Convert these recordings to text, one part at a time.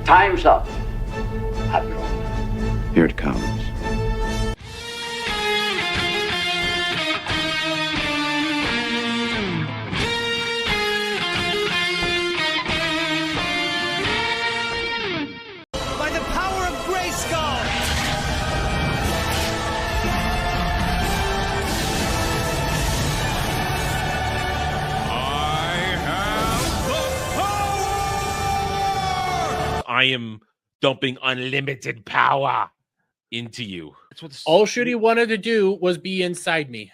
Time's up, Admiral. Here it comes. By the power of Grayskull! I am dumping unlimited power into you. That's what All Shooty wanted to do was be inside me.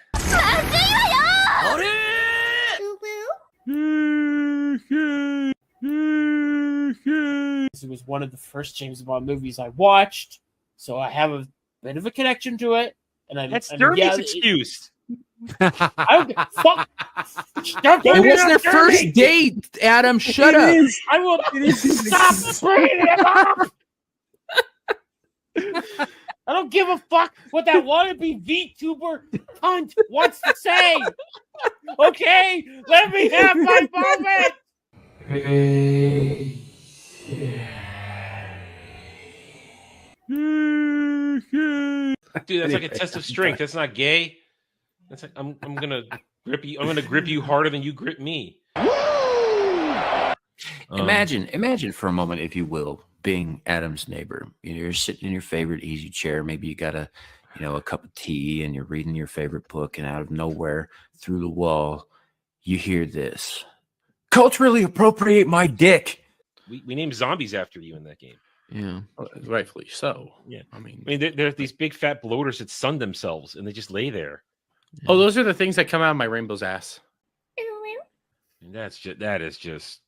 It was one of the first James Bond movies I watched, so I have a bit of a connection to it. And That's Dermot's excuse. I don't fuck. It was their first date, Adam. Shut up. I will stop bringing it up. I don't give a fuck what that wannabe VTuber cunt wants to say. Okay, let me have my moment. Dude, that's like a test of strength. That's not gay. That's like I'm gonna grip you. I'm gonna grip you harder than you grip me. Imagine for a moment, if you will, being Adam's neighbor. You're sitting in your favorite easy chair. Maybe you got a cup of tea, and you're reading your favorite book. And out of nowhere, through the wall, you hear this: "Culturally appropriate my dick." We named zombies after you in that game. Yeah, Rightfully so. Yeah, I mean, they're these big fat bloaters that sun themselves, and they just lay there. Oh, those are the things that come out of my rainbow's ass. And that is just.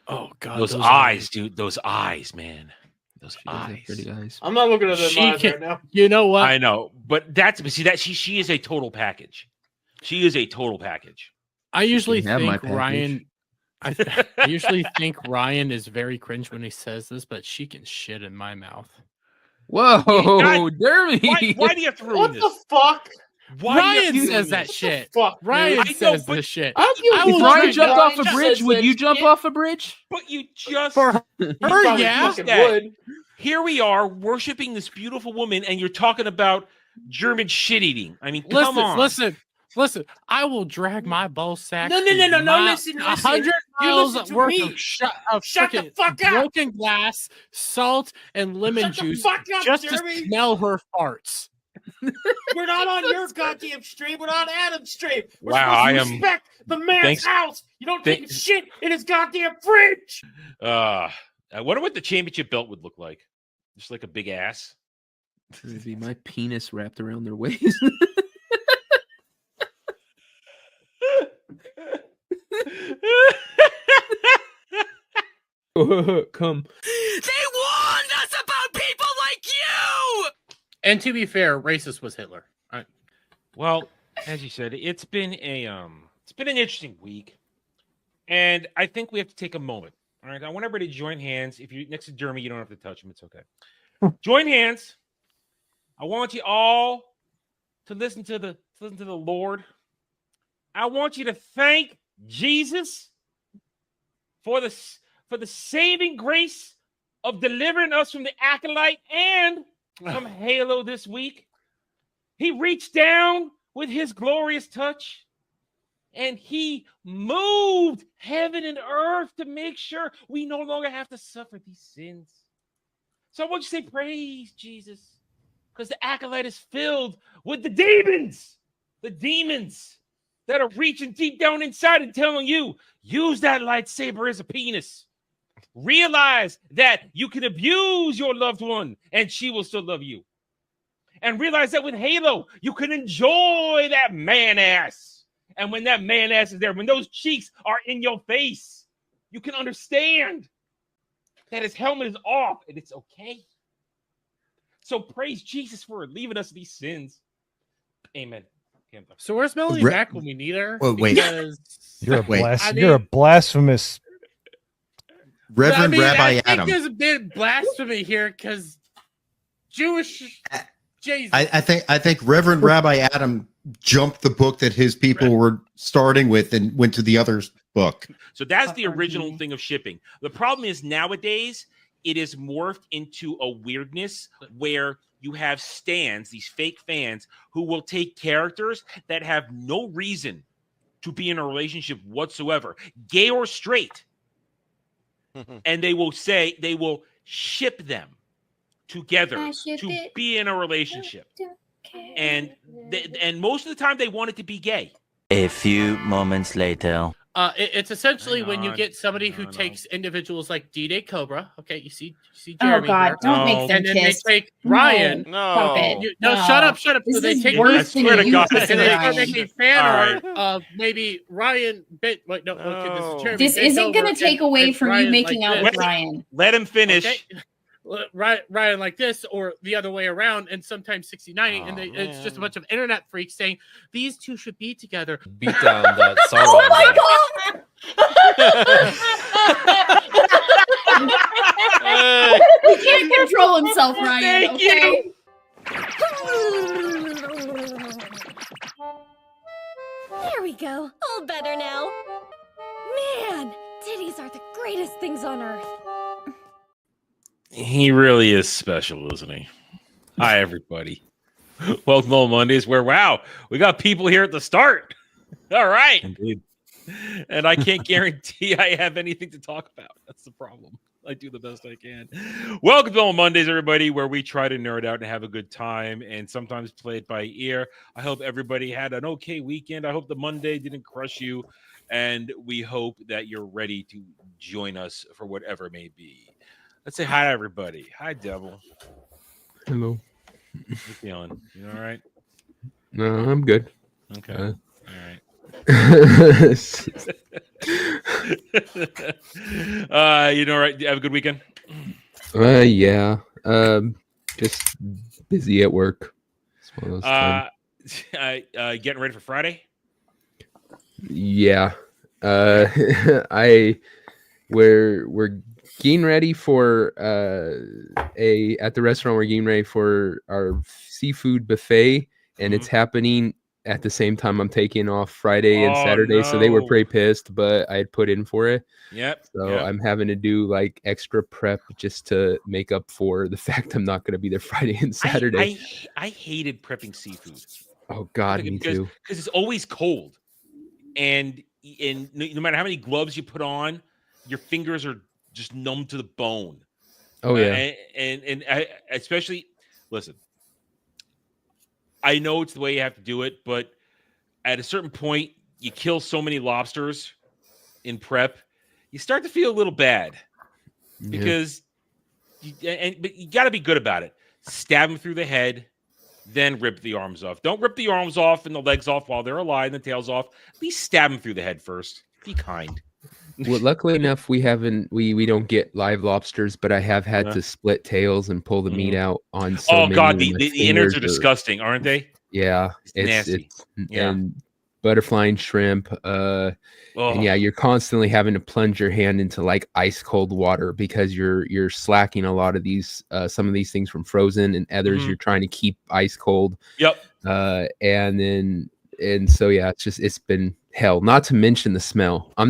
Oh God, those eyes, dude. Those eyes, man. Those eyes. Pretty eyes. I'm not looking at them eyes right now. You know what? I know, but she is a total package. She is a total package. I usually think Ryan. I usually think Ryan is very cringe when he says this, but she can shit in my mouth. Whoa, Dermy! Why do you have to ruin this? What the fuck? Why Ryan says that shit. Fuck, Ryan says this shit. If Ryan jumped off a bridge, would you jump off a bridge? But you just for her, yeah. Would. Here we are worshiping this beautiful woman, and you're talking about German shit eating. I mean, come on. Listen. I will drag my ball sack. No. Listen. 100 miles worth me. of Shut the fuck up. Broken glass, salt, and lemon juice just to smell her farts. We're not on your goddamn stream. We're on Adam's stream. We're wow, supposed to respect the man's house. You don't take shit in his goddamn fridge. I wonder what the championship belt would look like. Just like a big ass. It'd be my penis wrapped around their waist. Come. They warned us about people like you. And to be fair, racist was Hitler. All right. Well, as you said, it's been an interesting week, and I think we have to take a moment. All right, I want everybody to join hands. If you're next to Jeremy, you don't have to touch him. It's okay. Join hands. I want you all to listen to the Lord. I want you to thank Jesus for the saving grace of delivering us from the acolyte and from Halo this week. He reached down with his glorious touch, and he moved heaven and earth to make sure we no longer have to suffer these sins. So I want you to say, praise Jesus, because the acolyte is filled with the demons that are reaching deep down inside and telling you, use that lightsaber as a penis. Realize that you can abuse your loved one and she will still love you. And realize that with Halo, you can enjoy that man ass. And when that man ass is there, when those cheeks are in your face, you can understand that his helmet is off and it's okay. So praise Jesus for leaving us these sins. Amen. So where's Melanie back when we need her? Oh, wait. Because, you're a blasphemous Reverend Rabbi I Adam. think there's a bit of blasphemy here because Jewish Jesus. I think Reverend Rabbi Adam jumped the book that his people were starting with and went to the other book. So that's the original thing of shipping. The problem is nowadays it is morphed into a weirdness where you have stans, these fake fans, who will take characters that have no reason to be in a relationship whatsoever, gay or straight, and they will ship them together to be in a relationship. And most of the time they want it to be gay. A few moments later. It's essentially Hang when you on. get somebody who Hang on. takes individuals like D-Day Cobra. Okay, you see Oh Jeremy God! there. Don't No. make them And then kiss. they take No. Ryan. Stop it. No. No, shut up. So This they is take worse than swear to you God. and kissing then they start Ryan. making fan All art of maybe Ryan bit. Wait, no, okay, this is Jeremy. This bent isn't going over to take and- away and from you Ryan making like out with this. Ryan. Let him finish. Okay? Ryan like this, or the other way around, and sometimes 60-90, and it's just a bunch of internet freaks saying these two should be together. Beat down that Sauron. Oh my God! He can't control himself, Ryan. Thank Okay. There we go. All better now. Man, titties are the greatest things on earth. He really is special, isn't he? Hi, everybody. Welcome to Mondays, where, wow, we got people here at the start. All right. Indeed. And I can't guarantee I have anything to talk about. That's the problem. I do the best I can. Welcome to Mondays, everybody, where we try to nerd out and have a good time and sometimes play it by ear. I hope everybody had an okay weekend. I hope the Monday didn't crush you. And we hope that you're ready to join us for whatever may be. Let's say hi to everybody. Hi, Devil. Hello. How you feeling? You all right? No, I'm good. Okay. Uh, All right. Right? Have a good weekend. Yeah. Just busy at work. It's one of those times. Getting ready for Friday. Yeah. We're getting ready for at the restaurant. We're getting ready for our seafood buffet, and it's happening at the same time I'm taking off Friday and Saturday. So they were no. pretty pissed, but I had put in for it. Yep. So yep. I'm having to do like extra prep just to make up for the fact I'm not going to be there Friday and Saturday. I hated prepping seafood. Oh God, me too. Because it's always cold, and no matter how many gloves you put on, your fingers are just numb to the bone. Oh yeah, and I especially listen. I know it's the way you have to do it, but at a certain point, you kill so many lobsters in prep, you start to feel a little bad because but you got to be good about it. Stab them through the head, then rip the arms off. Don't rip the arms off and the legs off while they're alive and the tails off. At least stab them through the head first. Be kind. Well, luckily enough, we don't get live lobsters, but I have had to split tails and pull the meat out on. So God, many the innards are disgusting, aren't they? Yeah, nasty. And butterfly and shrimp. And yeah, you're constantly having to plunge your hand into like ice cold water because you're slacking a lot of these some of these things from frozen, and others you're trying to keep ice cold. Yep. And so yeah, it's been hell. Not to mention the smell. I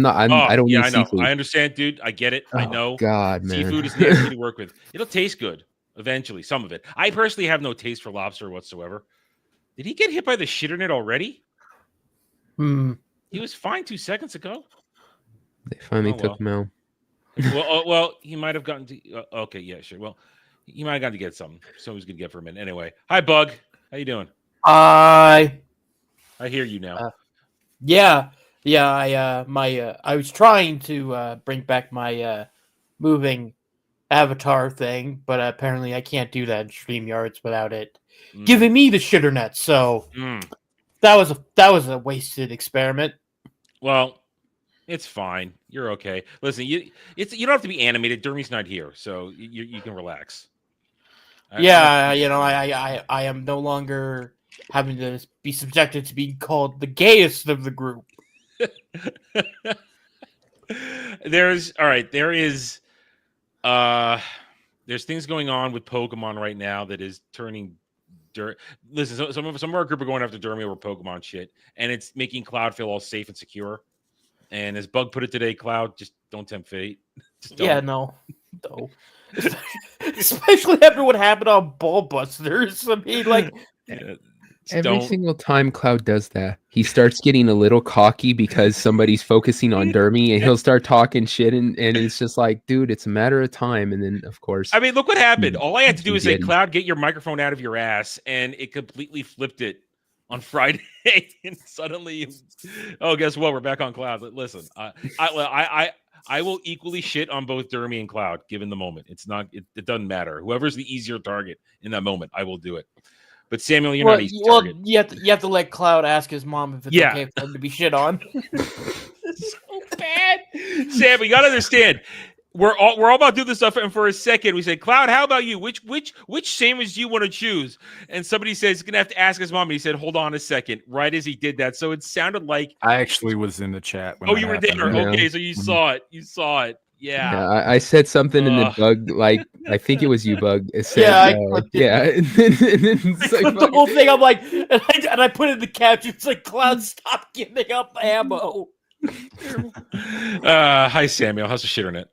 don't eat seafood. I understand, dude. I get it. I know. God, man. Seafood is nasty to work with. It'll taste good eventually. Some of it. I personally have no taste for lobster whatsoever. Did he get hit by the shitter net already? He was fine 2 seconds ago. They finally took him out. Well, he might have gotten to. Okay, yeah, sure. Well, he might have gotten to get something. So he's gonna get for a minute. Anyway, hi, Bug. How you doing? I hear you now. I was trying to bring back my moving avatar thing, but apparently I can't do that in StreamYards without it giving me the shitter net. So that was a wasted experiment. Well, it's fine. You're okay. Listen, you don't have to be animated. Dermy's not here, so you can relax. I am no longer having to be subjected to being called the gayest of the group. There's things going on with Pokemon right now that is turning listen, some of our group are going after Dermy over Pokemon shit, and it's making Cloud feel all safe and secure. And as Bug put it today, Cloud, just don't tempt fate. Just don't. Yeah, no. though. Especially after what happened on Ballbusters. I mean, like, Every single time Cloud does that, he starts getting a little cocky because somebody's focusing on Dermy, and he'll start talking shit, and it's just like, dude, it's a matter of time. And then, of course, I mean, look what happened. All I had to do he is say, did. Cloud, get your microphone out of your ass, and it completely flipped it on Friday. And suddenly, oh, guess what? We're back on Cloud. Listen, I will equally shit on both Dermy and Cloud given the moment. It doesn't matter. Whoever's the easier target in that moment, I will do it. But Samuel, you're not easy target. You have to let Cloud ask his mom if it's okay for him to be shit on. So bad. Sam, you gotta understand. We're all about to do this stuff, and for a second we say, Cloud, how about you? Which sandwich do you want to choose? And somebody says he's gonna have to ask his mom, and he said, hold on a second, right as he did that. So it sounded like I actually was in the chat when you were there. Yeah. Okay, so you saw it. You saw it. Yeah. I said something in the Bug, like I think it was you, Bug. It said, yeah. And then it's like, the whole thing. I'm like, and I put in the caption. It's like, Cloud, stop giving up ammo. Hi, Samuel. How's the shitternet?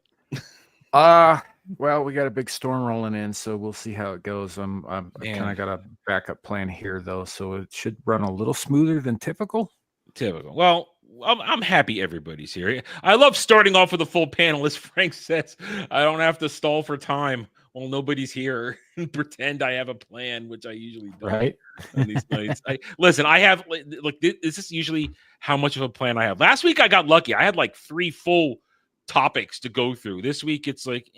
Well, we got a big storm rolling in, so we'll see how it goes. I kind of got a backup plan here, though, so it should run a little smoother than typical. Well, I'm happy everybody's here. I love starting off with a full panel, as Frank says. I don't have to stall for time while nobody's here and pretend I have a plan, which I usually don't. Right. On these nights. Listen, I have like this is usually how much of a plan I have. Last week I got lucky. I had like 3 full topics to go through. This week it's like,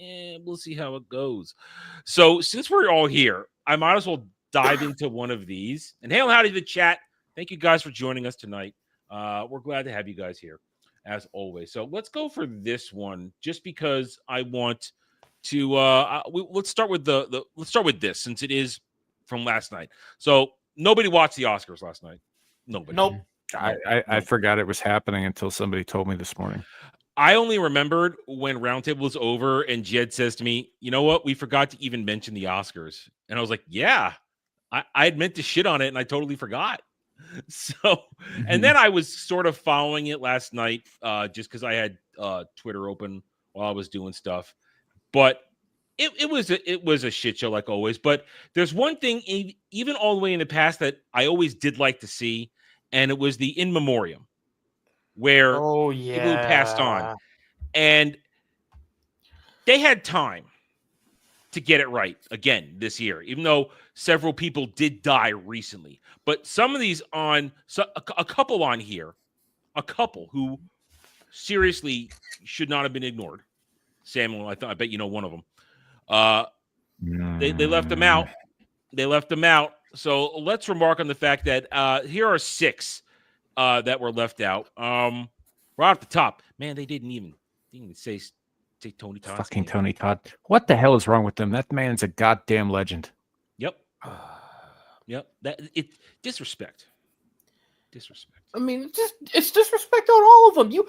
we'll see how it goes. So since we're all here, I might as well dive into one of these. And hail howdy to the chat. Thank you guys for joining us tonight. We're glad to have you guys here as always. So let's go for this one, just because I want to. Let's start with let's start with this, since it is from last night. So nobody watched the Oscars last night. Nobody. Nope. I forgot it was happening until somebody told me this morning. I only remembered when Roundtable was over and Jed says to me, you know what? We forgot to even mention the Oscars. And I was like, yeah, I had meant to shit on it and I totally forgot. So, and then I was sort of following it last night just because I had Twitter open while I was doing stuff. But it was a shit show like always. But there's one thing, even all the way in the past, that I always did like to see, and it was the In Memoriam, where people who passed on, and they had time to get it right again this year, even though several people did die recently. But some of these a couple on here, a couple who seriously should not have been ignored. Samuel, I bet you know one of them. They left them out. They left them out. So let's remark on the fact that here are 6 that were left out. Right off the top, man, they didn't even say Tony Todd. Fucking Tony Todd. What the hell is wrong with them? That man's a goddamn legend. Yep. Yep. Disrespect. I mean, it's disrespect on all of them. You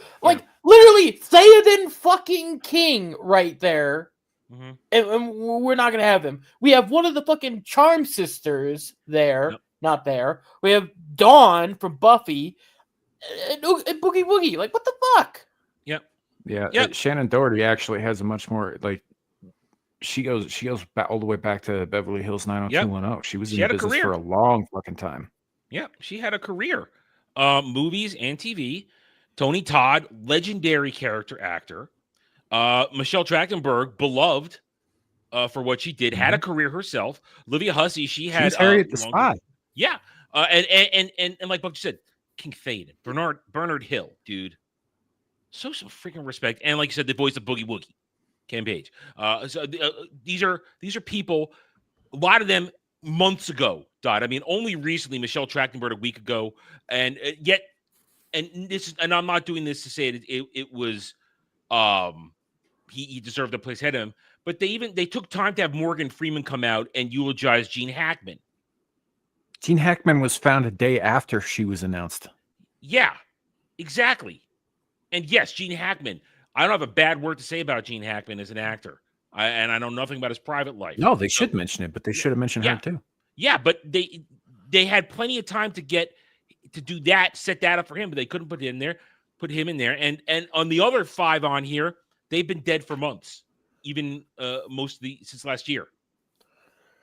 literally Theoden fucking King right there. Mm-hmm. And we're not gonna have him. We have one of the fucking Charm sisters there, not there. We have Dawn from Buffy, and Boogie Woogie. Like, what the fuck? Yep. Yeah. Shannon Doherty actually has a much more like. She goes back all the way back to Beverly Hills 90210. She was in the business for a long fucking time. Yeah, she had a career, movies and TV. Tony Todd, legendary character actor. Michelle Trachtenberg, beloved for what she did, had a career herself. Olivia Hussey, she had Harriet the Spy. Yeah, and like Buck said, King Theoden, Bernard Hill, dude. So some freaking respect, and like you said, the voice of Boogie Woogie, Ken Page. These are people. A lot of them months ago died. I mean, only recently Michelle Trachtenberg a week ago, and yet, and I'm not doing this to say it was. He deserved a place ahead of him, but they took time to have Morgan Freeman come out and eulogize Gene Hackman. Gene Hackman was found a day after she was announced. Yeah, exactly. And yes, Gene Hackman. I don't have a bad word to say about Gene Hackman as an actor. And I know nothing about his private life. No, they should mention it, but they should have mentioned her too. Yeah, but they had plenty of time to do that, set that up for him, but they couldn't put him in there. And on the other 5 on here, they've been dead for months. even most of since last year.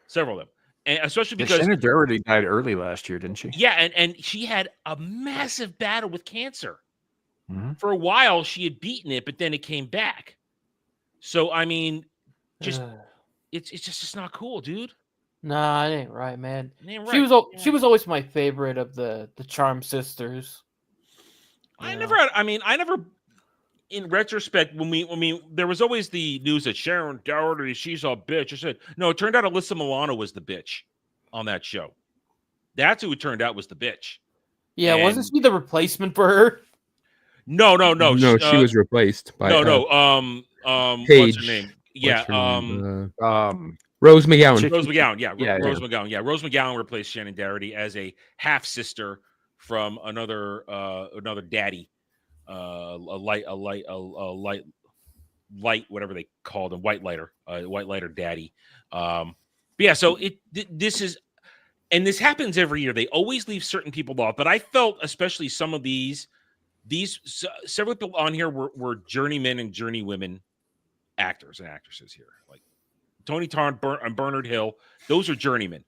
Several of them, and especially because Shannon Doherty died early last year, didn't she? Yeah, and she had a massive battle with cancer. Mm-hmm. For a while, she had beaten it, but then it came back. So I mean, it's just not cool, dude. Nah, it ain't right, man. It ain't right. She was always my favorite of the Charm sisters. I never. In retrospect, when there was always the news that Sharon Doherty, she's a bitch. I said, no, it turned out Alyssa Milano was the bitch on that show. That's who it turned out was the bitch. Yeah, wasn't she the replacement for her? No. No, she was replaced by Paige. What's her name? Rose McGowan. Rose McGowan, Rose McGowan. Yeah, Rose McGowan replaced Shannon Doherty as a half sister from another daddy, a light, whatever they called him, white lighter daddy. But yeah, so this is, and this happens every year. They always leave certain people off, but I felt especially some of these several people on here were journeymen and journeywomen actors and actresses here, like Tony Todd and Bernard Hill. Those are journeymen.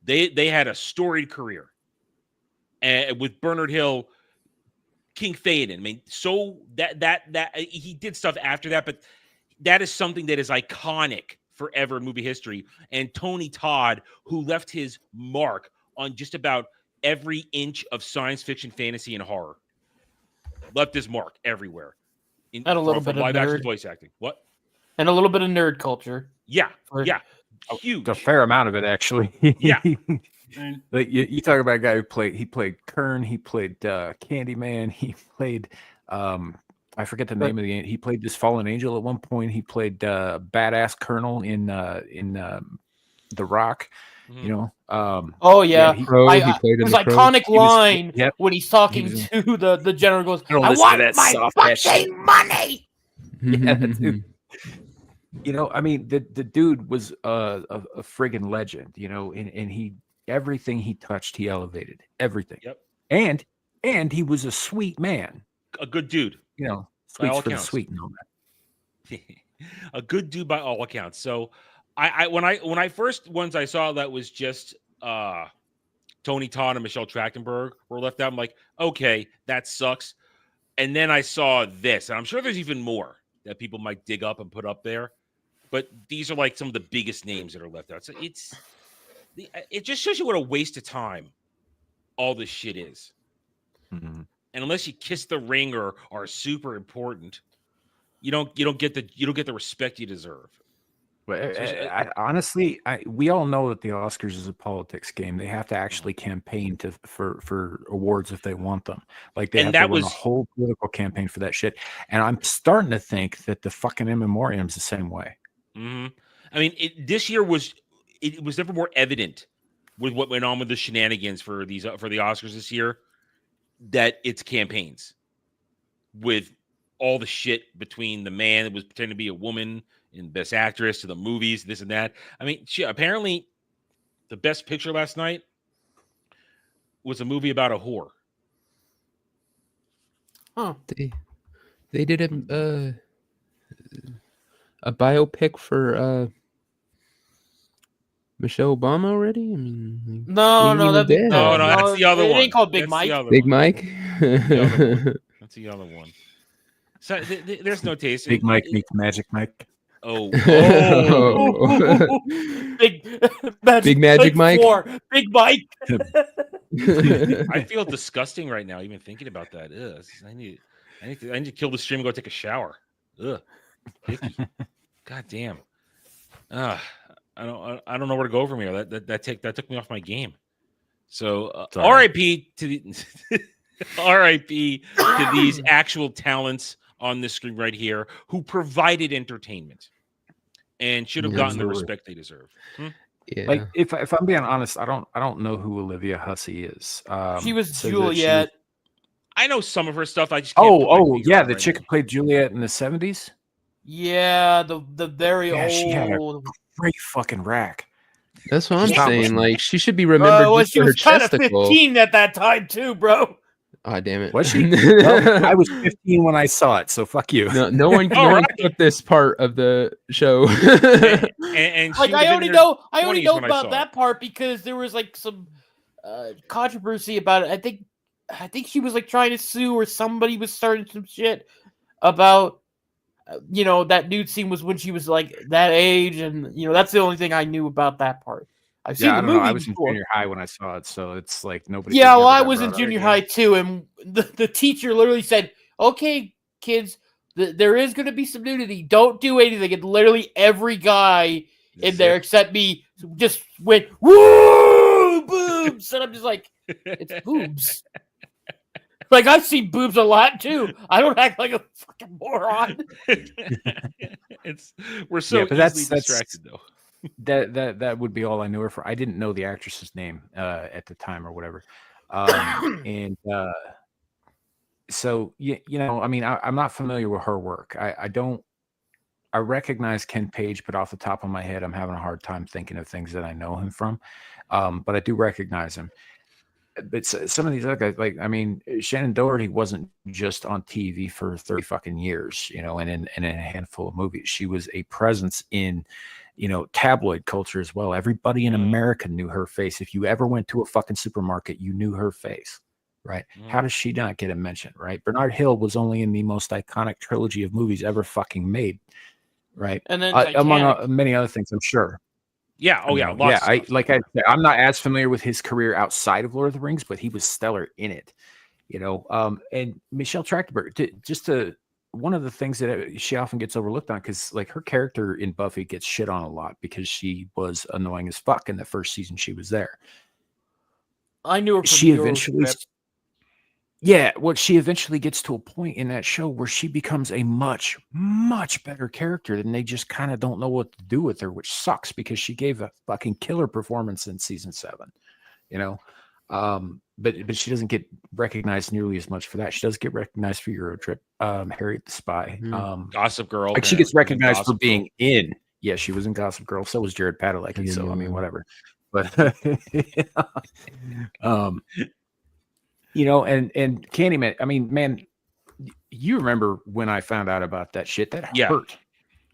They had a storied career, and with Bernard Hill, King Theoden. I mean, so that he did stuff after that, but that is something that is iconic forever in movie history. And Tony Todd, who left his mark on just about every inch of science fiction, fantasy, and horror, left his mark everywhere. And a little bit of live action nerd voice acting. What? And a little bit of nerd culture. Yeah, huge. A fair amount of it, actually. Yeah. Like you talk about a guy who played Kern, he played Candyman, he played I forget the name of the. He played this fallen angel at one point. He played badass Colonel in The Rock. Mm-hmm. You know. Oh yeah, he played his iconic line when he's talking to the general goes, "I want my fucking money." Yeah, dude. You know, I mean, the dude was a friggin' legend. You know, and he everything he touched, he elevated everything. Yep. And he was a sweet man, a good dude. You know, sweet for the sweet and all that. A good dude by all accounts. So when I first ones I saw that was just Tony Todd and Michelle Trachtenberg were left out, I'm like, okay, that sucks. And then I saw this, and I'm sure there's even more that people might dig up and put up there, but these are like some of the biggest names that are left out. So it just shows you what a waste of time all this shit is. Mm-hmm. And unless you kiss the ring or are super important, you don't get the respect you deserve. Well, honestly, we all know that the Oscars is a politics game. They have to actually campaign for awards if they want them. Like they have to run a whole political campaign for that shit. And I'm starting to think that the fucking In Memoriam's the same way. Mm-hmm. I mean, this year was never more evident with what went on with the shenanigans for the Oscars this year that it's campaigns with all the shit between the man that was pretending to be a woman in Best Actress to the movies, this and that. I mean, apparently the Best Picture last night was a movie about a whore. Huh. They did a biopic for Michelle Obama already? I mean, like, no, that's the other one. It ain't called Big Mike. Big Mike? That's the other one. So there's no taste. Big Mike meets Magic Mike. Oh. Big Magic Mike. Big Mike. I feel disgusting right now, even thinking about that. Ugh, I need to kill the stream and go take a shower. Ugh. God damn. I don't know where to go from here. That took me off my game. So R.I.P. to R.I.P. to these actual talents on this screen right here who provided entertainment and should have gotten the respect they deserve. Yeah. Like if I'm being honest, I don't know who Olivia Hussey is. She was Juliet. I know some of her stuff. I just can't yeah, the chick who played Juliet in the 70s. Yeah, the very old. She had a great fucking rack. That's what I'm saying. Like she should be remembered just she for her was kind of chesticle. 15 at that time too, bro. Oh, damn it. Was she? Well, I was 15 when I saw it, so fuck you. No one took this part of the show. And like I already know about that part because there was like some controversy about it. I think she was like trying to sue, or somebody was starting some shit about that nude scene was when she was like that age, and that's the only thing I knew about that part. I've seen the movie. I was before. in junior high when I saw it, so it's like nobody. Yeah, well, I was in junior high too, and the teacher literally said, "Okay, kids, there is going to be some nudity. Don't do anything." And literally every guy in there except me just went, "Woo, boobs!" And I'm just like, "It's boobs." Like, I've seen boobs a lot too. I don't act like a fucking moron. We're so easily distracted though. That would be all I knew her for. I didn't know the actress's name at the time or whatever. So I mean, I'm not familiar with her work. I recognize Ken Page, but off the top of my head, I'm having a hard time thinking of things that I know him from. But I do recognize him. But some of these other guys, like, I mean, Shannon Doherty wasn't just on TV for 30 fucking years, and in a handful of movies. She was a presence in, tabloid culture as well. Everybody in America knew her face. If you ever went to a fucking supermarket, you knew her face, right? How does she not get a mention, right? Bernard Hill was only in the most iconic trilogy of movies ever fucking made, right? And then among many other things, I'm sure. Yeah. Oh, yeah. I'm not as familiar with his career outside of Lord of the Rings, but he was stellar in it, And Michelle Trachtenberg, one of the things that she often gets overlooked on, because like her character in Buffy gets shit on a lot because she was annoying as fuck in the first season she was there. I knew her. She eventually gets to a point in that show where she becomes a much, much better character, and they just kind of don't know what to do with her, which sucks because she gave a fucking killer performance in season 7, but she doesn't get recognized nearly as much for that. She does get recognized for Eurotrip, Harriet the Spy, Gossip Girl. Like she gets recognized for being in. Yeah, she was in Gossip Girl. So was Jared Padalecki. So I mean, whatever. But and Candyman. I mean, man, you remember when I found out about that shit? That hurt.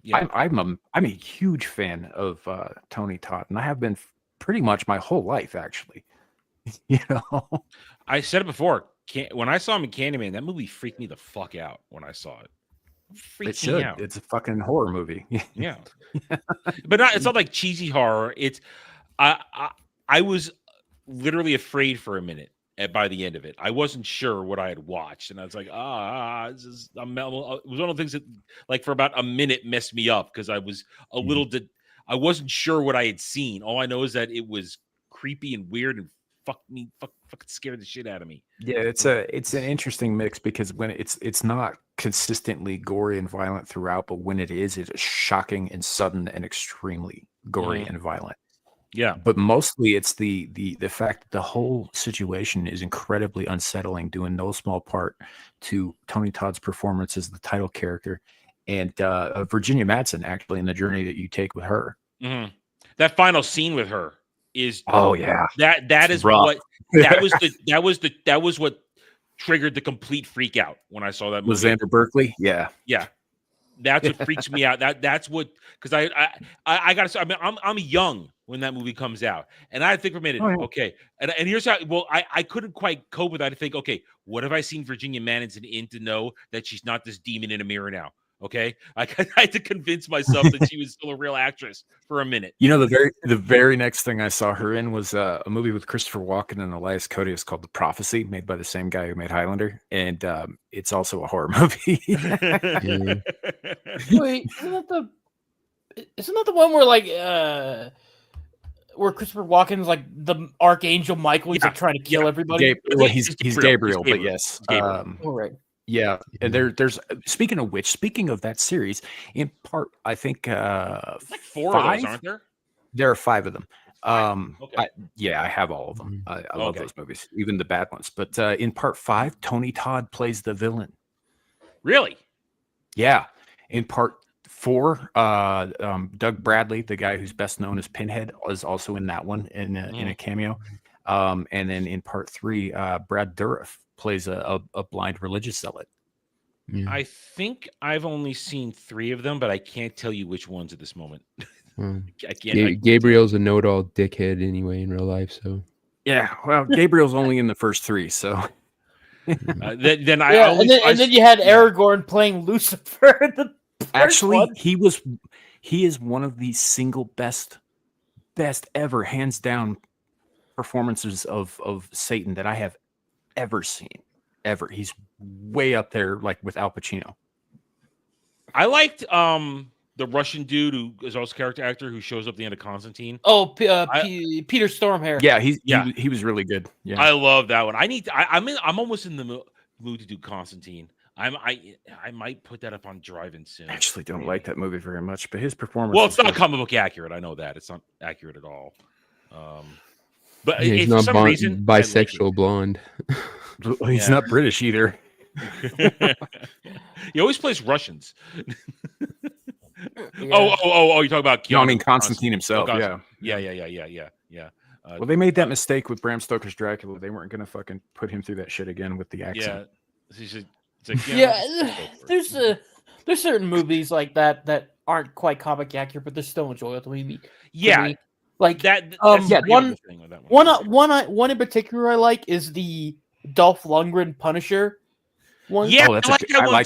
Yeah. I'm a huge fan of Tony Todd, and I have been pretty much my whole life, actually. I said it before. When I saw him in Candyman, that movie freaked me the fuck out when I saw it. It should. It's a fucking horror movie. Yeah, but it's not like cheesy horror. It's I was literally afraid for a minute. By the end of it, I wasn't sure what I had watched, and I was like, this is it was one of the things that, like, for about a minute messed me up because I was a little. I wasn't sure what I had seen. All I know is that it was creepy and weird and fucking scared the shit out of me. Yeah, it's an interesting mix because when it's not consistently gory and violent throughout, but when it is shocking and sudden and extremely gory and violent. Yeah, but mostly it's the fact that the whole situation is incredibly unsettling, due in no small part to Tony Todd's performance as the title character, and Virginia Madsen actually in the journey that you take with her. Mm-hmm. That final scene with her is that is rough. that was what triggered the complete freak out when I saw that movie. Xander Berkeley, yeah. That's what freaks me out. That's what, because I gotta say, I mean, I'm young when that movie comes out, and I think for a minute, okay, and here's how. Well, I couldn't quite cope with that. I think, okay, what have I seen Virginia Madsen in to know that she's not this demon in a mirror now? Okay, I had to convince myself that she was still a real actress for a minute. The very next thing I saw her in was a movie with Christopher Walken and Elias Koteas called The Prophecy, made by the same guy who made Highlander, and it's also a horror movie. Wait, isn't that the one where like where Christopher Walken's like the Archangel Michael? He's like trying to kill everybody. He's Gabriel, but yes. All right. Yeah, and there's speaking of that series, in part, I think like 4 of those, aren't there? There are 5 of them. Okay. I have all of them. I love those movies, even the bad ones. But in part 5, Tony Todd plays the villain. Really? Yeah. In part 4, Doug Bradley, the guy who's best known as Pinhead, is also in that one in a cameo. And then in part 3, Brad Dourif plays a blind religious zealot. Yeah. I think I've only seen 3 of them, but I can't tell you which ones at this moment. I can't. Gabriel's a know-it-all dickhead anyway in real life, so Yeah, well, Gabriel's only in the first 3, so then and then you had Aragorn playing Lucifer. Actually, he is one of the single best ever, hands down, performances of Satan that I have ever seen. Ever. He's way up there, like with Al Pacino. I liked the Russian dude who is also a character actor who shows up at the end of Constantine. Oh, Peter Stormare. Yeah, he was really good. Yeah, I love that one. I'm almost in the mood to do Constantine. I might put that up on drive-in soon. I actually don't like that movie very much, but his performance. Well, it's not comic book accurate. I know that it's not accurate at all. But he's for not some reason, bisexual blonde. He's not British either. He always plays Russians. Oh! You talk about Keanu? No, I mean Constantine himself. Yeah. Well, they made that mistake with Bram Stoker's Dracula. They weren't going to fucking put him through that shit again with the accent. There's certain movies like that aren't quite comic accurate, but they're still enjoyable to me. Like that. One in particular I like is the Dolph Lundgren Punisher one. Yeah, I like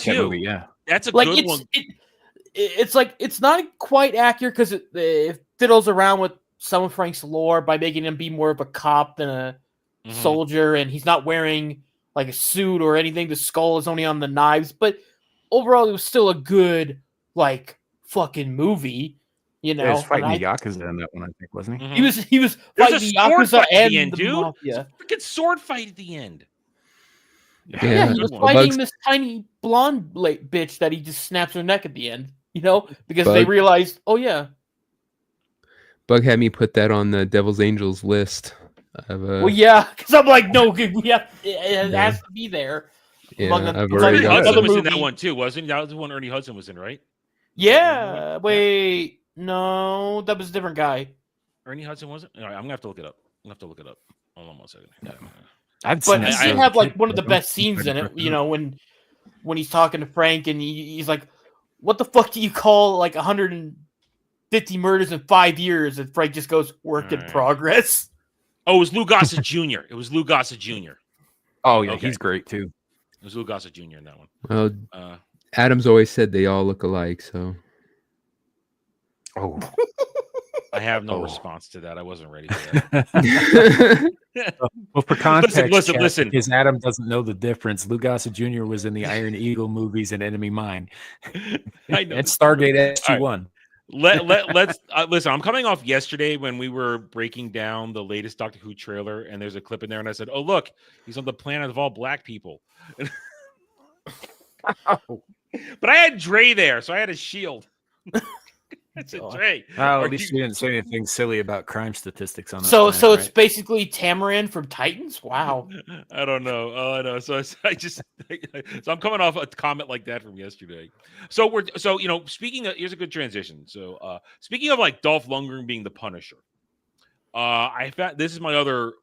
that movie. Yeah, that's a good one. It's like it's not quite accurate because it fiddles around with some of Frank's lore by making him be more of a cop than a soldier, and he's not wearing like a suit or anything. The skull is only on the knives, but overall, it was still a good like fucking movie. You know, he was fighting the Yakuza in that one, I think, wasn't he? He was fighting the Yakuza and the Mafia. Freaking sword fight at the end. Yeah, he was fighting this tiny blonde bitch that he just snaps her neck at the end. You know, because they realized, oh yeah. Bug had me put that on the Devil's Angels list. Well, yeah, because I'm like, no, it has to be there. Yeah, Ernie Hudson was in that one too, wasn't he? That was the one Ernie Hudson was in, right? Yeah. Wait, no, that was a different guy. Ernie Hudson wasn't. All right, I'm gonna have to look it up. Hold on 1 second. But he did have like one of the best scenes in it. You know, when he's talking to Frank and he's like, "What the fuck do you call like 150 murders in 5 years?" And Frank just goes, "Work in progress." Oh, it was Lou Gossett Jr. Oh, yeah, he's great too. It was Lou Gossett Jr. in that one. Well, Adam's always said they all look alike, so. Oh. I have no response to that. I wasn't ready for that. Well, for context, listen. Because Adam doesn't know the difference. Lou Gossett Jr. was in the Iron Eagle movies and Enemy Mine. I know. And Stargate SG-1. Let's listen. I'm coming off yesterday when we were breaking down the latest Doctor Who trailer, and there's a clip in there, and I said, "Oh, look, he's on the planet of all black people." But I had Dre there, so I had a shield. It's a Dre. Oh, at least you didn't say anything silly about crime statistics on that. So it's basically Tamarin from Titans. Wow. I don't know. All I know. So I'm coming off a comment like that from yesterday. So speaking of, here's a good transition. So speaking of like Dolph Lundgren being the Punisher, I found this is my other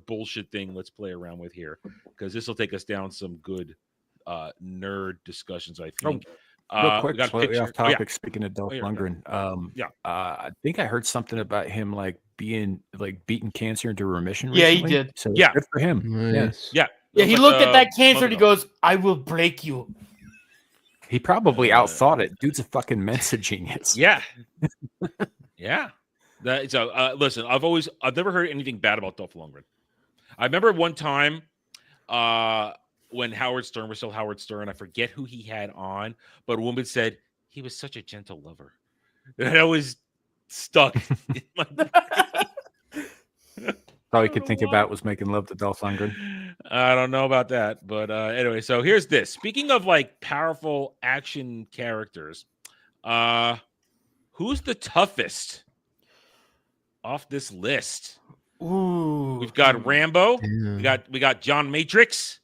bullshit thing. Let's play around with here because this will take us down some good nerd discussions. I think. Real quick, slightly off topic. Speaking of Dolph Lundgren, I think I heard something about him like being like beating cancer into remission. Yeah, recently. he did. So good for him. Nice. Yeah. He looked at that cancer and he goes, "I will break you." He probably outthought it. Dude's a fucking Mensa genius. Yeah. Yeah. Listen, I've never heard anything bad about Dolph Lundgren. I remember one time, when Howard Stern was still Howard Stern, I forget who he had on, but a woman said he was such a gentle lover. And I was stuck in my All you could think about was making love to Dolph Lundgren. I don't know about that, but anyway, so here's this. Speaking of like powerful action characters, who's the toughest off this list? Ooh. We've got Rambo. Yeah. We got John Matrix.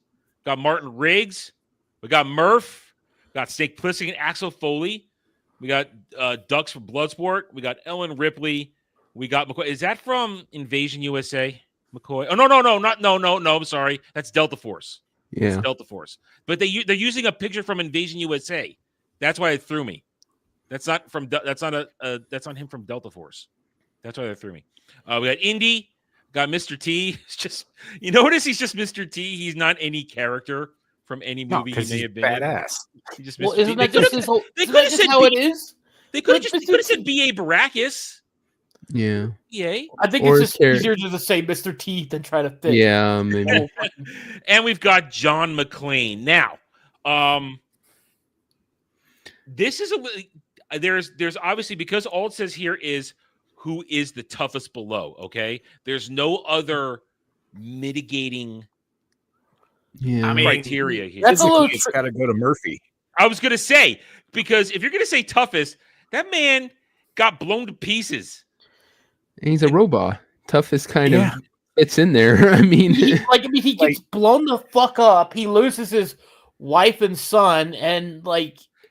Got Martin Riggs. We got Murph. We got Snake Plissken and Axel Foley. We got Ducks from Bloodsport. We got Ellen Ripley. We got McCoy. Is that from Invasion USA? McCoy? Oh, no. I'm sorry. That's Delta Force. Yeah. It's Delta Force. But they're using a picture from Invasion USA. That's why it threw me. That's not him from Delta Force. That's why they threw me. We got Indy, got Mr. T. It's just notice he's just Mr. T. He's not any character from any movie he may have been badass. in. He just Well, Mr. isn't T. that just his whole? They Isn't could that have just said how it is? They could Like, have said B.A. Baracus. Yeah. Yay. I think Or it's just easier to just say Mr. T than try to fit. Yeah, maybe. And we've got John McClane. Now, this is there's obviously, because all it says here is who is the toughest below, okay? There's no other mitigating criteria here. That's a little it's got to go to Murphy. I was going to say, because if you're going to say toughest, that man got blown to pieces. And he's a robot. Toughest kind of fits in there. I mean, he gets blown the fuck up. He loses his wife and son, and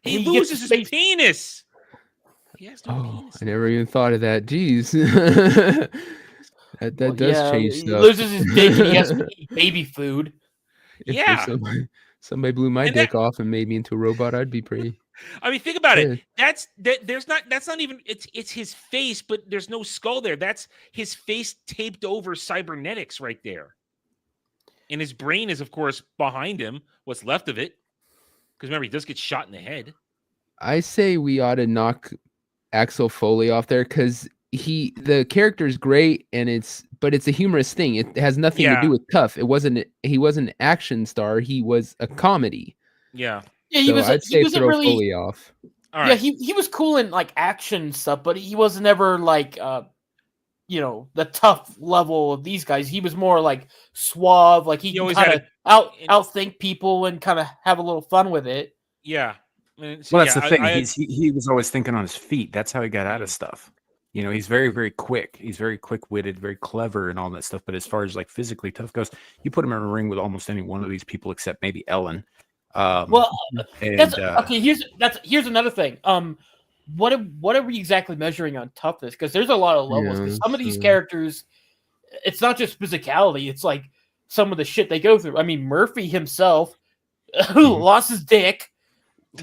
he loses his penis. He has no penis. I never even thought of that. Jeez. that does change he stuff. loses his dick and he has to eat baby food. If somebody blew my dick off and made me into a robot, I'd be pretty. I mean, think about it. That's not even it's his face, but there's no skull there. That's his face taped over cybernetics right there. And his brain is, of course, behind him, what's left of it. Because remember, he does get shot in the head. I say we ought to knock Axel Foley off there, because the character is great, but it's a humorous thing. It has nothing to do with tough. He wasn't an action star. He was a comedy. Yeah. Yeah, I'd say throw Foley off. All right. Yeah, he was cool in action stuff, but he wasn't ever the tough level of these guys. He was more suave, he always kind of outthink people and kind of have a little fun with it. Yeah. Well, that's the thing. He was always thinking on his feet. That's how he got out of stuff. He's very, very quick. He's very quick-witted, very clever, and all that stuff. But as far as physically tough goes, you put him in a ring with almost any one of these people except maybe Ellen. Okay. Here's another thing. What are we exactly measuring on toughness? Because there's a lot of levels. Because some of these characters, it's not just physicality. It's some of the shit they go through. I mean, Murphy himself lost his dick.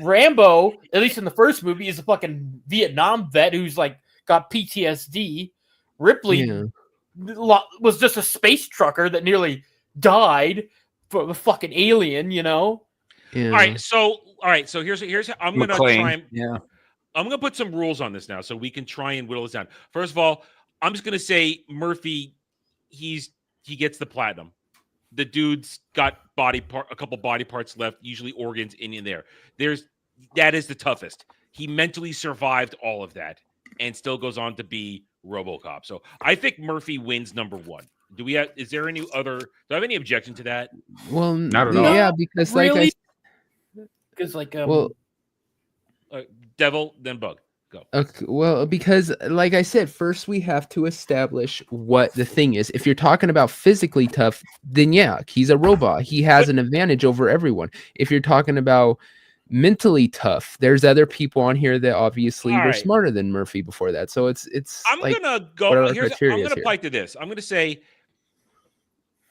Rambo, at least in the first movie, is a fucking Vietnam vet who's got PTSD. Ripley was just a space trucker that nearly died for a fucking alien, Yeah. All right, so here's I'm gonna try and I'm gonna put some rules on this now so we can try and whittle this down. First of all, I'm just gonna say Murphy, he gets the platinum. The dude's got a couple body parts left, usually organs in there. That is the toughest. He mentally survived all of that and still goes on to be RoboCop. So I think Murphy wins number one. Do I have any objection to that? Well, not at all. Yeah, because Devil, then Bug. Go. Okay, well, because like I said, first we have to establish what the thing is. If you're talking about physically tough, then he's a robot. He has an advantage over everyone. If you're talking about mentally tough, there's other people on here that obviously were smarter than Murphy before that. So it's I'm gonna go. I'm gonna fight to this. I'm gonna say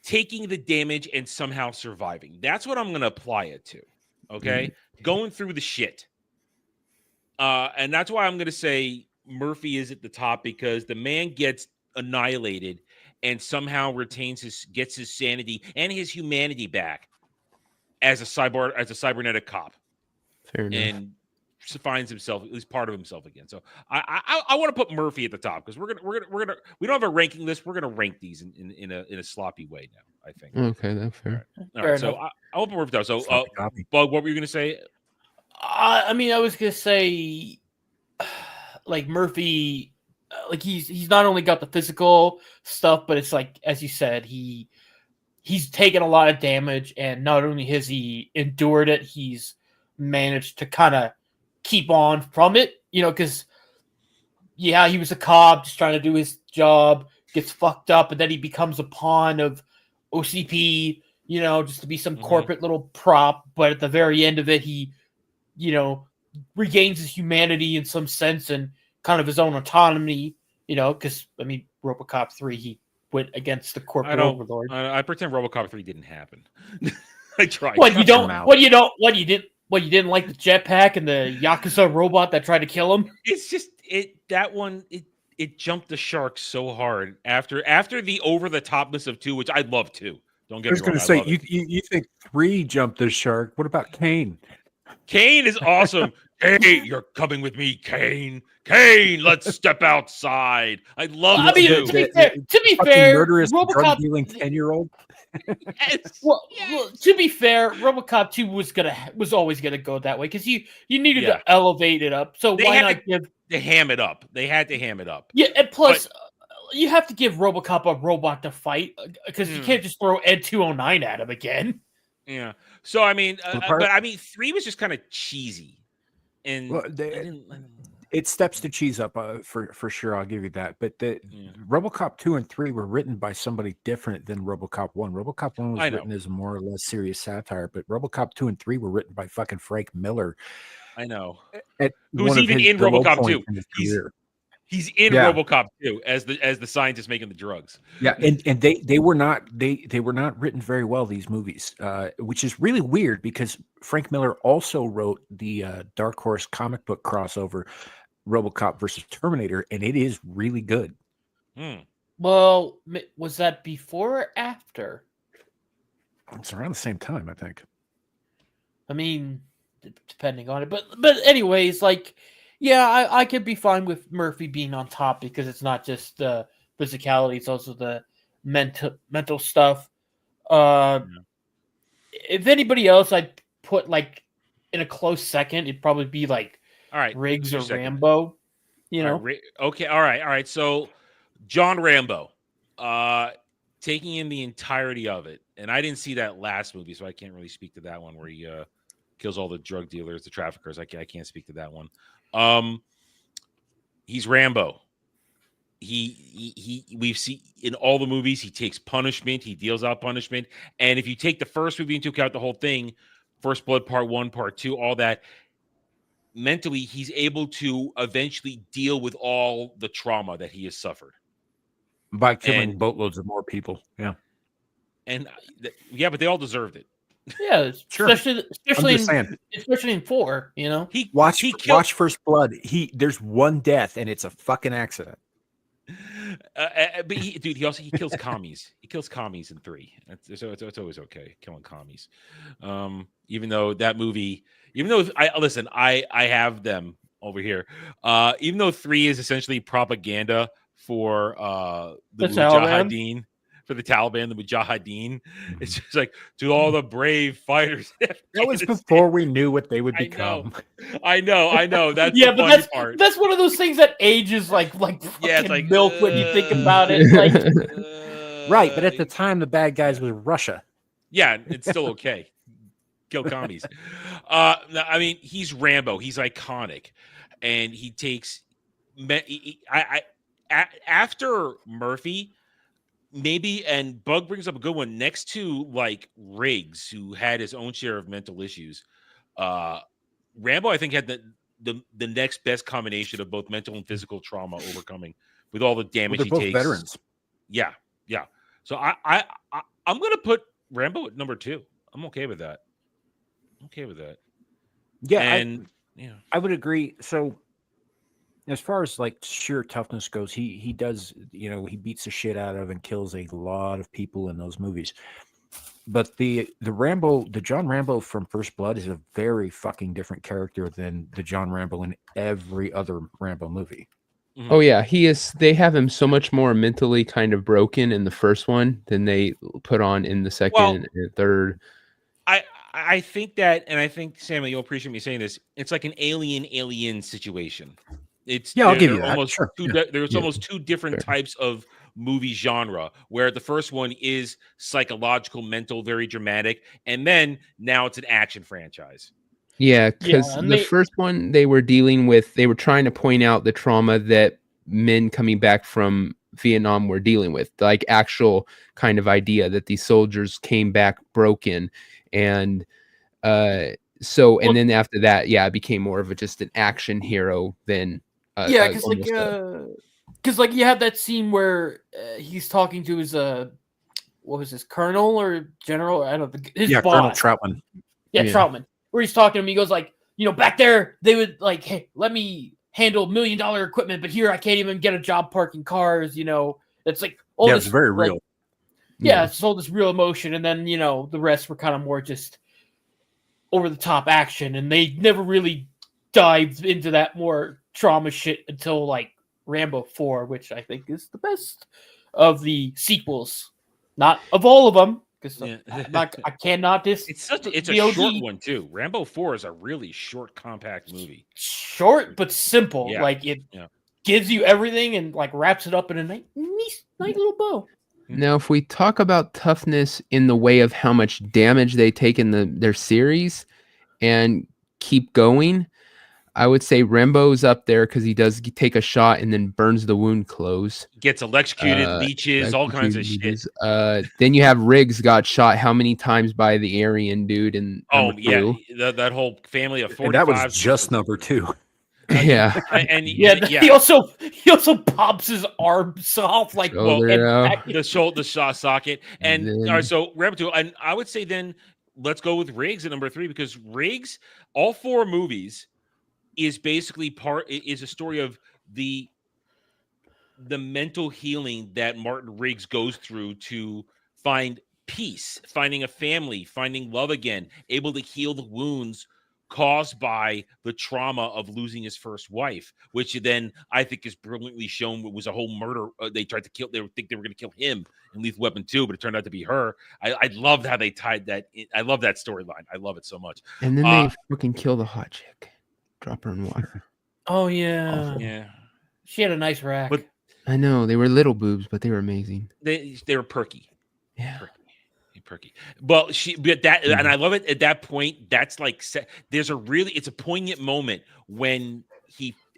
taking the damage and somehow surviving. That's what I'm gonna apply it to. Okay, going through the shit. And that's why I'm going to say Murphy is at the top, because the man gets annihilated and somehow gets his sanity and his humanity back as a cybernetic cop. Fair enough. And finds himself, at least part of himself again. So I want to put Murphy at the top, because we don't have a ranking list. We're gonna rank these in a sloppy way now, I think. Okay, that's fair. All right. So I will put Murphy down. So Bug, what were you gonna say? I mean, I was gonna say, Murphy, he's not only got the physical stuff, but it's as you said, he's taken a lot of damage, and not only has he endured it, he's managed to kind of keep on from it. Because he was a cop just trying to do his job, gets fucked up, and then he becomes a pawn of OCP. Just to be some corporate little prop. But at the very end of it, he regains his humanity in some sense and kind of his own autonomy, because, I mean, RoboCop 3, he went against the corporate overlord. I pretend RoboCop 3 didn't happen. I tried. What you Shut your don't? mouth. What you don't? What you did? What you didn't like the jetpack and the Yakuza robot that tried to kill him? It's just that one. It jumped the shark so hard after the over the topness of 2, which I love too. Don't I get was me wrong. going to say, love it. you think 3 jumped the shark. What about Kane? Kane is awesome. Hey, you're coming with me, Kane. Kane, let's step outside. I love I mean, you. to be Fucking fair, murderous RoboCop. drug-dealing 10-year-old. Yes. Well, to be fair, RoboCop 2 was always gonna go that way because you needed Yeah. to elevate it up. So They why had not give? to ham it up. They had to ham it up. Yeah, and plus you have to give RoboCop a robot to fight because you Hmm. can't just throw Ed 209 at him again. Yeah. So I mean, Well, but I mean, 3 was just kind of cheesy, and Well, I didn't. It steps the cheese up for sure. I'll give you that. But the RoboCop 2 and 3 were written by somebody different than RoboCop 1. RoboCop 1 was written as a more or less serious satire, but RoboCop 2 and 3 were written by fucking Frank Miller. I know. Who's even in RoboCop 2? He's in RoboCop 2 as the scientist making the drugs. Yeah, and they were not written very well, these movies, which is really weird because Frank Miller also wrote the Dark Horse comic book crossover RoboCop versus Terminator, and it is really good. Well, was that before or after? It's around the same time, I think. I mean, depending on it, but anyways, like, yeah, I could be fine with Murphy being on top because it's not just the physicality; it's also the mental stuff. If anybody else, I'd put like in a close second. It'd probably be like, all right, Riggs or Rambo. You know? Okay, all right. So, John Rambo, taking in the entirety of it, and I didn't see that last movie, so I can't really speak to that one where he kills all the drug dealers, the traffickers. I can't speak to that one. He's Rambo. We've seen in all the movies, he takes punishment, he deals out punishment. And if you take the first movie into account, the whole thing, First Blood Part 1, Part 2, all that, mentally, he's able to eventually deal with all the trauma that he has suffered. By killing boatloads of more people. Yeah. And but they all deserved it. Yeah, sure. Especially in 4, you know. Watch First Blood. There's one death and it's a fucking accident. But he also kills commies. He kills commies in 3. So it's always okay killing commies. Even though that movie, I have them over here. Even though 3 is essentially propaganda for the Mujahideen. For the Taliban, the Mujahideen. It's just like, to all the brave fighters. That was before we knew what they would become. I know. That's yeah, the but funny part. That's one of those things that ages like it's like milk when you think about it. Like, right, but at the time, the bad guys was Russia. Yeah, it's still okay. Kill commies. I mean, he's Rambo. He's iconic, and he takes. After Murphy. Maybe, and Bug brings up a good one, next to like Riggs, who had his own share of mental issues. Rambo, I think, had the next best combination of both mental and physical trauma overcoming with all the damage he both takes. Veterans. Yeah. So I'm gonna put Rambo at number 2. I'm okay with that. Yeah, and I would agree. So as far as like sheer toughness goes, he does, he beats the shit out of and kills a lot of people in those movies. But the John Rambo from First Blood is a very fucking different character than the John Rambo in every other Rambo movie. Oh yeah, he is. They have him so much more mentally kind of broken in the first one than they put on in the second and third. I think that, and I think, Samuel, you'll appreciate me saying this, it's like an alien situation. I'll give you that. Almost sure. There's almost two different types of movie genre, where the first one is psychological, mental, very dramatic, and then now it's an action franchise. Yeah, because first one they were trying to point out the trauma that men coming back from Vietnam were dealing with, like actual kind of idea that these soldiers came back broken, and then after that, it became more of just an action hero than. Because you have that scene where he's talking to his what was this, Colonel or General? I don't know. His Colonel boss. Troutman. Yeah, Troutman. Where he's talking to him, he goes like, back there they would like, hey, let me handle $1 million equipment, but here I can't even get a job parking cars. It's like all this. It's very real. Like, yeah, it's all this real emotion, and then the rest were kind of more just over the top action, and they never really dived into that more trauma shit until like Rambo 4, which I think is the best of the sequels. Not of all of them, because I cannot It's a short one too. Rambo 4 is a really short, compact movie. Short but simple. Yeah. Like it gives you everything and like wraps it up in a nice little bow. Now, if we talk about toughness in the way of how much damage they take in their series and keep going, I would say Rambo's up there because he does take a shot and then burns the wound close. Gets electrocuted, leeches, all kinds of shit. Then you have Riggs got shot how many times by the Aryan dude? And that whole family of 45. And that was just number 2. He also pops his arms off like the saw socket. And all right, so Rambo 2, and I would say then let's go with Riggs at number 3, because Riggs, all 4 movies, is basically is a story of the mental healing that Martin Riggs goes through to find peace, finding a family, finding love again, able to heal the wounds caused by the trauma of losing his first wife, which then I think is brilliantly shown. It was a whole murder. They tried to kill. They think they were going to kill him in Lethal Weapon 2, but it turned out to be her. I loved how they tied that in. I love that storyline. I love it so much. And then they fucking kill the hot chick. Drop her in water. Oh yeah. Awful. Yeah. She had a nice rack. But I know they were little boobs, but they were amazing. They were perky. Yeah. Perky. Well, and I love it at that point. That's like, it's a poignant moment when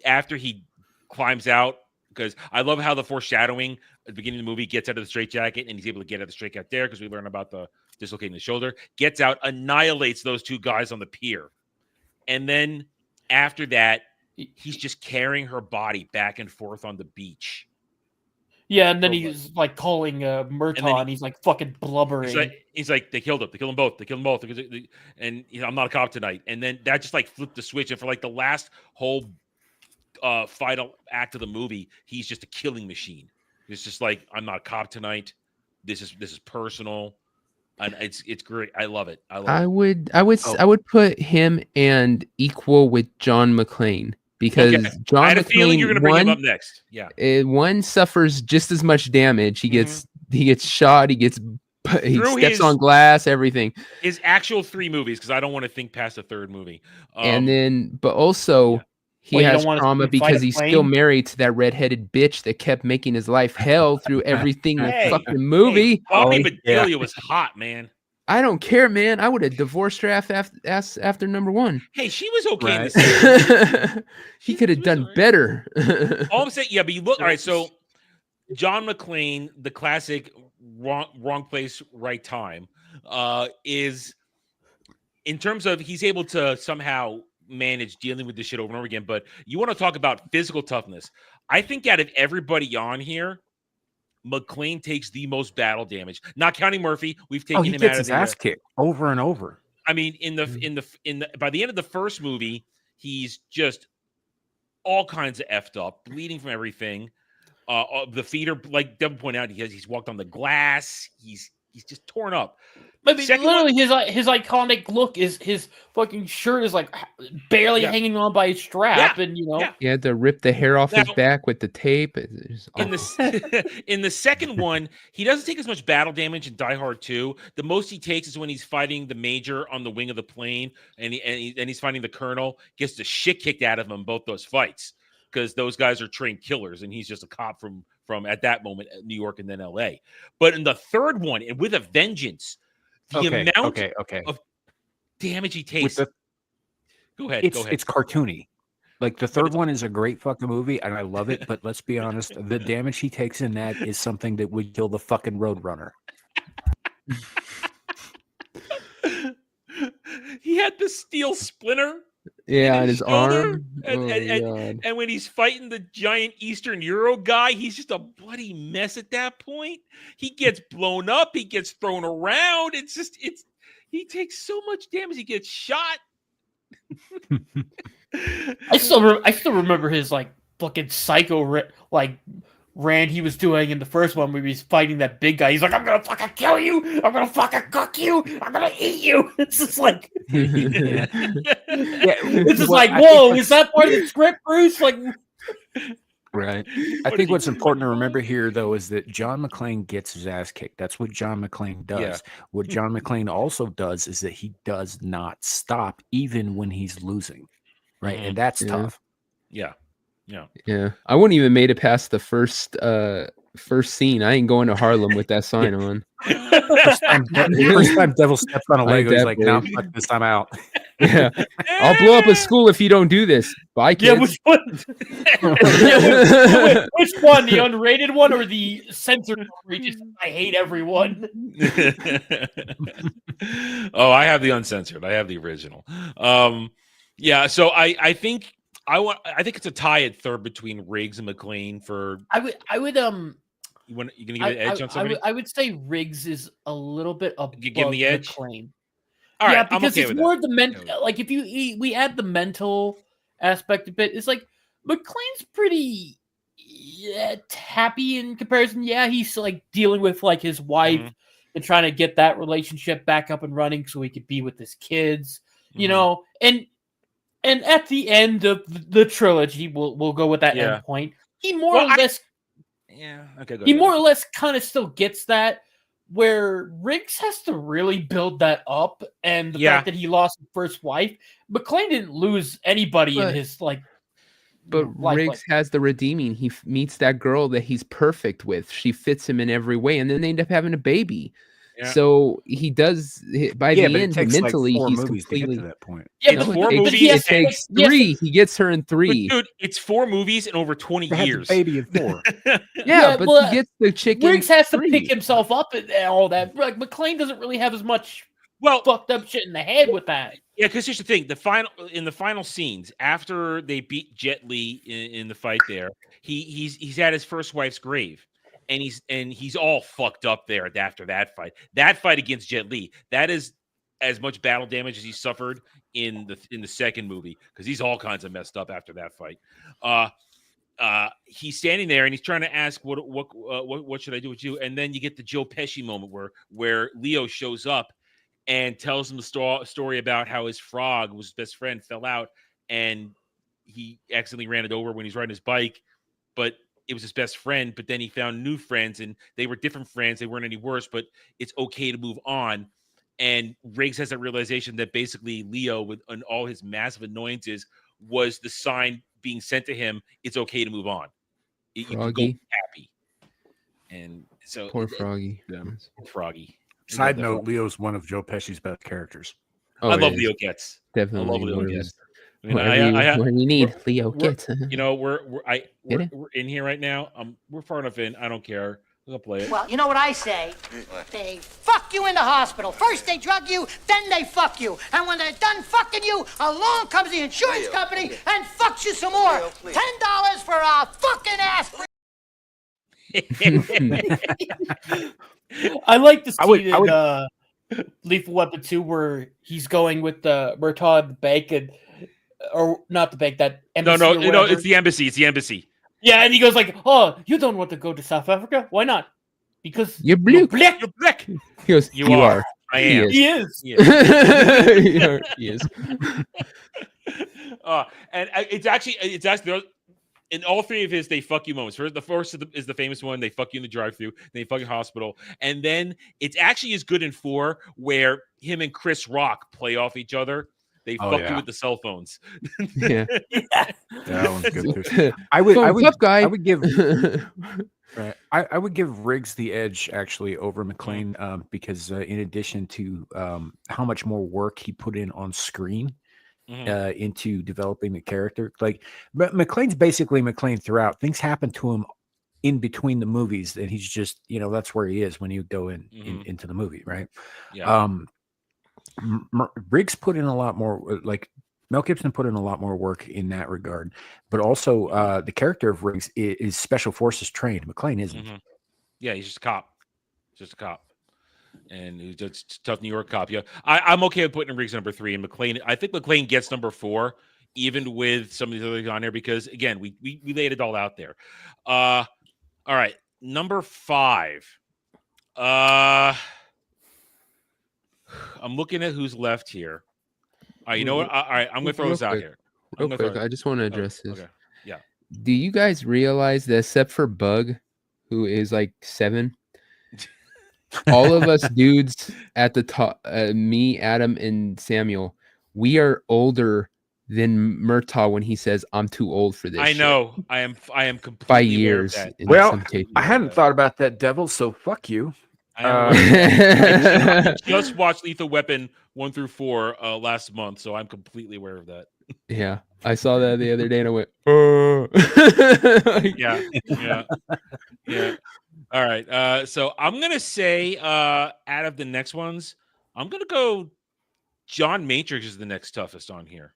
after he climbs out, because I love how the foreshadowing at the beginning of the movie gets out of the straitjacket and he's able to get out of the straitjacket there, because we learn about the dislocating the shoulder, gets out, annihilates those 2 guys on the pier. And then after that, he's just carrying her body back and forth on the beach. Yeah, and then he's like calling Murtaugh, and he's like fucking blubbering. He's like, they killed him. They killed them both. And I'm not a cop tonight. And then that just like flipped the switch. And for like the last whole final act of the movie, he's just a killing machine. It's just like, I'm not a cop tonight. This is personal, and it's great. I love it. I would put him and equal with John McClane. Because John I had a feeling McClane, you're going to bring him up next. Yeah, one suffers just as much damage. He gets shot. He steps on glass. Everything. His actual 3 movies, because I don't want to think past the 3rd movie. And then, but also he has trauma because he's still married to that redheaded bitch that kept making his life hell through everything in the fucking movie. Bobby Bedelia was hot, man. I don't care, man. I would have divorced her after number 1. Hey, she was okay. In this he could have done better. All I'm saying, but you look. All right, so John McClane, the classic wrong place, right time, is in terms of he's able to somehow manage dealing with this shit over and over again. But you want to talk about physical toughness. I think out of everybody on here, McClane takes the most battle damage, not counting Murphy. We've taken him out of his ass kicked over and over. I mean, by the end of the first movie, he's just all kinds of effed up, bleeding from everything. The feet are, like Devin pointed out, he's walked on the glass. He's just torn up. I mean, literally, his iconic look is his fucking shirt is like barely hanging on by a strap, and he had to rip the hair off his back with the tape. In the second one, he doesn't take as much battle damage in Die Hard 2. The most he takes is when he's fighting the major on the wing of the plane, and he's fighting the colonel. Gets the shit kicked out of him in both those fights, because those guys are trained killers, and he's just a cop from at that moment New York and then L.A. But in the third one, and with a vengeance. The amount of damage he takes. Go ahead. It's cartoony. Like the third one is a great fucking movie, and I love it. But let's be honest, the damage he takes in that is something that would kill the fucking Roadrunner. He had the steel splinter Yeah, on his shoulder, arm. and when he's fighting the giant Eastern Euro guy, he's just a bloody mess at that point. He gets blown up. He gets thrown around. He takes so much damage. He gets shot. I still remember his like fucking psycho rant he was doing in the first one where he was fighting that big guy. He's like, I'm gonna fucking kill you. I'm gonna fucking cook you. I'm gonna eat you. It's just like, it's just like, whoa, is that part of the script, Bruce? Like, right. I think what's important to remember here, though, is that John McClane gets his ass kicked. That's what John McClane does. Yeah. What John McClane also does is that he does not stop even when he's losing. Right. And that's tough. Yeah. I wouldn't even made it past the first scene. I ain't going to Harlem with that sign on. First time Devil steps on a Lego, he's like, no, fuck this, I'm out. Yeah. I'll blow up a school if you don't do this. Bye, kids. yeah, which one? Which one? The unrated one or the censored one? I hate everyone. Oh, I have the uncensored. I have the original. Yeah, so I think it's a tie at third between Riggs and McClane for. I would. You gonna give it an edge on somebody? I would say Riggs is a little bit above You give him the edge? McClane. All right, yeah, because I'm okay it's with more that. the mental. Like if we add the mental aspect a bit, it's like McClane's pretty happy in comparison. Yeah, he's like dealing with like his wife and trying to get that relationship back up and running so he could be with his kids. You know, and at the end of the trilogy, we'll go with that end point. He more or less kind of still gets that, where Riggs has to really build that up, and the fact that he lost his first wife. McClane didn't lose anybody in his like. But Riggs has the redeeming. He meets that girl that he's perfect with. She fits him in every way, and then they end up having a baby. Yeah. So he does. By the end, mentally, like he's to completely get to that point. Yeah, but 4 movies. It takes 3. He gets her in 3. But dude, it's 4 movies in over 20 years. Baby in 4. yeah, but he gets the chicken. Riggs has to pick himself up and all that. Like McClane doesn't really have as much fucked up shit in the head with that. Yeah, because here's the thing: in the final scenes after they beat Jet Li in the fight, there he's at his first wife's grave. And he's all fucked up there after that fight. That fight against Jet Li, that is as much battle damage as he suffered in the second movie, because he's all kinds of messed up after that fight. He's standing there and he's trying to ask what should I do with you? And then you get the Joe Pesci moment where Leo shows up and tells him the story about how his frog, was his best friend, fell out and he accidentally ran it over when he's riding his bike, but it was his best friend, but then he found new friends and they were different friends. They weren't any worse, but it's okay to move on. And Riggs has that realization that basically Leo, with all his massive annoyances, was the sign being sent to him. It's okay to move on. You can go happy. And so poor Froggy. Froggy. Side note, Leo's one of Joe Pesci's best characters. Oh, I love Leo Getz. Definitely. I love Leo Getz. I mean, whatever you need, Leo gets. You know, we're in here right now. We're far enough in. I don't care. We'll play it. Well, you know what I say? They fuck you in the hospital. First they drug you, then they fuck you. And when they're done fucking you, along comes the insurance company and fucks you some more. $10 for a fucking ass. I like this scene in Lethal Weapon 2 where he's going with the Murtaugh at the bank and. Or not the bank, that embassy. No, it's the embassy. It's the embassy. Yeah, and he goes like, "Oh, you don't want to go to South Africa? Why not? Because you're blue. You're black." He goes, "You are. I am. He is. He is." And it's actually in all 3 of his they fuck you moments. The first is the famous one. They fuck you in the drive-thru. They fuck you in the hospital, and then it's actually as good in 4 where him and Chris Rock play off each other. They fuck you with the cell phones. Yeah. That one's good too. I would give Riggs the edge actually over McClane because in addition to how much more work he put in on screen into developing the character, like McClane's basically McClane throughout. Things happen to him in between the movies, and he's just that's where he is when you go into the movie, right? Yeah. Riggs put in a lot more, like Mel Gibson put in a lot more work in that regard, but also the character of Riggs is special forces trained. McClane isn't. Mm-hmm. Yeah, he's just a cop. Just a cop. And he's just a tough New York cop. Yeah, I'm okay with putting Riggs number 3 and McClane. I think McClane gets number 4, even with some of these others on there, because again, we laid it all out there. All right, number 5. I'm looking at who's left here. All right, you know what? All right, I'm gonna throw this out here. Real quick, I just want to address this. Okay. Yeah. Do you guys realize that except for Bug, who is like 7, all of us dudes at the top, me, Adam, and Samuel, we are older than Murtaugh when he says, "I'm too old for this." I shit." know. I am completely By aware of years. that. in Well, some cases. I hadn't thought about that, Devil. So fuck you. I just watched Lethal Weapon 1 through 4 last month, so I'm completely aware of that. Yeah, I saw that the other day and I went, yeah. All right. So I'm gonna say out of the next ones, I'm gonna go John Matrix is the next toughest on here.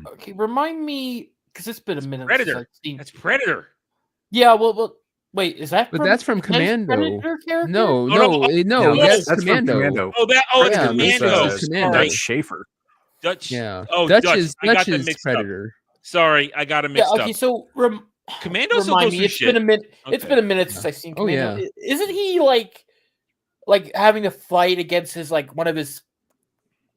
Okay, remind me, because it's been a minute Predator. since I've seen. That's Predator. Yeah, well, wait, is that? But that's from Nice Commando. Predator character? No, No, that's from Commando. Oh, it's Yeah, Commando. this is Commando. That's Schaefer. Dutch. Yeah. Oh, Dutch Dutch. is I got them Dutch's mixed Predator. up. Sorry, I got him Yeah, mixed okay, up. so Commando still remind goes me, through it's shit. been a minute. It's Okay. been a minute since I've seen Oh, Commando. yeah. Isn't he like having to fight against his one of his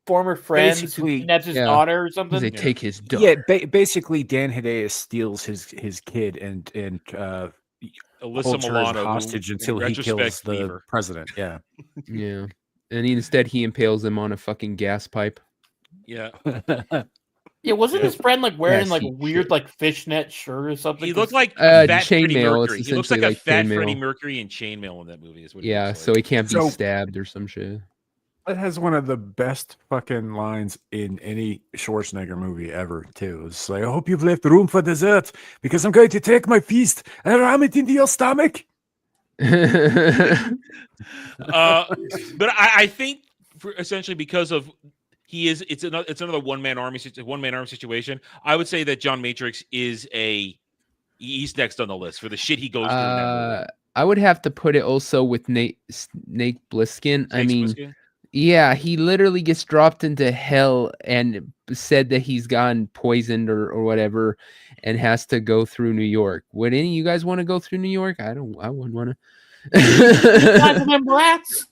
former friends who Basically, kidnaps his yeah. daughter or something? They take his daughter. Yeah, basically, Dan Hedaya steals his kid and Alyssa holds her as Milano, hostage who, until in he kills retrospect, the Beaver. president. Yeah. Yeah. And instead he impales him on a fucking gas pipe. Yeah. Yeah, wasn't his friend wearing Yes, a he weird should. fishnet shirt or something? He 'Cause- looked like a fat chainmail, Freddie Mercury. it's He looks like essentially a fat chainmail. Freddie Mercury in chainmail in that movie. Is what he Yeah, looks so like. he can't be So- stabbed or some shit. That has one of the best fucking lines in any Schwarzenegger movie ever, too. It's like, I hope you've left room for dessert because I'm going to take my feast and ram it into your stomach. But I think essentially because of it's another one man army situation. I would say that John Matrix is he's next on the list for the shit he goes through in that movie. I would have to put it also with Snake Plissken. I mean, yeah, he literally gets dropped into hell and said that he's gotten poisoned or whatever and has to go through New York. Would any of you guys want to go through New York? I wouldn't want to. Rats.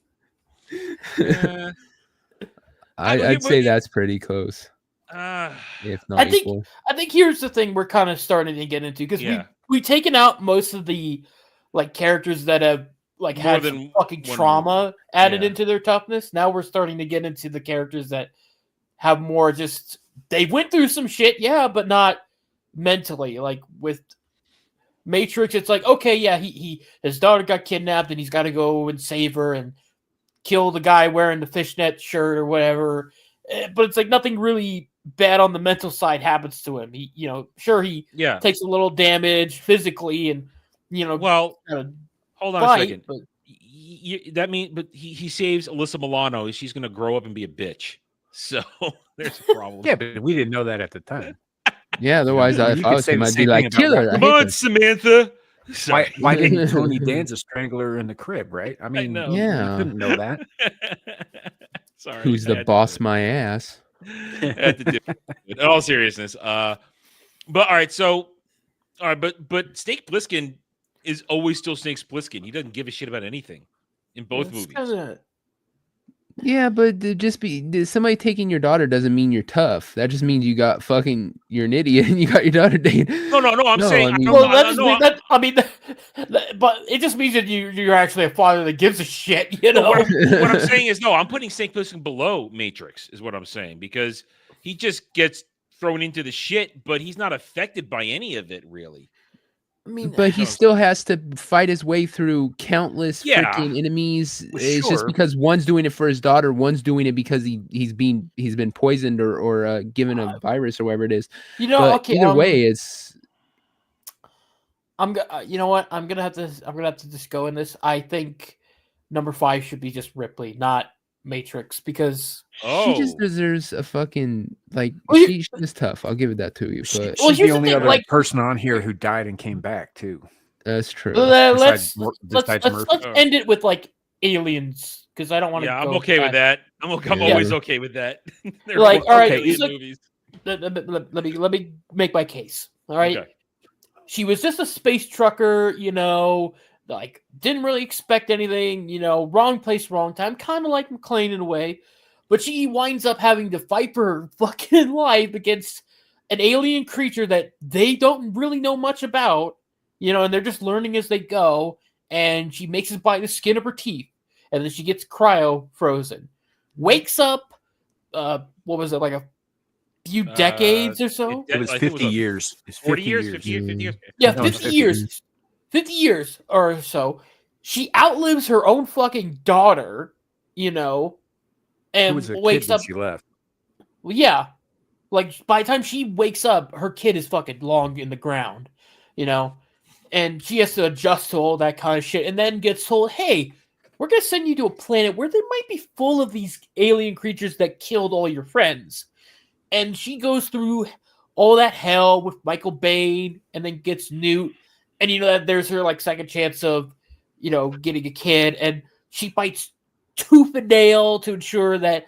I'd say that's pretty close. If not I think equal. I think here's the thing we're kind of starting to get into, because we've taken out most of the characters that have had some fucking trauma added into their toughness. Now we're starting to get into the characters that have more just they went through some shit, yeah, but not mentally. Like with Matrix, it's like, okay, yeah, his daughter got kidnapped and he's got to go and save her and kill the guy wearing the fishnet shirt or whatever. But it's like nothing really bad on the mental side happens to him. He, he takes a little damage physically and, hold on a second. But but he saves Alyssa Milano. She's going to grow up and be a bitch. So there's a problem. Yeah, but we didn't know that at the time. Yeah, otherwise if I was him, I'd be like, kill her. Come on, Samantha. Why didn't Tony Danza strangle her in the crib, right? I mean, you couldn't know that. Sorry. Who's the boss my ass? In all seriousness. But all right, but Snake Plissken is always still Snake Plissken. He doesn't give a shit about anything in both movies. Yeah, but somebody taking your daughter doesn't mean you're tough. That just means you're an idiot and you got your daughter dated. No. I'm saying. But it just means that you're actually a father that gives a shit. What I'm saying is, I'm putting Snake Plissken below Matrix. Is what I'm saying, because he just gets thrown into the shit, but he's not affected by any of it really. But he still has to fight his way through countless freaking enemies. Well, it's just because one's doing it for his daughter, one's doing it because he's been poisoned or given a virus or whatever it is. Either way, it's. You know what? I'm gonna have to just go in this. I think number 5 should be just Ripley, not Matrix because she just deserves a fucking like. She's tough. I'll give it that to you. But She's the only other person on here who died and came back too. That's true. Let's end it with like aliens because I don't want to. Yeah, I'm okay with that. I'm always okay with that. Like, all right, movies. Let me make my case. All right, Okay. She was just a space trucker, like didn't really expect anything, wrong place, wrong time, kind of like McClane in a way, but she winds up having to fight for her fucking life against an alien creature that they don't really know much about, and they're just learning as they go, and she makes it by the skin of her teeth, and then she gets cryo frozen, wakes up, what was it, like a few decades or so? It was 50 years. It's 40 years, 50 years. Yeah, 50 years. 50 years or so. She outlives her own fucking daughter, and wakes up. She left. Well, yeah. Like, by the time she wakes up, her kid is fucking long in the ground, and she has to adjust to all that kind of shit, and then gets told, hey, we're going to send you to a planet where there might be full of these alien creatures that killed all your friends. And she goes through all that hell with Michael Bain and then gets Newt. And that there's her like second chance of, getting a kid. And she fights tooth and nail to ensure that,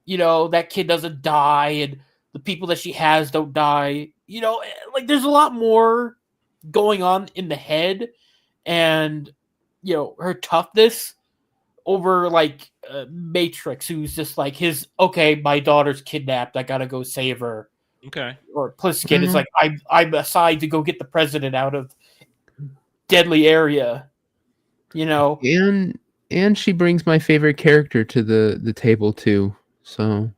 that kid doesn't die and the people that she has don't die. Like there's a lot more going on in the head. And, her toughness over like Matrix, who's just like my daughter's kidnapped, I gotta go save her. Okay. Or Pliskin is like, I'm assigned to go get the president out of deadly area. And she brings my favorite character to the table too. So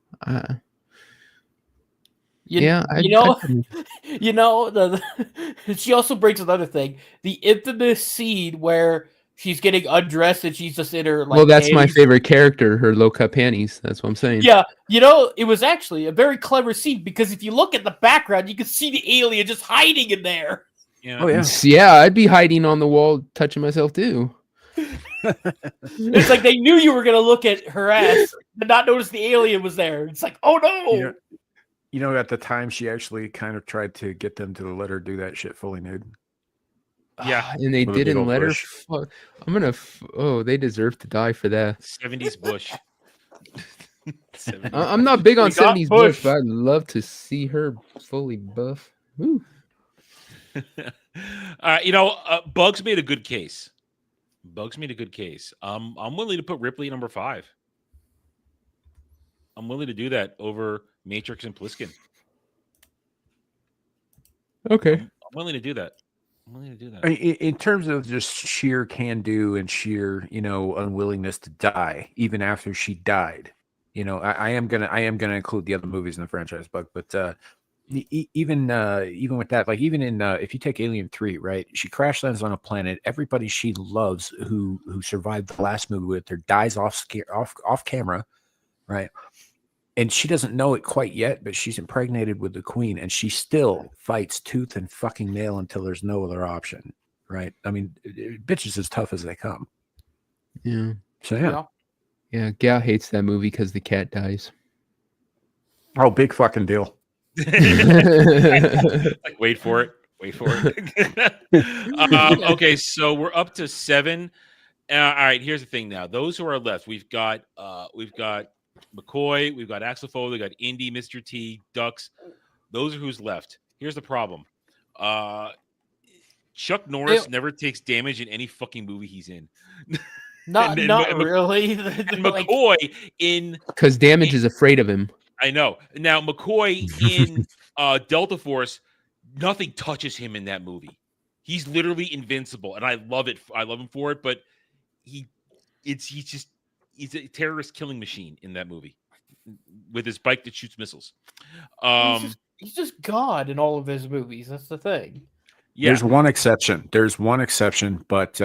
she also brings another thing, the infamous scene where she's getting undressed and she's just in her like. Well, that's my favorite character, her low cut panties. That's what I'm saying. Yeah, it was actually a very clever scene because if you look at the background, you can see the alien just hiding in there. Yeah. Oh yeah. Yeah, I'd be hiding on the wall, touching myself too. It's like they knew you were gonna look at her ass and not notice the alien was there. It's like, oh no. At the time she actually kind of tried to get them to let her do that shit fully nude. Yeah, and they didn't let her. I'm gonna. They deserve to die for that. 70s Bush. 70s. I'm not big on 70s Bush, but I'd love to see her fully buff. Bugs made a good case. I'm willing to put Ripley number 5. I'm willing to do that over Matrix and Pliskin. Okay, I'm willing to do that. In terms of just sheer can-do and sheer, unwillingness to die, even after she died, I am gonna include the other movies in the franchise, but even with that, like even in if you take Alien 3, right? She crash lands on a planet. Everybody she loves who survived the last movie with her dies off camera, right? And she doesn't know it quite yet, but she's impregnated with the queen, and she still fights tooth and fucking nail until there's no other option, right? I mean, bitch is as tough as they come. Yeah. So yeah. Gal hates that movie because the cat dies. Oh, big fucking deal. Like, wait for it. Okay, so we're up to 7. All right, here's the thing. Now, those who are left, we've got McCoy, we've got Axel Foley, we've got Indy, Mr. T, Ducks. Those are who's left. Here's the problem. Chuck Norris never takes damage in any fucking movie he's in. Not really. And McCoy in because damage is afraid of him. I know. Now McCoy in Delta Force, nothing touches him in that movie. He's literally invincible, and I love it. I love him for it. But he's a terrorist killing machine in that movie with his bike that shoots missiles. He's just God in all of his movies. That's the thing. Yeah. There's one exception, but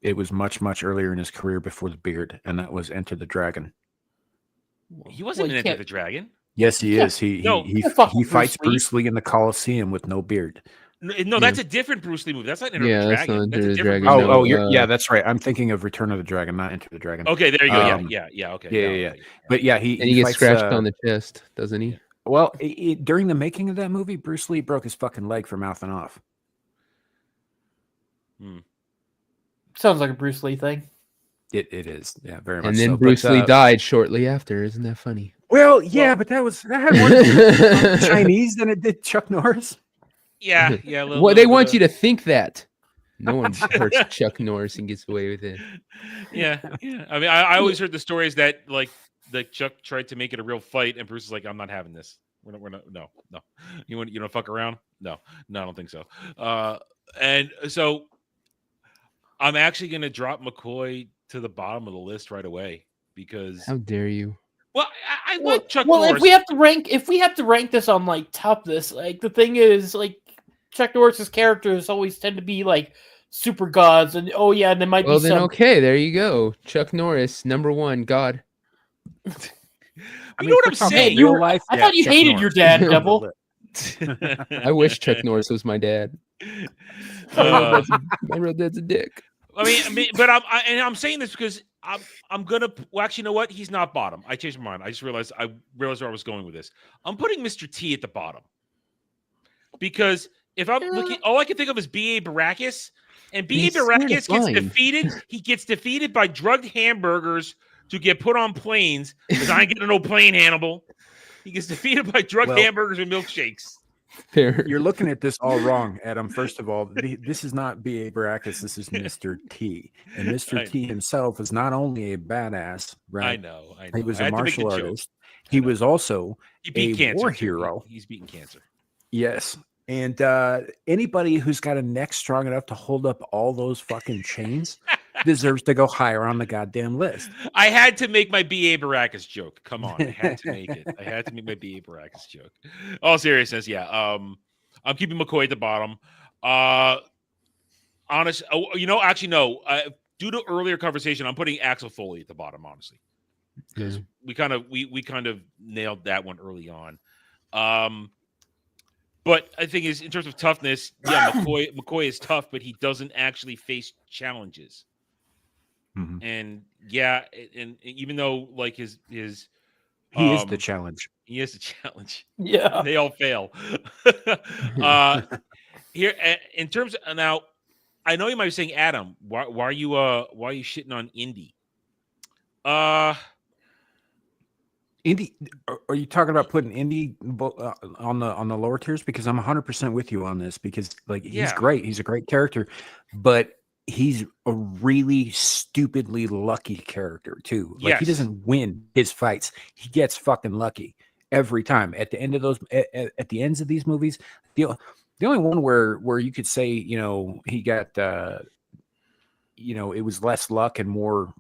it was much, much earlier in his career before the beard, and that was Enter the Dragon. He wasn't in Enter the Dragon. Yes, he is. He fights Bruce Lee in the Coliseum with no beard. No, that's a different Bruce Lee movie. That's not Enter the Yeah, that's Dragon. not That's Enter a the different Dragon. Bruce Lee Oh, movie. yeah, that's right. I'm thinking of Return of the Dragon, not Enter the Dragon. Okay, there you go. Um, Yeah. Okay. Yeah. But yeah, And he gets fights, scratched on the chest, doesn't he? Well, during the making of that movie, Bruce Lee broke his fucking leg for mouthing off. Sounds like a Bruce Lee thing. It is, yeah, very much. And then so. Bruce But, Lee died shortly after. Isn't that funny? Well, yeah, but that had more to do with Chinese than it did Chuck Norris. Yeah. Well, they want you to think that. No one hurts Chuck Norris and gets away with it. Yeah. I mean, I always heard the stories that Chuck tried to make it a real fight, and Bruce is like, "I'm not having this. We're not. No. You want to fuck around? No, I don't think so." And so I'm actually going to drop McCoy to the bottom of the list right away because How dare you? Well, I like Chuck Well, Norris. if we have to rank this on like toughness, like the thing is, like Chuck Norris's characters always tend to be like super gods, and and there might be some. Okay, there you go. Chuck Norris, #1 god. You know what I'm saying? I thought you hated your dad, Devil. I wish Chuck Norris was my dad. My real dad's a dick. I mean, but I'm saying this because I'm gonna. Well, actually, you know what? He's not bottom. I changed my mind. I just realized where I was going with this. I'm putting Mr. T at the bottom because if I'm looking, all I can think of is B.A. Baracus, and B.A. Baracus gets defeated. He gets defeated by drugged hamburgers to get put on planes because I ain't getting no plane, Hannibal. He gets defeated by drugged hamburgers and milkshakes. Fair. You're looking at this all wrong, Adam. First of all, this is not B.A. Baracus. This is Mr. T. And Mr. T himself is not only a badass, right? I know. He was a martial artist. He was also a war hero. He's beaten cancer. Yes. And anybody who's got a neck strong enough to hold up all those fucking chains deserves to go higher on the goddamn list. I had to make my B.A. Baracus joke. Come on. I had to make it. I had to make my B.A. Baracus joke. All seriousness, yeah. I'm keeping McCoy at the bottom. Actually, no. Due to earlier conversation, I'm putting Axel Foley at the bottom, honestly. Because we kind of nailed that one early on. But I think is in terms of toughness, yeah, McCoy is tough, but he doesn't actually face challenges. Mm-hmm. And yeah, and even though like his he is the challenge. He is the challenge. Yeah, they all fail. Here in terms of now, I know you might be saying, Adam, why are you shitting on Indy? Indy, are you talking about putting Indy on the lower tiers? Because I'm 100% with you on this. Because like he's great, he's a great character, but he's a really stupidly lucky character too. Like he doesn't win his fights; he gets fucking lucky every time. At the end of those, at the ends of these movies, the only one where you could say he got it was less luck and more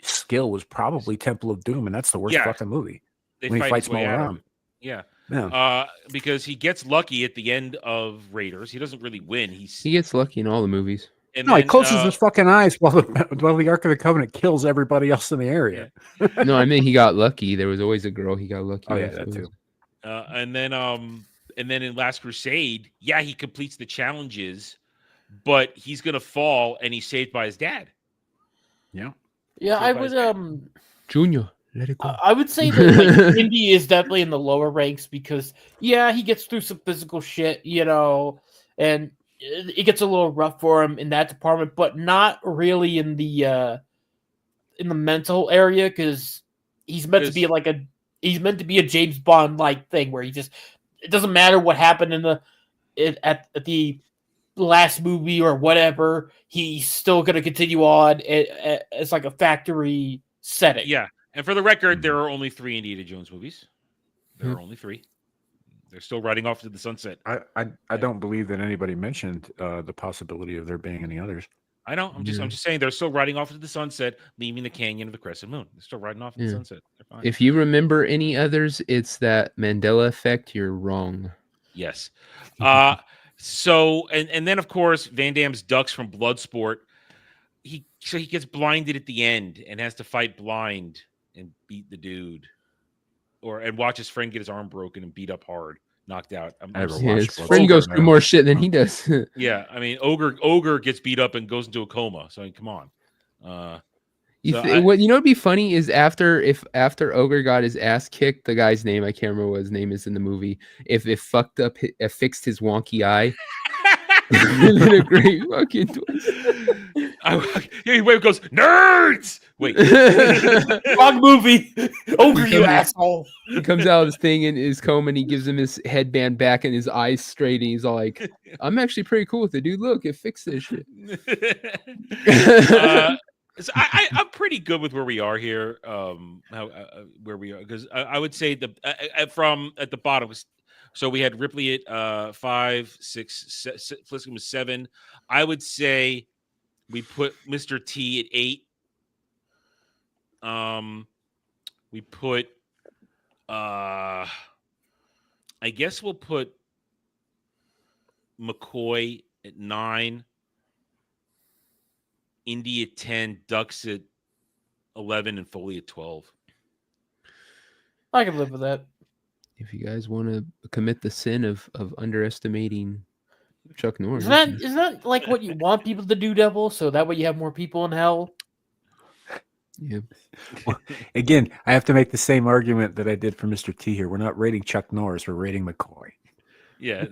skill was probably Temple of Doom, and that's the worst fucking movie. When he fights Mo around. Yeah. Because he gets lucky at the end of Raiders. He doesn't really win. He gets lucky in all the movies. And he closes his fucking eyes while the Ark of the Covenant kills everybody else in the area. Yeah. No, I mean he got lucky. There was always a girl he got lucky. Oh yeah, that too. And then in Last Crusade, he completes the challenges, but he's gonna fall and he's saved by his dad. Yeah. Yeah, I would Junior. Let it go. I would say that Indy is definitely in the lower ranks because he gets through some physical shit, and it gets a little rough for him in that department, but not really in the mental area because he's meant to be a James Bond like thing where it doesn't matter what happened at the last movie or whatever, he's still going to continue on as like a factory setting. Yeah. And for the record, there are only 3 Indiana Jones movies. There are only 3. They're still riding off to the sunset. I don't believe that anybody mentioned the possibility of there being any others. I know. I'm just saying they're still riding off to the sunset, leaving the canyon of the crescent moon. They're still riding off to the sunset. They're fine. If you remember any others, it's that Mandela effect. You're wrong. Yes. So and then of course Van Damme's ducks from Bloodsport. He gets blinded at the end and has to fight blind and beat the dude, and watch his friend get his arm broken and beat up hard. knocked out. I never Yeah, watched his friend goes through more shit than he does. Yeah, I mean, Ogre gets beat up and goes into a coma. So I mean, come on. What would be funny is after Ogre got his ass kicked, the guy's name, I can't remember what his name is in the movie. If it fixed his wonky eye. Isn't a great fucking twist? He goes, nerds. Wait, wrong movie. Ogre, you asshole. He comes out of his thing in his coma and he gives him his headband back and his eyes straight. And he's all like, I'm actually pretty cool with it, dude. Look, it fixed this shit. So I'm pretty good with where we are here. Where we are, because I would say from at the bottom. So we had Ripley at 5, 6, Fliskin was 7. I would say we put Mr. T at 8. We put I guess we'll put McCoy at 9, Indy at 10, Ducks at 11, and Foley at 12. I can live with that. If you guys want to commit the sin of underestimating Chuck Norris, isn't that like what you want people to do, Devil? So that way you have more people in hell. Yeah. Well, again, I have to make the same argument that I did for Mr. T here. We're not rating Chuck Norris. We're rating McCoy. Yeah.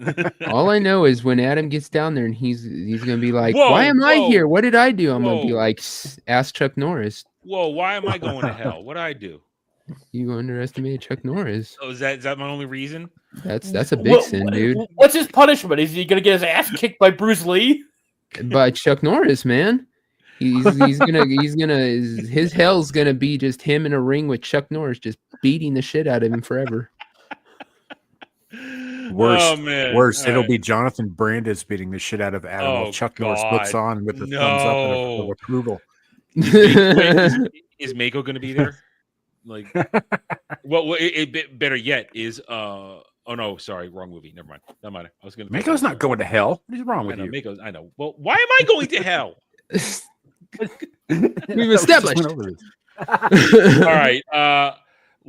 All I know is when Adam gets down there and he's gonna be like, Whoa, "Why am I whoa, here? What did I do?" I'm whoa. gonna be like, "Ask Chuck Norris." Whoa, why am I going to hell? What did I do? You underestimated Chuck Norris. Oh, is that my only reason? That's a big sin, dude. What's his punishment? Is he gonna get his ass kicked by Bruce Lee? By Chuck Norris, man. His hell's gonna be just him in a ring with Chuck Norris, just beating the shit out of him forever. Worse, Oh, man. worse. All It'll right. be Jonathan Brandis beating the shit out of Adam while Chuck Norris looks God. on with the thumbs up and No. of approval. Is Mako going to be there? Like, well, better yet is oh no, sorry, wrong movie. Never mind. Never mind. I was going to. Mako's not going to hell. What is wrong with you? Mako's. I know. Well, why am I going to hell? We've established. All right.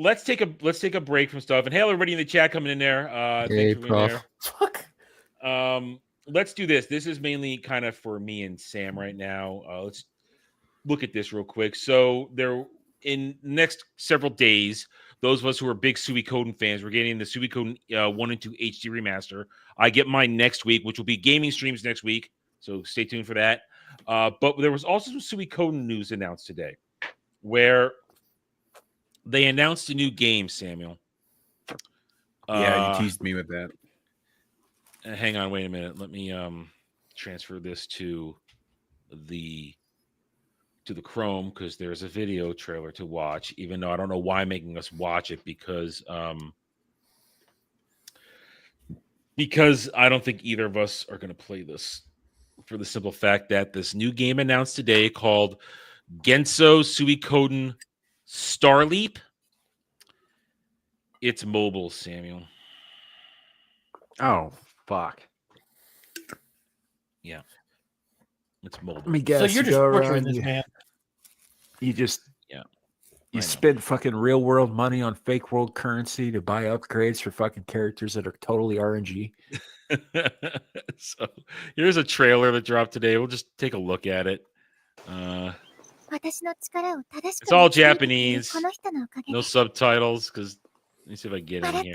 Let's take a break from stuff. And hey, everybody in the chat coming in there. Hey, thanks for being Prof. Fuck. there. Let's do this. This is mainly kind of for me and Sam right now. Let's look at this real quick. So there, in the next several days, those of us who are big Suikoden fans, we're getting the Suikoden 1 and 2 HD remaster. I get mine next week, which will be gaming streams next week. So stay tuned for that. But there was also some Suikoden news announced today, where they announced a new game, Samuel. Yeah, you teased me with that. Hang on, wait a minute. Let me transfer this to the Chrome, because there's a video trailer to watch, even though I don't know why I'm making us watch it, because I don't think either of us are going to play this, for the simple fact that this new game announced today called Genso Suikoden Starleap. It's mobile, Samuel. Oh, fuck. Yeah. It's mobile. Let me guess. So you're just go butchering around, this, man. You just I you know. spend fucking real world money on fake world currency to buy upgrades for fucking characters that are totally RNG. So here's a trailer that dropped today. We'll just take a look at it. It's all Japanese, no subtitles, because let me see if I can get in here.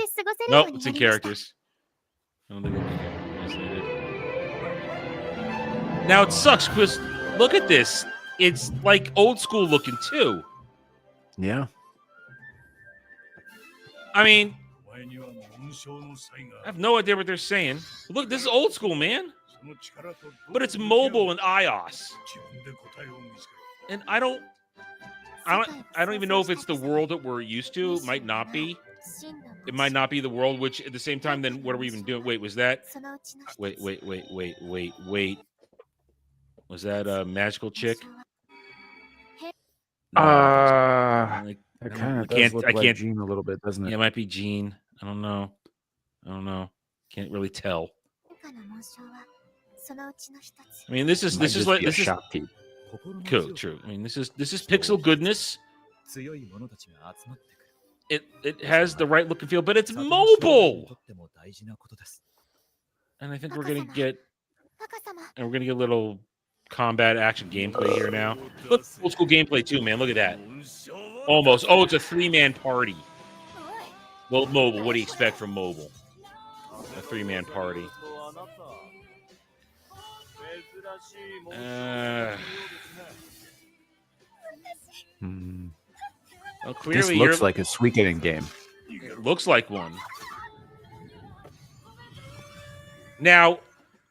Nope, it's in characters. I don't think it'll be translated. Now it sucks because look at this. It's like old school looking too. Yeah. I mean, I have no idea what they're saying. Look, this is old school, man. But it's mobile and iOS. And I don't even know if it's the world that we're used to. It might not be. It might not be the world, which at the same time, then what are we even doing? Wait, was that? Wait. Was that a magical chick? It kind of does look like Jean a little bit, doesn't it? Yeah, it might be Jean. I don't know. Can't really tell. I mean, this is like this is cool, true. I mean, this is pixel goodness. It has the right look and feel, but it's mobile. And I think we're gonna get a little combat action gameplay here now. Look, old school gameplay too, man. Look at that. Almost. Oh, it's a 3-man party. Well, mobile. What do you expect from mobile? A 3-man party. Well, clearly this looks like a Suikoden game. It looks like one. Now,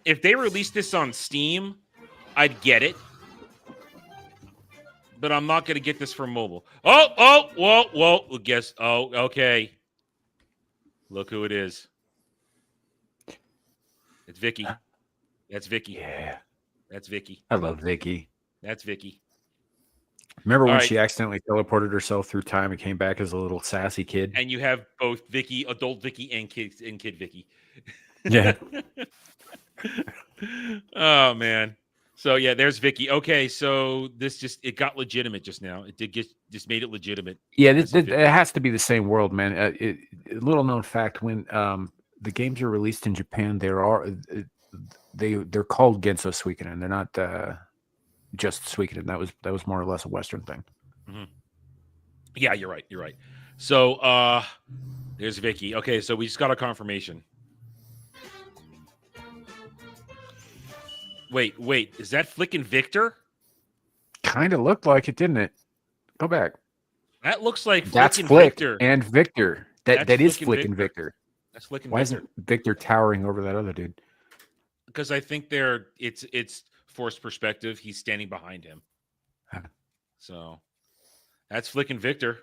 if they release this on Steam, I'd get it. But I'm not going to get this for mobile. Whoa. Guess. Oh, okay. Look who it is. It's Vicky. That's Vicky. Yeah. That's Vicky. I love Vicky. That's Vicky. Remember when she accidentally teleported herself through time and came back as a little sassy kid? And you have both Vicky, adult Vicky, and kid Vicky. Yeah. Oh man. So yeah, there's Vicky. Okay, so it got legitimate just now. It just made it legitimate. Yeah, it has to be the same world, man. Little known fact: when the games are released in Japan, they're called Genso Suikoden. They're not just Suikoden. That was more or less a Western thing. Mm-hmm. Yeah, you're right. So there's Vicky. Okay, so we just got a confirmation. Wait, is that Flickin' Victor? Kind of looked like it, didn't it? Go back. That looks like that's Flickin' Flick Victor. And Victor. That is Flickin' Victor. That's Flickin' Victor. Why isn't Victor towering over that other dude? Because I think it's forced perspective. He's standing behind him. So that's Flickin' Victor.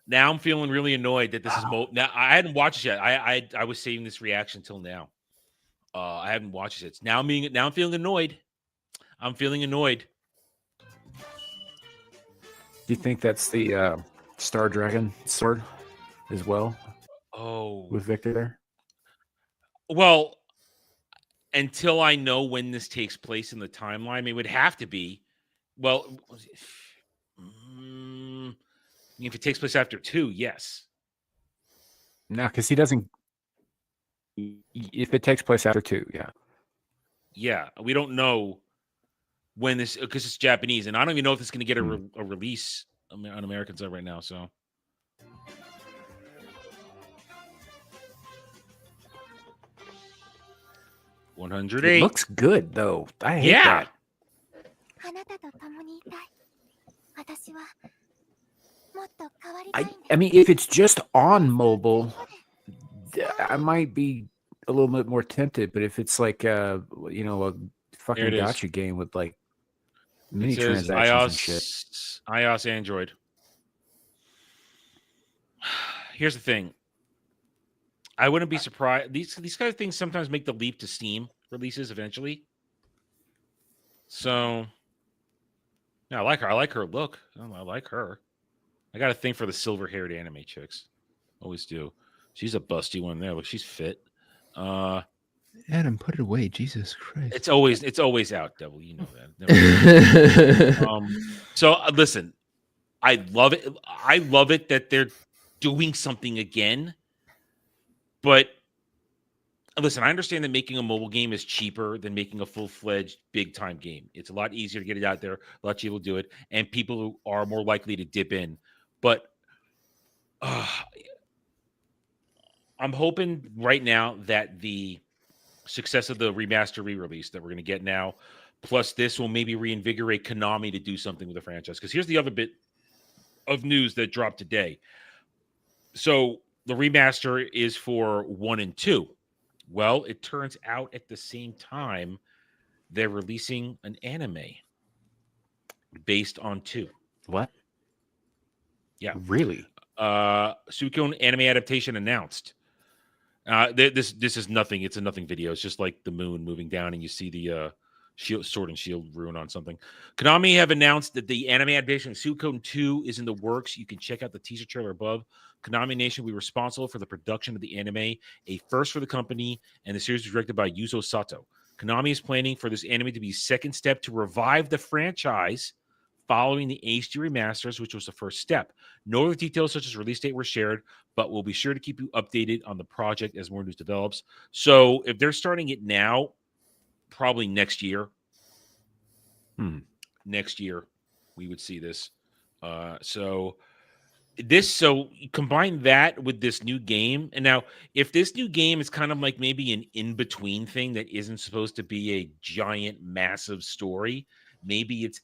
Now I'm feeling really annoyed that this is now I hadn't watched it yet. I was saving this reaction till now. I haven't watched it. Now I'm feeling annoyed. I'm feeling annoyed. Do you think that's the Star Dragon sword as well? Oh, with Victor there. Well, until I know when this takes place in the timeline, it would have to be. Well, if it takes place after 2, yes. No, because he doesn't. If it takes place after 2, yeah. Yeah, we don't know when this, because it's Japanese, and I don't even know if it's going to get a release on American side right now. So, $108. It looks good though. I hate that. I mean, if it's just on mobile, I might be a little bit more tempted. But if it's like a fucking gotcha game with like mini transactions and shit, iOS, Android. Here's the thing. I wouldn't be surprised. These kind of things sometimes make the leap to Steam releases eventually. So, yeah, I like her. I like her look. I like her. I got a thing for the silver-haired anime chicks. Always do. She's a busty one there. Look, she's fit. Adam, put it away. Jesus Christ. It's always out, Devil. You know that. So listen, I love it. I love it that they're doing something again. But listen, I understand that making a mobile game is cheaper than making a full-fledged big-time game. It's a lot easier to get it out there. A lot cheaper to do it, and people are more likely to dip in. But I'm hoping right now that the success of the remaster re-release that we're going to get now, plus this will maybe reinvigorate Konami to do something with the franchise. Because here's the other bit of news that dropped today. So the remaster is for 1 and 2. Well, it turns out at the same time they're releasing an anime based on 2. What? Yeah. Really? Suikoden anime adaptation announced. This is nothing. It's a nothing video. It's just like the moon moving down and you see the sword and shield rune on something. Konami have announced that the anime adaptation of Suikoden 2 is in the works. You can check out the teaser trailer above. Konami Nation will be responsible for the production of the anime, a first for the company, and the series is directed by Yuzo Sato. Konami is planning for this anime to be a second step to revive the franchise following the HD remasters, which was the first step. No other details such as release date were shared, but we'll be sure to keep you updated on the project as more news develops. So if they're starting it now, probably next year. Next year, we would see this. So combine that with this new game. And now, if this new game is kind of like maybe an in-between thing that isn't supposed to be a giant, massive story, maybe it's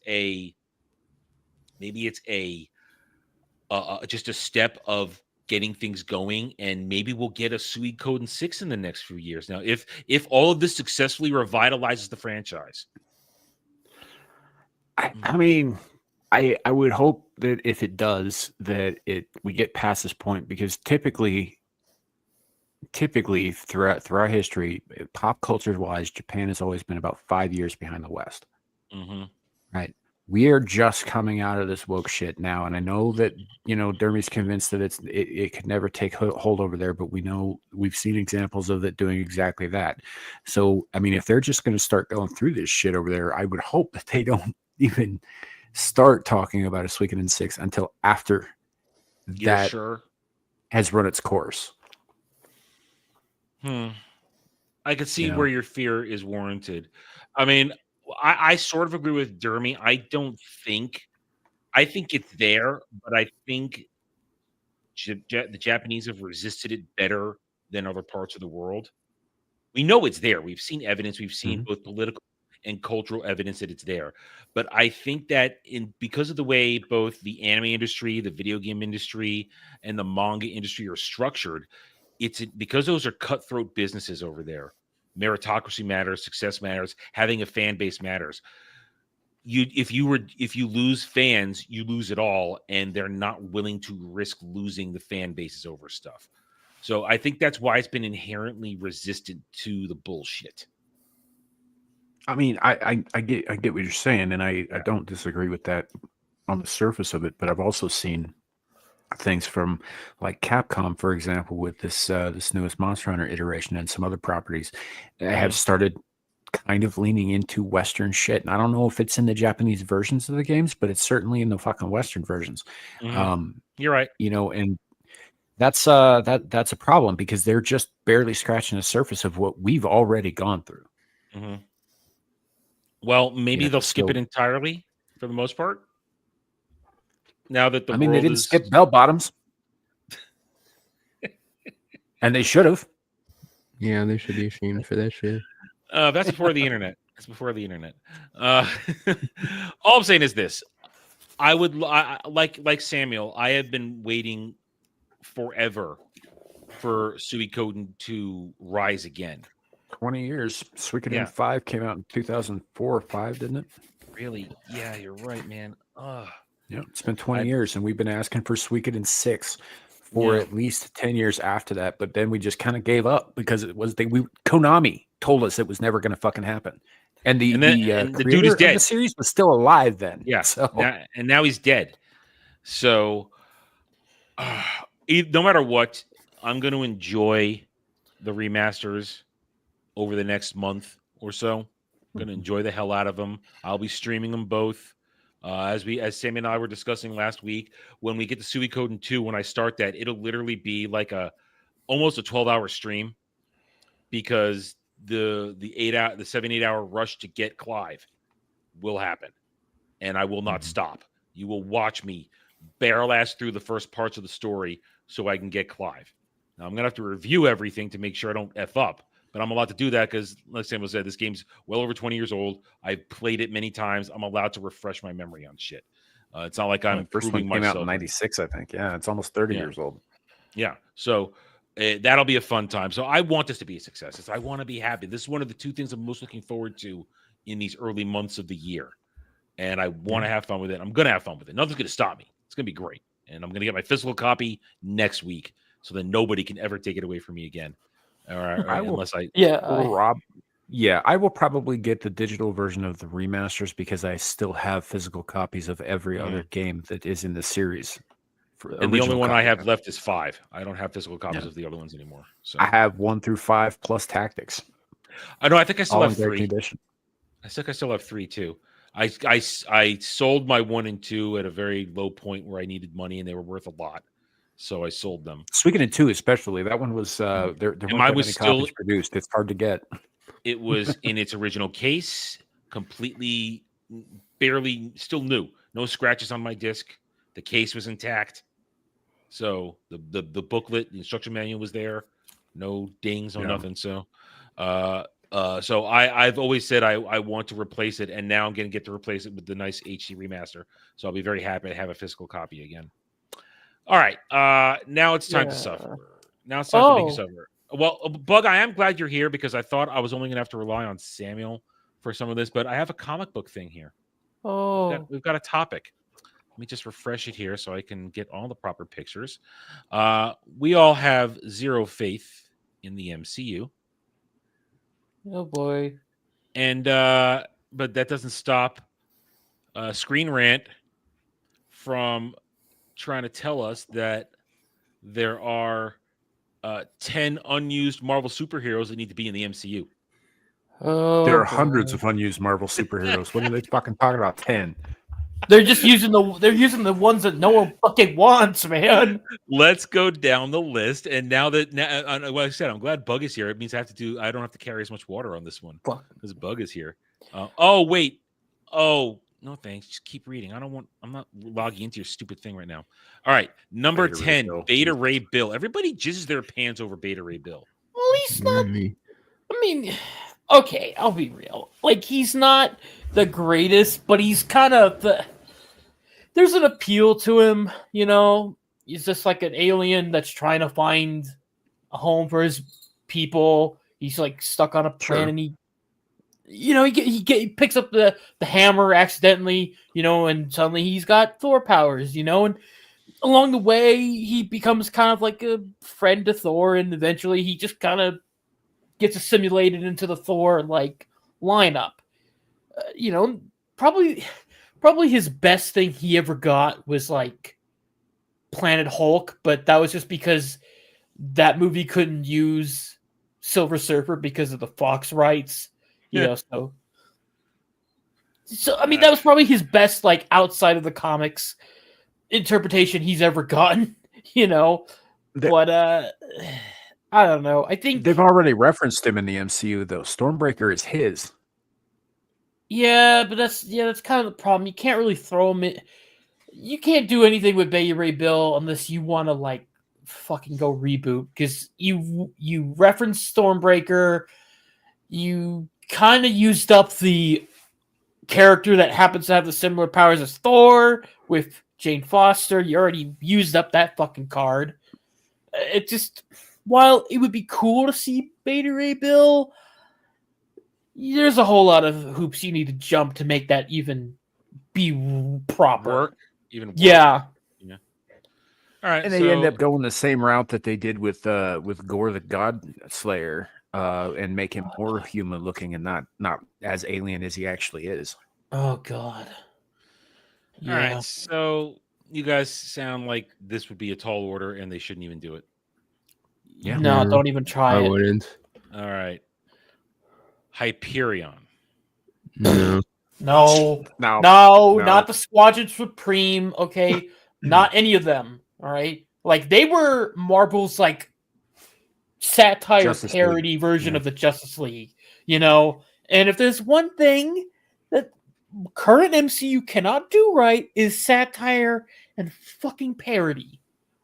just a step of getting things going, and maybe we'll get a Suikoden 6 in the next few years. Now, if all of this successfully revitalizes the franchise. I mean, I would hope that if it does, that we get past this point, because typically throughout history, pop culture wise, Japan has always been about 5 years behind the West. Right. We are just coming out of this woke shit now, and I know that Dermy's convinced that it could never take hold over there, but we've seen examples of it doing exactly that. So I mean, if they're just going to start going through this shit over there, I would hope that they don't even start talking about a Suikoden 6 until after that has run its course. I could see where your fear is warranted. I mean, I sort of agree with Dermy. I think it's there, but I think the Japanese have resisted it better than other parts of the world. We know it's there. We've seen evidence. We've seen both political and cultural evidence that it's there. But I think that because of the way both the anime industry, the video game industry, and the manga industry are structured, it's because those are cutthroat businesses over there. Meritocracy matters, success matters, having a fan base matters. If you lose fans, you lose it all, and they're not willing to risk losing the fan bases over stuff. So I think that's why it's been inherently resistant to the bullshit. I mean, I get what you're saying, and I don't disagree with that on the surface of it, but I've also seen things from like Capcom, for example, with this newest Monster Hunter iteration and some other properties that have started kind of leaning into Western shit. And I don't know if it's in the Japanese versions of the games, but it's certainly in the fucking Western versions. You're right. And that's a problem, because they're just barely scratching the surface of what we've already gone through. Well, maybe they'll skip it entirely for the most part. Now that they didn't skip bell bottoms, and they should have. Yeah, they should be ashamed for that shit. That's before the internet. All I'm saying is this: I like Samuel. I have been waiting forever for Suikoden to rise again. 20 years. Suikoden 5 came out in 2004 or 5, didn't it? Really? Yeah, you're right, man. Yeah, it's been 20 years, and we've been asking for Suikoden 6 for at least 10 years after that, but then we just kind of gave up because Konami told us it was never going to fucking happen. And the dude is dead. The series was still alive then. Yeah. So. Now he's dead. So no matter what, I'm going to enjoy the remasters over the next month or so. I'm going to enjoy the hell out of them. I'll be streaming them both. As Sammy and I were discussing last week, when we get to Suikoden 2, when I start that, it'll literally be like almost a 12-hour stream, because the 7-8 hour rush to get Clive will happen, and I will not stop. You will watch me barrel ass through the first parts of the story so I can get Clive. Now I'm gonna have to review everything to make sure I don't F up. But I'm allowed to do that because, like Samuel said, this game's well over 20 years old. I've played it many times. I'm allowed to refresh my memory on shit. It's not like I'm first one came myself. out in 96, I think. Yeah, it's almost 30 years old. Yeah, so that'll be a fun time. So I want this to be a success. I want to be happy. This is one of the two things I'm most looking forward to in these early months of the year. And I want to have fun with it. I'm going to have fun with it. Nothing's going to stop me. It's going to be great. And I'm going to get my physical copy next week so that nobody can ever take it away from me again. I will probably get the digital version of the remasters because I still have physical copies of every other game that is in the series. And the only one I have left is 5. I don't have physical copies of the other ones anymore. So I have 1 through 5 plus Tactics. I know. I think I still have 3. Edition. I think I still have 3 too. I sold my 1 and 2 at a very low point where I needed money and they were worth a lot, so I sold them. Speaking of 2, especially that one was there weren't that many copies produced. It's hard to get. It was in its original case, completely, barely, still new. No scratches on my disc. The case was intact. So the booklet, the instruction manual was there. No dings, no nothing. So, so I've always said I want to replace it, and now I'm going to get to replace it with the nice HD remaster. So I'll be very happy to have a physical copy again. All right, now it's time to suffer. Now it's time to make you suffer. Well, Bug, I am glad you're here because I thought I was only going to have to rely on Samuel for some of this, but I have a comic book thing here. Oh, We've got a topic. Let me just refresh it here so I can get all the proper pictures. We all have zero faith in the MCU. Oh boy. And but that doesn't stop Screen Rant from trying to tell us that there are 10 unused Marvel superheroes that need to be in the MCU. Oh, there are hundreds of unused Marvel superheroes. What are they fucking talking about? 10. They're just using the ones that no one fucking wants, man. Let's go down the list. And now that like I said, I'm glad Bug is here. It means I don't have to carry as much water on this one because Bug is here. Oh wait. Oh no, thanks. Just keep reading. I'm not logging into your stupid thing right now. All right, number 10, Beta Ray Bill. Everybody jizzes their pants over Beta Ray Bill. Well, he's not. I mean, okay, I'll be real. Like, he's not the greatest, but he's kind of there's an appeal to him, you know. He's just like an alien that's trying to find a home for his people. He's like stuck on a planet, and he picks up the hammer accidentally, you know, and suddenly he's got Thor powers, you know, and along the way he becomes kind of like a friend to Thor, and eventually he just kind of gets assimilated into the Thor like lineup. You know, probably his best thing he ever got was like Planet Hulk, but that was just because that movie couldn't use Silver Surfer because of the Fox rights. You know, so I mean that was probably his best like outside of the comics interpretation he's ever gotten, you know. But I don't know. I think they've already referenced him in the MCU though. Stormbreaker is his. Yeah, but that's kind of the problem. You can't really throw him in. You can't do anything with Beta Ray Bill unless you want to like fucking go reboot, because you reference Stormbreaker, you kind of used up the character that happens to have the similar powers as Thor with Jane Foster. You already used up that fucking card. It just, while it would be cool to see Beta Ray Bill, there's a whole lot of hoops you need to jump to make that even be proper. Yeah. All right, and they end up going the same route that they did with Gore the God Slayer, and make him more human looking and not as alien as he actually is. Oh God! Yeah. All right, so you guys sound like this would be a tall order, and they shouldn't even do it. Yeah. No, don't even try it. I wouldn't. All right, Hyperion. No. No, not the Squadron Supreme. Okay, not any of them. All right, like they were Marvel's like satire parody version of the Justice League, you know. And if there's one thing that current MCU cannot do right is satire and fucking parody.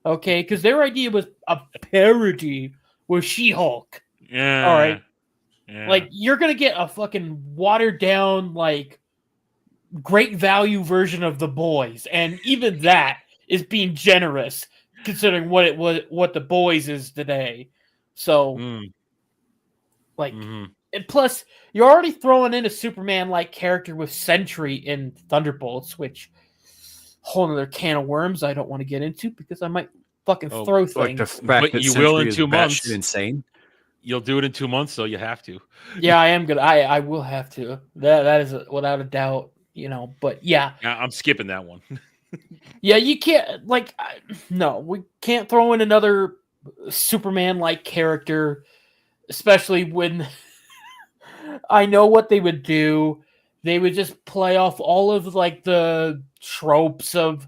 Okay, because their idea was a parody with She-Hulk. Yeah. All right. Yeah. Like you're gonna get a fucking watered down like great value version of The Boys, and even that is being generous considering what The Boys is today. So, like, and plus you're already throwing in a Superman-like character with Sentry in Thunderbolts, which whole other can of worms I don't want to get into because I might fucking throw things. Like the fact that you will in 2 months. Insane. You'll do it in 2 months, so you have to. Yeah, I am gonna. I will have to. That is without a doubt. You know, but yeah. I'm skipping that one. Yeah, you can't no, we can't throw in another Superman-like character, especially when I know what they would do. they would just play off all of like the tropes of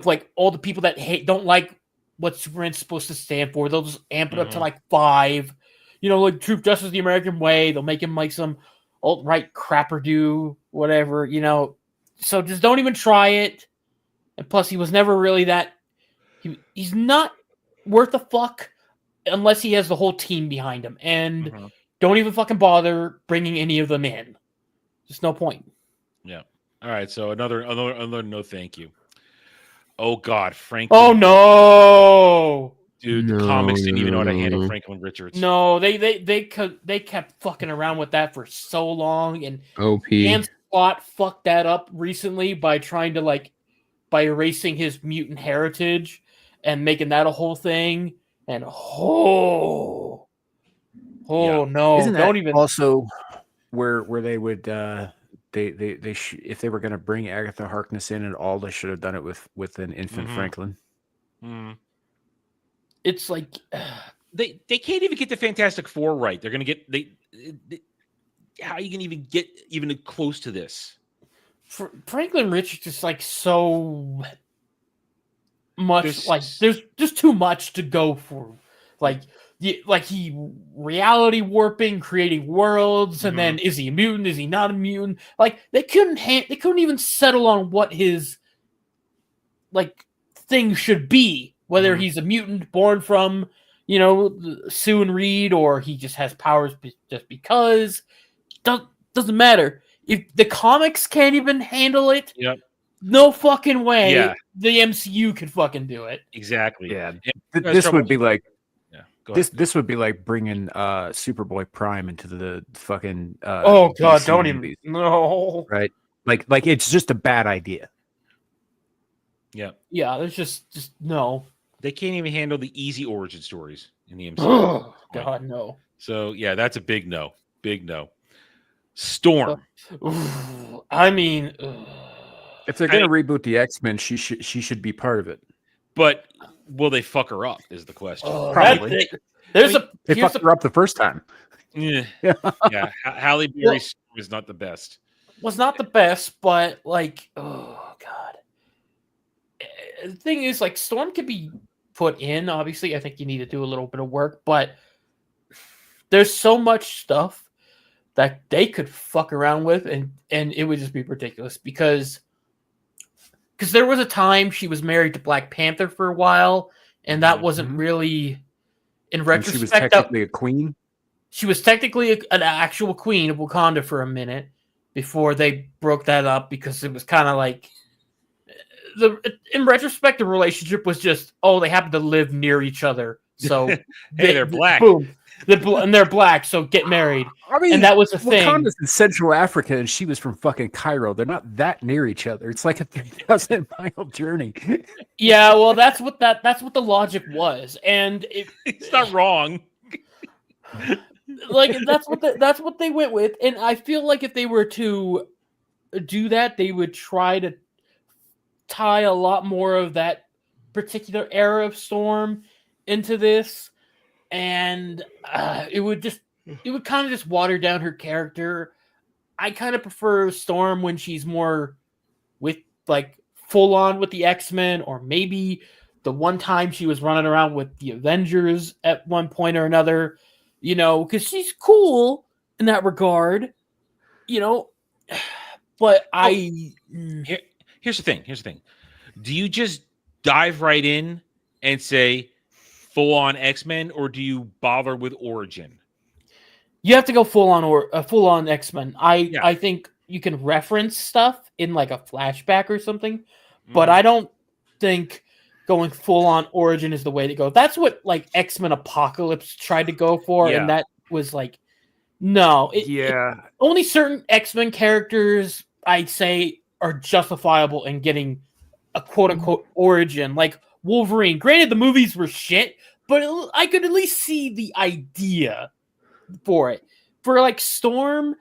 like all the people that don't like what Superman's supposed to stand for. They'll just amp it up to like 5. You know, like Truth, Justice, the American Way. They'll make him like some alt-right crapper whatever, you know. So just don't even try it. And plus, he was never really that. He's not worth a fuck unless he has the whole team behind him. And don't even fucking bother bringing any of them in. Just no point. Yeah. All right. So another no thank you. Oh God, Franklin. Oh no, dude! The comics didn't even know how to handle Franklin Richards. No, they kept fucking around with that for so long, and OP. Dan Slott fucked that up recently by trying to by erasing his mutant heritage and making that a whole thing. And no, Isn't that don't even also where they would if they were going to bring Agatha Harkness in at all, they should have done it with an infant Franklin. It's like they can't even get the Fantastic Four right. They're going to get how are you going to even get even close to this? Franklin Richards is like so much there's just too much to go for. He reality warping, creating worlds, and then is he a mutant? Is he not a mutant? Like they couldn't even settle on what his thing should be. Whether he's a mutant born from Sue and Reed, or he just has powers just because. Doesn't matter. If the comics can't even handle it, no fucking way the MCU could fucking do it. Exactly. Yeah. This would be like. This would be like bringing Superboy Prime into the fucking oh god, DC don't movies. even no right like it's just a bad idea. Yeah there's just no, they can't even handle the easy origin stories in the MCU. Oh god, no. So that's a big no. Storm. I mean, if they're gonna reboot the X-Men, she should be part of it. But will they fuck her up? Is the question. Probably. They fucked her up the first time. Yeah. Halle Berry's was not the best. Was not the best, but oh god. The thing is, Storm could be put in. Obviously, I think you need to do a little bit of work, but there's so much stuff that they could fuck around with, and it would just be ridiculous because there was a time she was married to Black Panther for a while, and that wasn't really, in retrospect, she was technically a queen. She was technically an actual queen of Wakanda for a minute before they broke that up because it was kind of in retrospect, the relationship was just, they happen to live near each other. So they're black. Boom. They're black, so get married. I mean, and that was a thing. Wakanda's in Central Africa, and she was from fucking Cairo. They're not that near each other. It's like a 3,000-mile journey. Yeah, well, that's what the logic was, and it's not wrong. That's what they went with, and I feel like if they were to do that, they would try to tie a lot more of that particular era of Storm into this. And it would kind of just water down her character. I kind of prefer Storm when she's more with full on with the X-Men, or maybe the one time she was running around with the Avengers at one point or another, because she's cool in that regard, but here's the thing. Do you just dive right in and say full on X-Men, or do you bother with origin? You have to go full on X-Men. I think you can reference stuff in a flashback or something, but I don't think going full on origin is the way to go. That's what X-Men Apocalypse tried to go for, and that was no. Only certain X-Men characters I'd say are justifiable in getting a quote unquote origin, like Wolverine. Granted, the movies were shit, but I could at least see the idea for it. For Storm,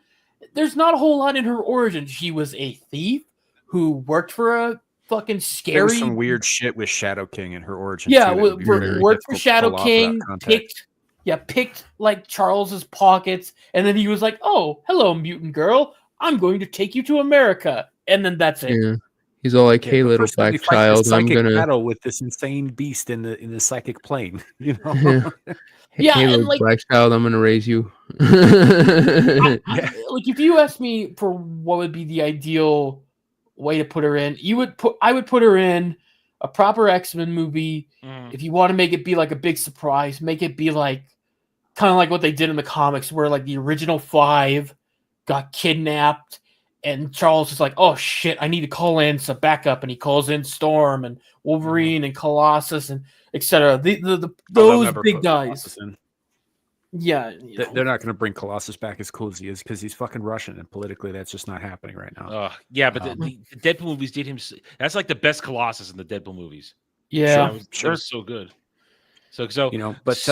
there's not a whole lot in her origin. She was a thief who worked for a fucking scary. There was some weird shit with Shadow King in her origin. Yeah, worked for Shadow King. picked like Charles's pockets, and then he was like, "Oh, hello, mutant girl. I'm going to take you to America," and then that's it. Yeah. He's all like, "Hey, little black child, I'm gonna battle with this insane beast in the psychic plane." You know. Hey, little black child, I'm gonna raise you. Like, if you ask me for what would be the ideal way to put her in, I would put her in a proper X-Men movie. If you want to make it be like a big surprise, make it be like kind of like what they did in the comics, where like the original 5 got kidnapped. And Charles is like, "Oh shit, I need to call in some backup," and he calls in Storm and Wolverine and Colossus and etc. Those big guys. Yeah, they're not going to bring Colossus back as cool as he is because he's fucking Russian, and politically that's just not happening right now. Yeah, but the Deadpool movies did him. That's like the best Colossus in the Deadpool movies. Yeah, sure. It was so good. So you know, but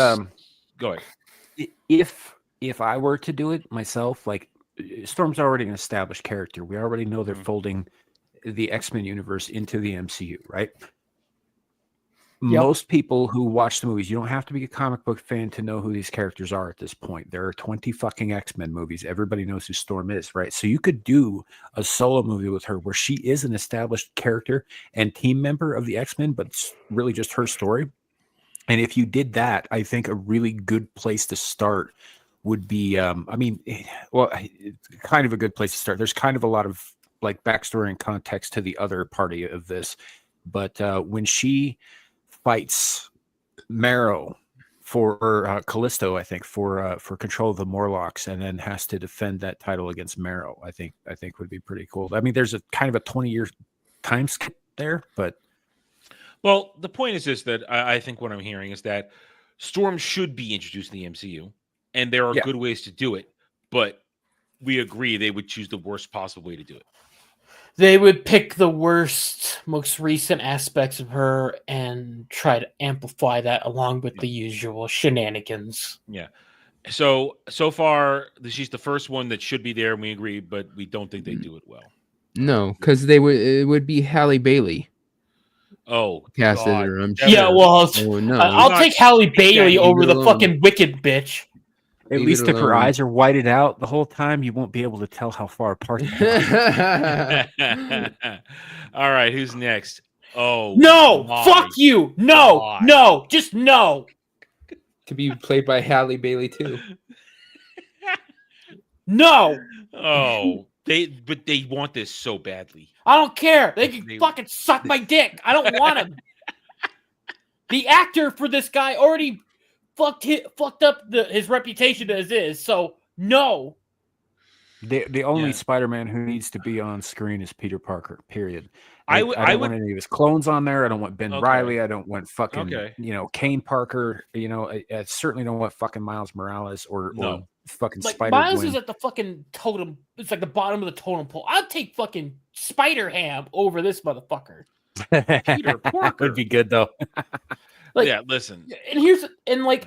go ahead. If I were to do it myself, like. Storm's already an established character. We already know they're folding the X-Men universe into the MCU, right? Yep. Most people who watch the movies, you don't have to be a comic book fan to know who these characters are at this point. There are 20 fucking X-Men movies. Everybody knows who Storm is, right? So you could do a solo movie with her where she is an established character and team member of the X-Men, but it's really just her story. And if you did that, I think a really good place to start would be, kind of a good place to start. There's kind of a lot of like backstory and context to the other party of this, but when she fights Marrow for Callisto, I think for control of the Morlocks, and then has to defend that title against Marrow, I think would be pretty cool. I mean, there's a kind of a 20-year time skip there, but well, the point is this: that I think what I'm hearing is that Storm should be introduced in the MCU. And there are good ways to do it, but we agree they would choose the worst possible way to do it. They would pick the worst, most recent aspects of her and try to amplify that along with the usual shenanigans. Yeah. So far, she's the first one that should be there, and we agree, but we don't think they do it well. No, because it would be Halle Bailey. Oh, casted her. I'm sure. Yeah, well, no. I'll take Halle Bailey over the fucking wicked bitch. At least if her eyes are whited out the whole time, you won't be able to tell how far apart they are. All right, who's next? Oh, no! Fuck you! No! No! Just no! To be played by Halle Bailey too. No! Oh, they want this so badly. I don't care. They can fucking suck my dick. I don't want him. The actor for this guy already fucked up his reputation as is, so no. The only Spider-Man who needs to be on screen is Peter Parker, period. I don't want any of his clones on there. I don't want Ben Reilly. I don't want fucking, Kane Parker. I certainly don't want fucking Miles Morales or fucking like Spider-Man. Miles is at the fucking totem. It's like the bottom of the totem pole. I'll take fucking Spider-Ham over this motherfucker. Peter Parker would be good though. Listen. And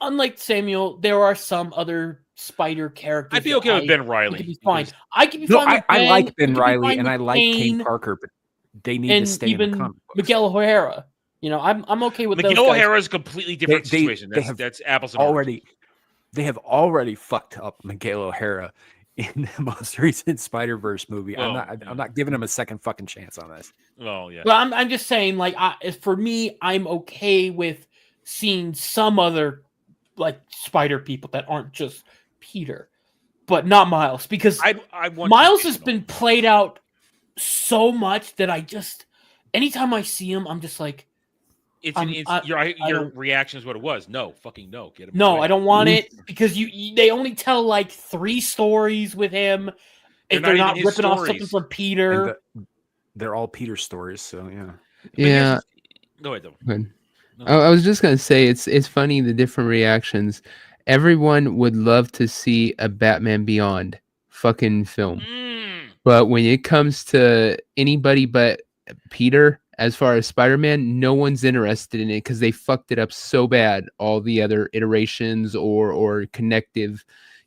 unlike Samuel, there are some other Spider characters. I'd be okay with Ben Reilly. I could be fine. I could be fine. I like Ben Reilly and I like Kane Parker, but they need to stay even in the comic books. Miguel O'Hara. I'm okay with Miguel O'Hara is a completely different situation. That's apples and oranges. They have already fucked up Miguel O'Hara in the most recent Spider-Verse movie. I'm not giving him a second fucking chance on this. Well, yeah. Well, I'm just saying, like, for me, I'm okay with seeing some other like Spider people that aren't just Peter, but not Miles, because Miles has been played out so much that anytime I see him, I'm just like, your reaction is what it was. No, fucking no. Get him. No, away. I don't want it because they only tell like 3 stories with him. If they're not ripping off something from Peter, they're all Peter stories. So yeah. Yeah. Go ahead, though. Good. I was just gonna say it's funny the different reactions. Everyone would love to see a Batman Beyond fucking film, but when it comes to anybody but Peter, as far as Spider-Man, no one's interested in it because they fucked it up so bad. All the other iterations or connective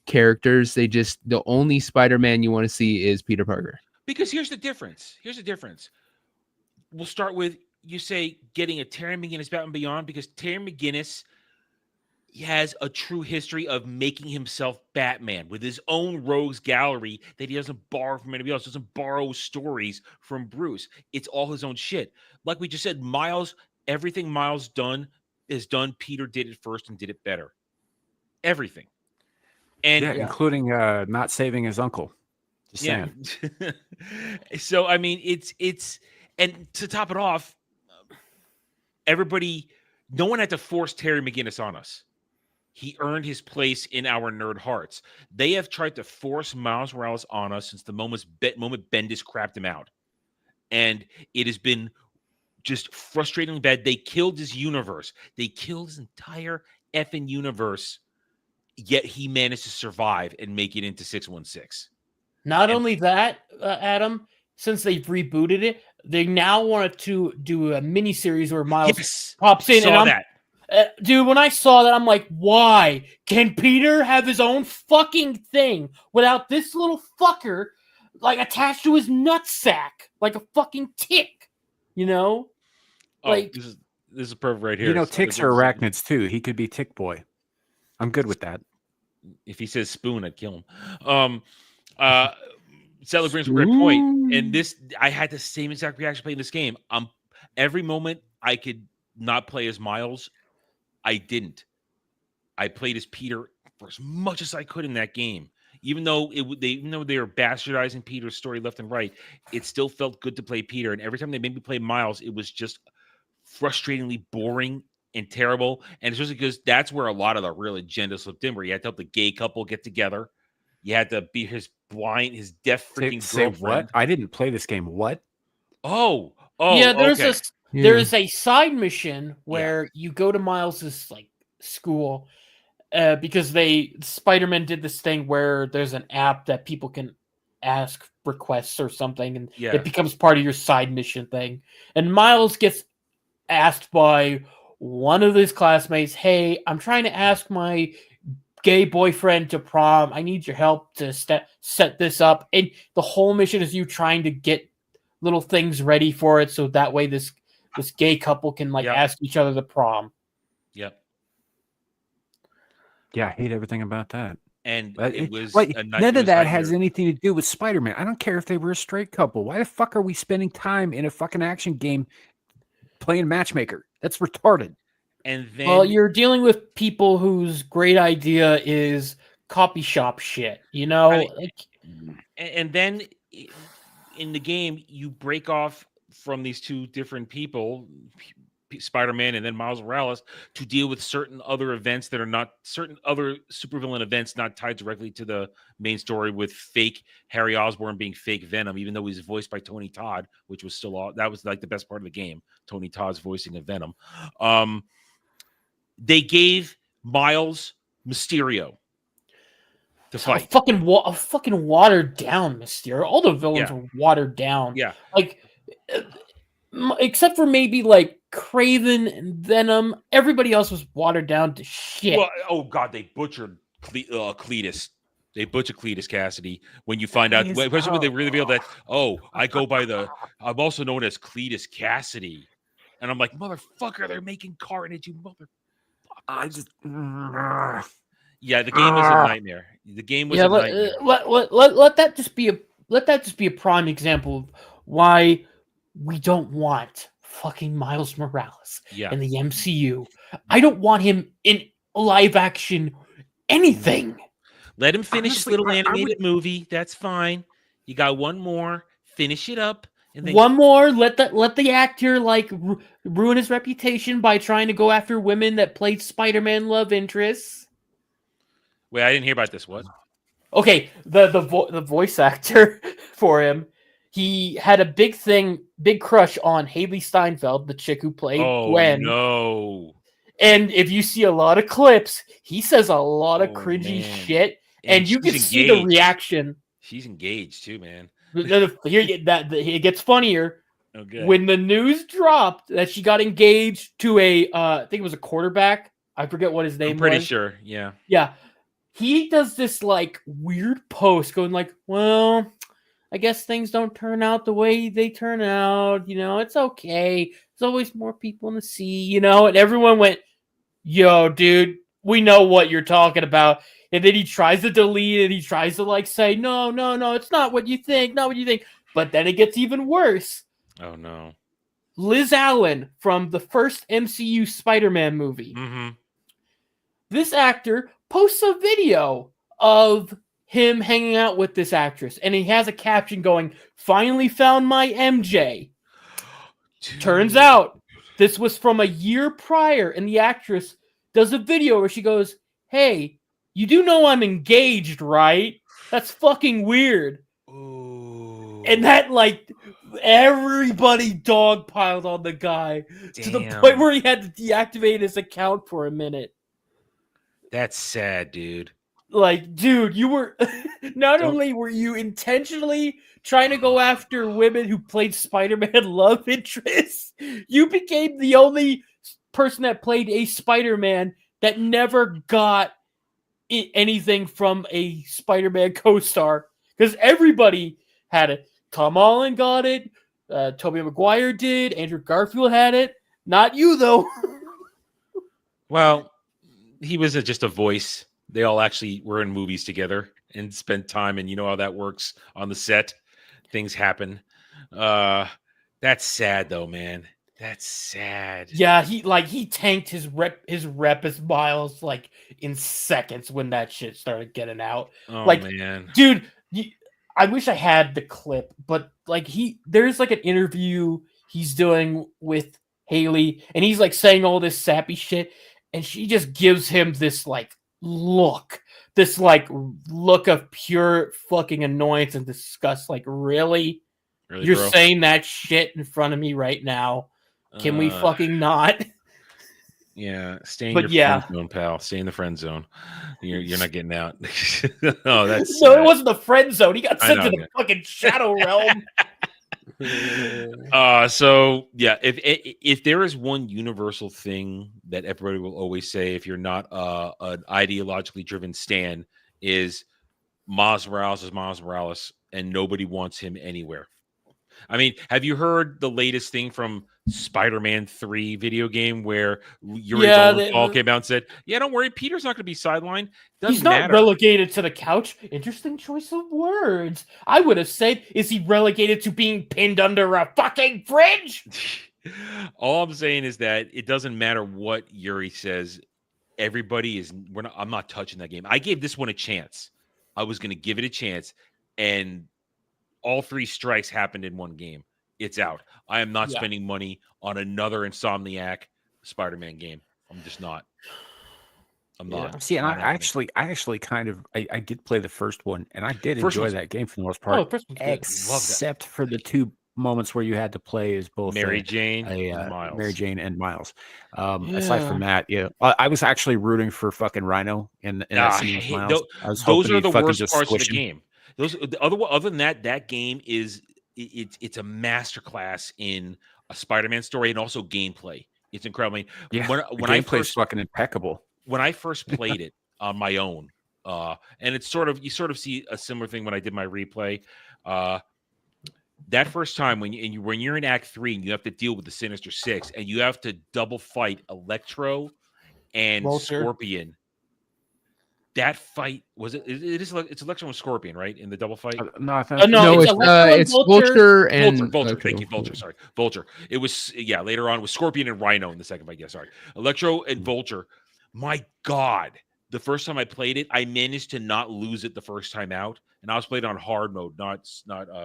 characters, the only Spider-Man you want to see is Peter Parker. Because here's the difference. We'll start with, you say, getting a Terry McGinnis Batman Beyond, because Terry McGinnis he has a true history of making himself Batman with his own rogues gallery that he doesn't borrow from anybody else, doesn't borrow stories from Bruce. It's all his own shit. Like we just said, Miles, everything Miles done is done. Peter did it first and did it better. Everything. And including not saving his uncle. Just saying. So I mean, it's and to top it off, no one had to force Terry McGinnis on us. He earned his place in our nerd hearts. They have tried to force Miles Morales on us since the moment Bendis crapped him out. And it has been just frustratingly bad. They killed his universe. They killed his entire effing universe, yet he managed to survive and make it into 616. Not only that, Adam, since they've rebooted it, they now want to do a miniseries where Miles pops in. Saw that. Dude, when I saw that, I'm like, why? Can Peter have his own fucking thing without this little fucker, like, attached to his nutsack like a fucking tick? You know? Like, this is perfect right here. You know, ticks are arachnids too. He could be Tick Boy. I'm good with that. If he says spoon, I'd kill him. Settler brings a great point. And I had the same exact reaction playing this game. Every moment I could not play as Miles, I didn't. I played as Peter for as much as I could in that game. Even though they were bastardizing Peter's story left and right, it still felt good to play Peter. And every time they made me play Miles, it was just frustratingly boring and terrible. And especially because that's where a lot of the real agenda slipped in, where you had to help the gay couple get together. You had to be his deaf freaking girlfriend. What? I didn't play this game. What? Oh, yeah. okay. There is a side mission where you go to Miles's like school because Spider-Man did this thing where there's an app that people can ask requests or something, and it becomes part of your side mission thing. And Miles gets asked by one of his classmates, "Hey, I'm trying to ask my gay boyfriend to prom. I need your help to set this up." And the whole mission is you trying to get little things ready for it, so that way this gay couple can ask each other to prom. Yep. Yeah, I hate everything about that. And it was none of that has anything to do with Spider-Man. I don't care if they were a straight couple. Why the fuck are we spending time in a fucking action game playing matchmaker? That's retarded. And then, you're dealing with people whose great idea is copy shop shit, you know? And then in the game, you break off from these two different people, Spider-Man and then Miles Morales, to deal with certain other events that are not certain other supervillain events not tied directly to the main story, with fake Harry Osborn being fake Venom, even though he's voiced by Tony Todd, which was that was like the best part of the game. Tony Todd's voicing of Venom. They gave Miles Mysterio to fight. A fucking watered down Mysterio. All the villains were watered down. Yeah. Like, except for maybe like Kraven and Venom, everybody else was watered down to shit. Well, oh god, they butchered Cletus. They butchered Cletus Cassidy when you find out, especially when they reveal that, I'm also known as Cletus Cassidy. And I'm like, motherfucker, they're making Carnage, you motherfucker. Yeah, the game was a nightmare. The game was a nightmare. Let that just be a prime example of why we don't want fucking Miles Morales in the MCU. I don't want him in live action anything. Let him finish his little animated movie. That's fine. You got one more. Finish it up. And then one more. Let the actor ruin his reputation by trying to go after women that played Spider-Man love interests. Wait, I didn't hear about this. What? Okay, the voice actor for him, he had a big crush on Haley Steinfeld, the chick who played Gwen. No. And if you see a lot of clips, he says a lot of cringy shit, and you can see the reaction. She's engaged too, man. It gets funnier. Okay. When the news dropped that she got engaged to I think it was a quarterback. I forget what his name was. I'm pretty sure. Yeah. Yeah. He does this like weird post going like, well, I guess things don't turn out the way they turn out. You know, it's okay. There's always more people in the sea, you know? And everyone went, yo, dude, we know what you're talking about. And then he tries to delete it. He tries to like say, no, it's not what you think, not what you think. But then it gets even worse. Oh no. Liz Allen from the first MCU Spider-Man movie. Mm-hmm. This actor posts a video of him hanging out with this actress, and he has a caption going, "Finally found my MJ." Turns out this was from a year prior, and the actress does a video where she goes, "Hey, you do know I'm engaged, right? That's fucking weird." Ooh. And that, like, everybody dogpiled on the guy to the Damn. point where he had to deactivate his account for a minute. That's sad, dude. Like, dude, you were not only were you intentionally trying to go after women who played Spider-Man love interests, you became the only person that played a Spider-Man that never got anything from a Spider-Man co-star. Because everybody had it. Tom Holland got it. Tobey Maguire did. Andrew Garfield had it. Not you, though. Well, he was just a voice. They all actually were in movies together and spent time, and you know how that works on the set. Things happen. That's sad, though, man. That's sad. Yeah, he tanked his rep as Miles like in seconds when that shit started getting out. Oh like, man, dude, I wish I had the clip, but like there's like an interview he's doing with Haley, and he's like saying all this sappy shit, and she just gives him this like look of pure fucking annoyance and disgust. Like, really you're bro? saying that shit in front of me right now? Can we fucking not? Yeah, stay in friend zone, pal. Stay in the friend zone. You're not getting out. Oh, that's no, it wasn't the friend zone. He got sent to the fucking shadow realm. So yeah, if there is one universal thing that everybody will always say, if you're not an ideologically driven stan, is Miles Morales is Miles Morales, and nobody wants him anywhere. I mean, have you heard the latest thing from Spider-Man 3 video game where Yuri Lowenthal came out and said, "Yeah, don't worry, Peter's not going to be sidelined. Doesn't He's not matter. Relegated to the couch." Interesting choice of words. I would have said, is he relegated to being pinned under a fucking fridge? All I'm saying is that it doesn't matter what Yuri says. Everybody is. I'm not touching that game. I gave this one a chance. I was going to give it a chance, and all 3 strikes happened in one game. It's out. I am not spending money on another Insomniac Spider-Man game. I'm just not. I'm not. See, and I actually kind of I did play the first one, and I did enjoy that game for the most part. Except for the 2 moments where you had to play as both Mary Jane and Miles. Aside from that, I was actually rooting for fucking Rhino in that scene with Miles. Those are the worst parts of the game. Other than that game is it's a masterclass in a Spider-Man story and also gameplay. It's incredible. I mean, when I first fucking impeccable. When I first played it on my own, and it's you sort of see a similar thing when I did my replay. That first time when you're in Act 3 and you have to deal with the Sinister Six and you have to double fight Electro and Scorpion. That fight it's Electro and Scorpion, right? In the double fight? It's Vulture and Vulture. Thank you, Vulture. Sorry, Vulture. It was later on with Scorpion and Rhino in the second fight. Yeah, sorry, Electro and Vulture. My God, the first time I played it, I managed to not lose it the first time out, and I was playing on hard mode, not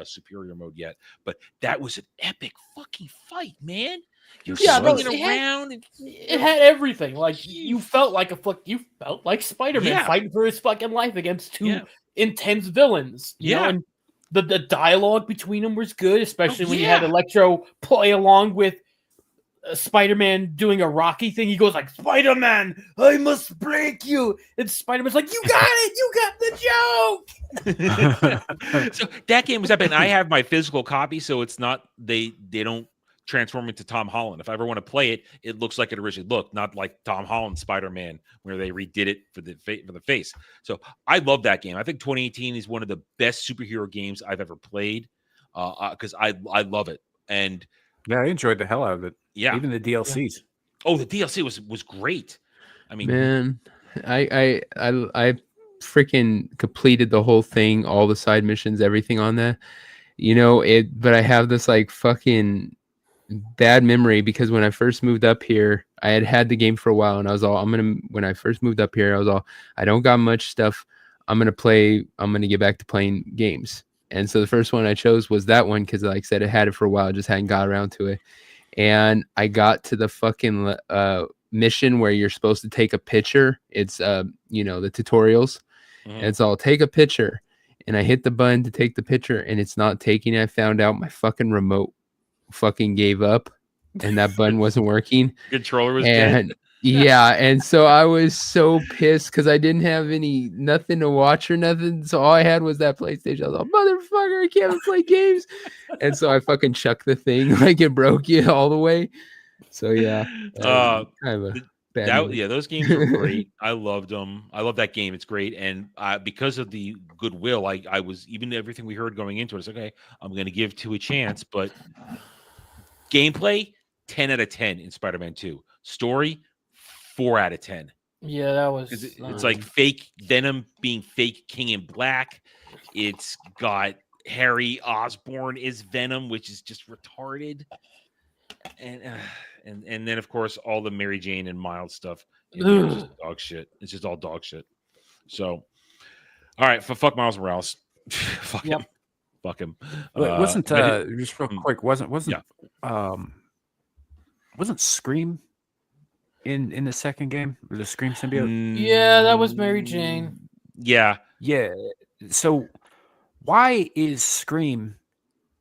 superior mode yet. But that was an epic fucking fight, man. You're swinging around. It had everything. Like you felt like Spider-Man fighting for his fucking life against 2 intense villains. You know? And the dialogue between them was good, especially when you had Electro play along with Spider-Man doing a Rocky thing. He goes like, "Spider-Man, I must break you," and Spider-Man's like, "You got it, you got the joke." So that game was epic. I have my physical copy, so it's not they don't transform into Tom Holland. If I ever want to play it, it looks like it originally looked, not like Tom Holland Spider-Man where they redid it for the face. So I love that game. I think 2018 is one of the best superhero games I've ever played because I love it. And yeah, I enjoyed the hell out of it. Yeah, even the DLCs. Oh, the DLC was great. I mean, man, I freaking completed the whole thing, all the side missions, everything on that. But I have this like fucking bad memory because when I first moved up here, I had the game for a while, and I was all, when I first moved up here, I was all, I don't got much stuff. I'm gonna get back to playing games. And so the first one I chose was that one because, like I said, I had it for a while, just hadn't got around to it. And I got to the fucking mission where you're supposed to take a picture. It's the tutorials. And it's all, take a picture. And I hit the button to take the picture, and it's not taking it. I found out my fucking remote fucking gave up, and that button wasn't working. Controller was dead. Yeah, and so I was so pissed because I didn't have nothing to watch or nothing. So all I had was that PlayStation. I was like, motherfucker, I can't even play games. And so I fucking chucked the thing like it broke it all the way. So yeah, kind of a bad those games were great. I loved them. I love that game. It's great. And because of the goodwill, I was, even everything we heard going into it, I was like, okay, I'm going to give 2 a chance. But gameplay, 10 out of 10 in Spider-Man 2. Story, 4 out of 10. Yeah, that was. It's like fake Venom being fake King in Black. It's got Harry Osborn is Venom, which is just retarded. And then of course all the Mary Jane and Miles stuff. It's just dog shit. It's just all dog shit. So, all right, fuck Miles Morales. Fuck him. Fuck him. Wasn't just real quick? Wasn't Scream in the second game? The Scream symbiote? Yeah, that was Mary Jane. Yeah. So why is Scream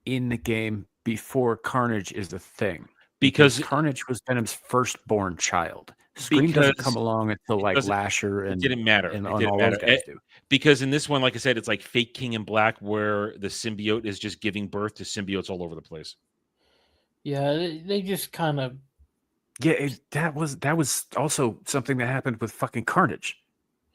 in the game before Carnage is the thing? Because Carnage was Venom's firstborn child. Scream doesn't come along until like Lasher and it didn't matter. And all those guys do. Because in this one, like I said, it's like fake King in Black, where the symbiote is just giving birth to symbiotes all over the place. Yeah, they just kind of. Yeah, that was also something that happened with fucking Carnage.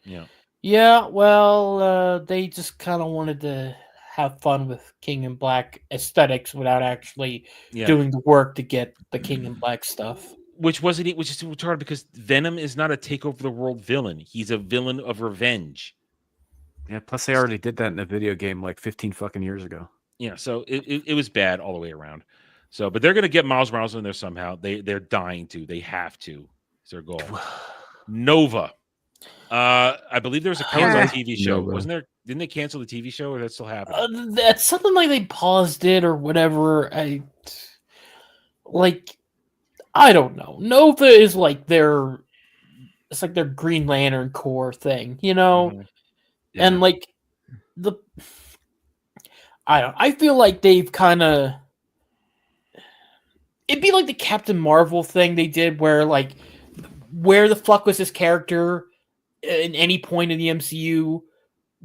Yeah. Yeah, well, they just kind of wanted to have fun with King in Black aesthetics without actually doing the work to get the King in Black stuff. Which is retarded because Venom is not a take over the world villain. He's a villain of revenge. Yeah, plus they already did that in a video game like 15 fucking years ago. Yeah, so it was bad all the way around. So, but they're gonna get Miles Morales in there somehow. They're dying to. They have to. It's their goal. Nova. I believe there was a canceled TV show. Nova. Wasn't there? Didn't they cancel the TV show, or that's still happening? That's something like they paused it or whatever. I don't know. Nova is like it's like their Green Lantern Corps thing, you know? Mhm. Yeah. And like I feel like they've kind of, it'd be like the Captain Marvel thing they did where the fuck was this character in any point in the MCU,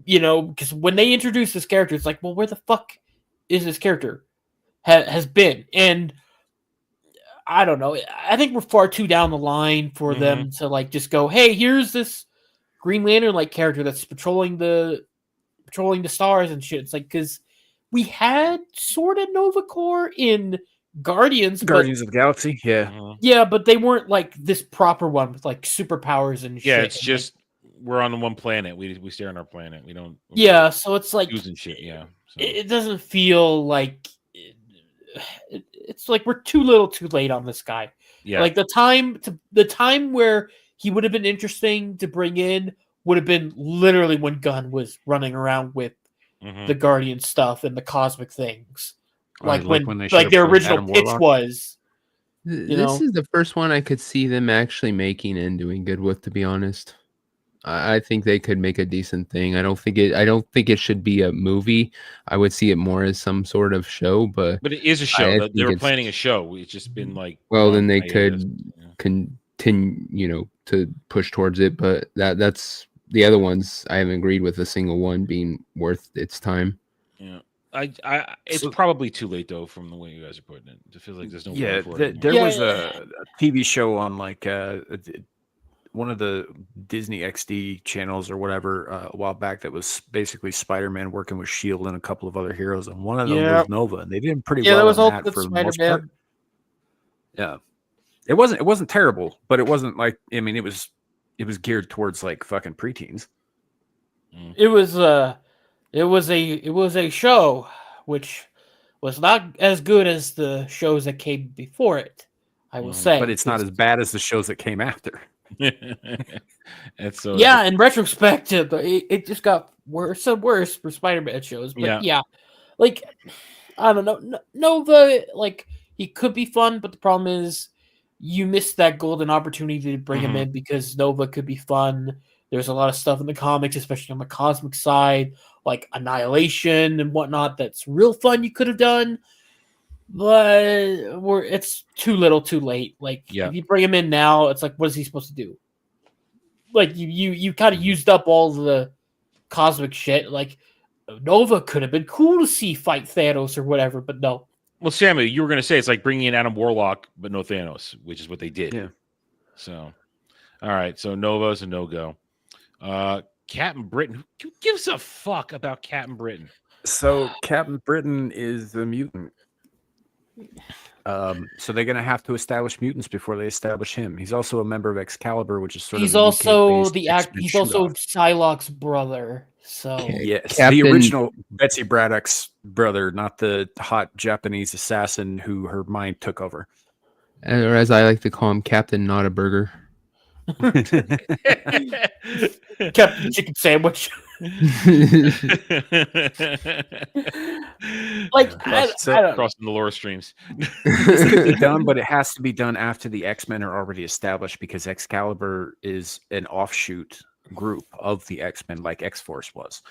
you know, because when they introduced this character, it's like, well, where the fuck is this character has been? And I don't know. I think we're far too down the line for them to like just go, hey, here's this Green Lantern like character that's patrolling the stars and shit. It's like, because we had sort of Nova Corps in Guardians of the Galaxy, yeah. Yeah, but they weren't like this proper one with like superpowers and shit. Yeah, it's just we're on the one planet. We stay on our planet. We don't. Yeah, so it's like using shit. Yeah, so. It doesn't feel like it's like we're too little, too late on this guy. Yeah, like the time where he would have been interesting to bring in would have been literally when Gunn was running around with the Guardian stuff and the cosmic things. Like when their original pitch was. This is the first one I could see them actually making and doing good with, to be honest. I think they could make a decent thing. I don't think it should be a movie. I would see it more as some sort of show, but it is a show. They were planning a show. It's just been like, well, then they could continue, to push towards it. But that's the other ones. I haven't agreed with a single one being worth its time. Yeah. It's probably too late though, from the way you guys are putting it. It feels like there's no. Yeah, there was a TV show on like one of the Disney XD channels or whatever a while back that was basically Spider-Man working with S.H.I.E.L.D. and a couple of other heroes, and one of them was Nova, and they did pretty well. That was all that for Spider-Man. the most part. Yeah, it wasn't terrible, but it wasn't like, I mean, it was geared towards like fucking preteens. It was a show which was not as good as the shows that came before it. I will say, but it's not as bad as the shows that came after. It's so yeah. In retrospect, it just got worse and worse for Spider-Man shows. But yeah, like I don't know, Nova, like he could be fun, but the problem is you missed that golden opportunity to bring him in because Nova could be fun. There's a lot of stuff in the comics, especially on the cosmic side, like Annihilation and whatnot. That's real fun. You could have done. But it's too little, too late. Like if you bring him in now, it's like, what is he supposed to do? Like you kind of used up all the cosmic shit. Like Nova could have been cool to see fight Thanos or whatever, but no. Well, Samuel, you were going to say it's like bringing in Adam Warlock, but no Thanos, which is what they did. Yeah. So, all right. So Nova's a no-go. Captain Britain. Who gives a fuck about Captain Britain? So Captain Britain is a mutant. So they're gonna have to establish mutants before they establish him. He's also a member of Excalibur, which is sort he's of also UK-based he's also Psylocke's brother. So yes, Captain... the original Betsy Braddock's brother, not the hot Japanese assassin who her mind took over. Or as I like to call him, Captain Not a Burger. Captain Chicken Sandwich. Like I don't crossing the lore streams. This could be done, but it has to be done after the X-Men are already established because Excalibur is an offshoot group of the X-Men, like X-Force was.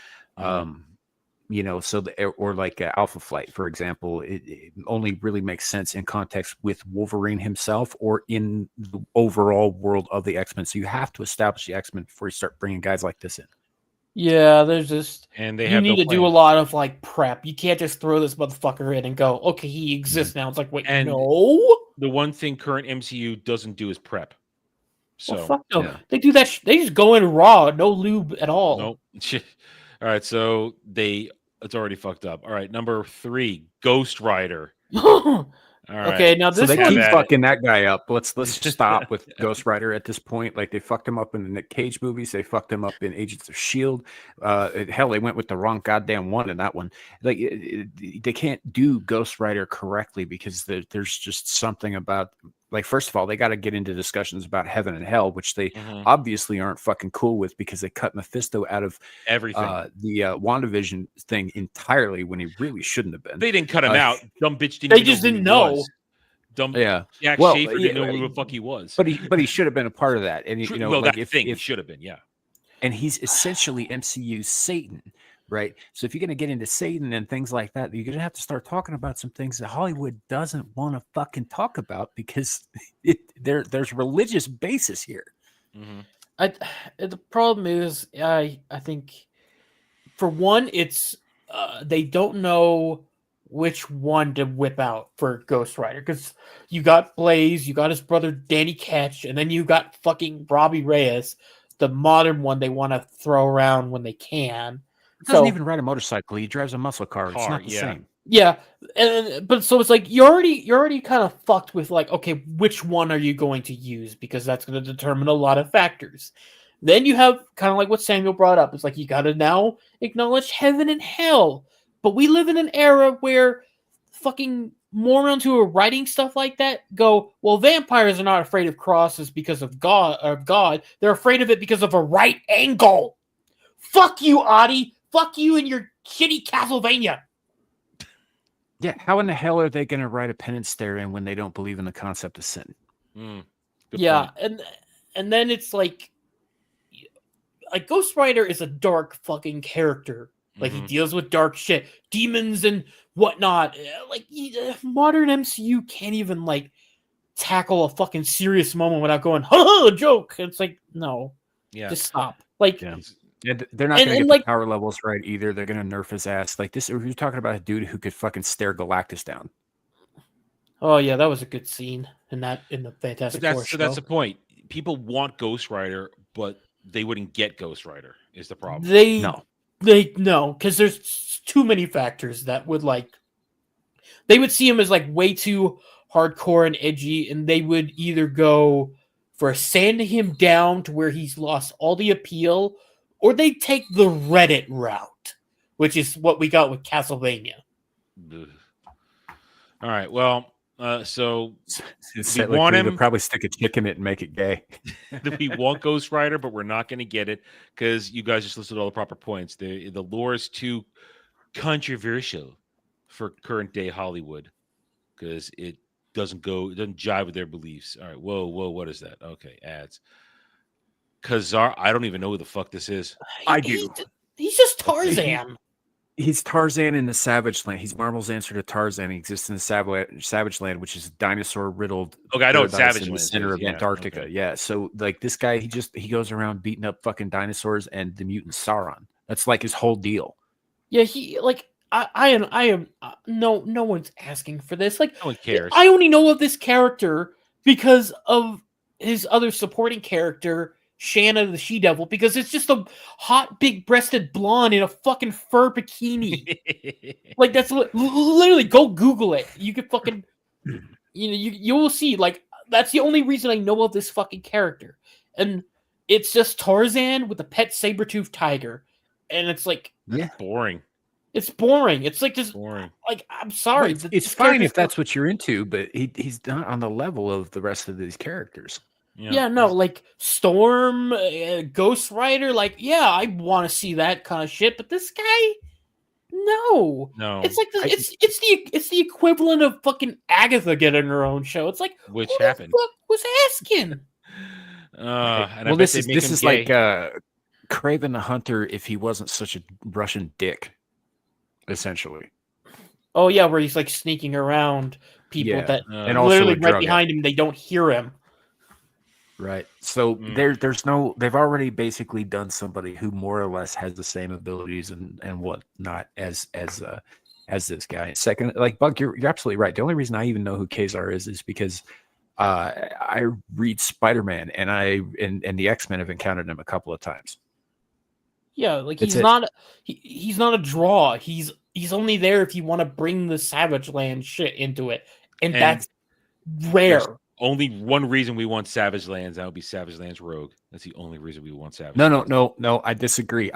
You know, so or like Alpha Flight, for example, it only really makes sense in context with Wolverine himself or in the overall world of the X-Men. So you have to establish the X-Men before you start bringing guys like this in. Yeah, there's just and they you need to do a lot of like prep. You can't just throw this motherfucker in and go, okay, he exists now. It's like, wait, and no. The one thing current MCU doesn't do is prep. So well, fuck no. Yeah. They do that. They just go in raw, no lube at all. Nope. All right, so it's already fucked up. All right, number 3, Ghost Rider. All right. Okay, now this so they keep fucking that guy up. Let's stop with Ghost Rider at this point. Like they fucked him up in the Nick Cage movies. They fucked him up in Agents of S.H.I.E.L.D. Hell, they went with the wrong goddamn one in that one. Like they can't do Ghost Rider correctly because there's just something about. Like, first of all, they got to get into discussions about heaven and hell, which they obviously aren't fucking cool with because they cut Mephisto out of everything. The WandaVision thing entirely when he really shouldn't have been. They didn't cut him out. Dumb bitch didn't. They just didn't know. Dumb Jack well, Schaefer didn't know who the fuck he was. But he should have been a part of that. And you know, well, like that thing should have been, yeah. And he's essentially MCU's Satan. Right. So if you're going to get into Satan and things like that, you're going to have to start talking about some things that Hollywood doesn't want to fucking talk about because there's religious basis here. The problem is, I think, for one, it's they don't know which one to whip out for Ghost Rider because you got Blaze, you got his brother Danny Ketch, and then you got fucking Robbie Reyes, the modern one they want to throw around when they can. He doesn't even ride a motorcycle. He drives a muscle car. It's not the same. Yeah, but so it's like you're already kind of fucked with like, okay, which one are you going to use? Because that's going to determine a lot of factors. Then you have kind of like what Samuel brought up. It's like you got to now acknowledge heaven and hell. But we live in an era where fucking morons who are writing stuff like that go, well, vampires are not afraid of crosses because of God. They're afraid of it because of a right angle. Fuck you, Adi. Fuck you and your shitty Castlevania. Yeah, how in the hell are they going to write a penance stare in when they don't believe in the concept of sin? Yeah, point. and then it's like Ghost Rider is a dark fucking character. Like he deals with dark shit, demons and whatnot. Like modern MCU can't even like tackle a fucking serious moment without going, ha, joke. It's like, no, just stop. Like. Yeah. They're not going to get the power levels right either. They're going to nerf his ass. Like this, you're talking about a dude who could fucking stare Galactus down. Oh yeah, that was a good scene in the Fantastic Four show. So that's the point. People want Ghost Rider, but they wouldn't get Ghost Rider. Is the problem? No, because there's too many factors that would they would see him as like way too hardcore and edgy, and they would either go for sanding him down to where he's lost all the appeal, or they take the Reddit route, which is what we got with Castlevania. All right, well, so we want him to probably stick a chick in it and make it gay. We want Ghost Rider, but we're not going to get it because you guys just listed all the proper points. The lore is too controversial for current day Hollywood because it doesn't jive with their beliefs. All right, whoa, what is that? Okay, ads. Kazar, I don't even know who the fuck this is. I do. He's just Tarzan. He's Tarzan in the Savage Land. He's Marvel's answer to Tarzan. He exists in the Savage Land, which is dinosaur-riddled. Okay, I know it's Savage in Land. the center of Antarctica. Okay. Yeah, so like this guy, he goes around beating up fucking dinosaurs and the mutant Sauron. That's like his whole deal. Yeah, he like I am no one's asking for this. Like no one cares. I only know of this character because of his other supporting character, Shanna the She-Devil, because it's just a hot, big-breasted blonde in a fucking fur bikini. Like, that's literally, go Google it. You could fucking, you will see, like, that's the only reason I know of this fucking character. And it's just Tarzan with a pet saber-toothed tiger. And it's like... Yeah. Boring. It's boring. It's like just... Boring. Like, I'm sorry. Well, it's fine if that's what you're into, but he's not on the level of the rest of these characters. Yeah, no, like Storm, Ghost Rider, like, yeah, I want to see that kind of shit, but this guy, no. It's like it's the equivalent of fucking Agatha getting her own show. It's like, which who happened? The fuck was asking? Well, this is like Kraven the Hunter if he wasn't such a Russian dick, essentially. Oh yeah, where he's like sneaking around people that and also literally right behind him, they don't hear him. Right. So there's no, they've already basically done somebody who more or less has the same abilities and whatnot as this guy. Second, like Buck, you're absolutely right. The only reason I even know who Kazar is because I read Spider-Man and the X-Men have encountered him a couple of times. Yeah, like he's not a draw. He's only there if you want to bring the Savage Land shit into it. And that's rare. Only one reason we want Savage Lands, that would be Savage Lands Rogue. That's the only reason we want Savage Lands. No, I disagree.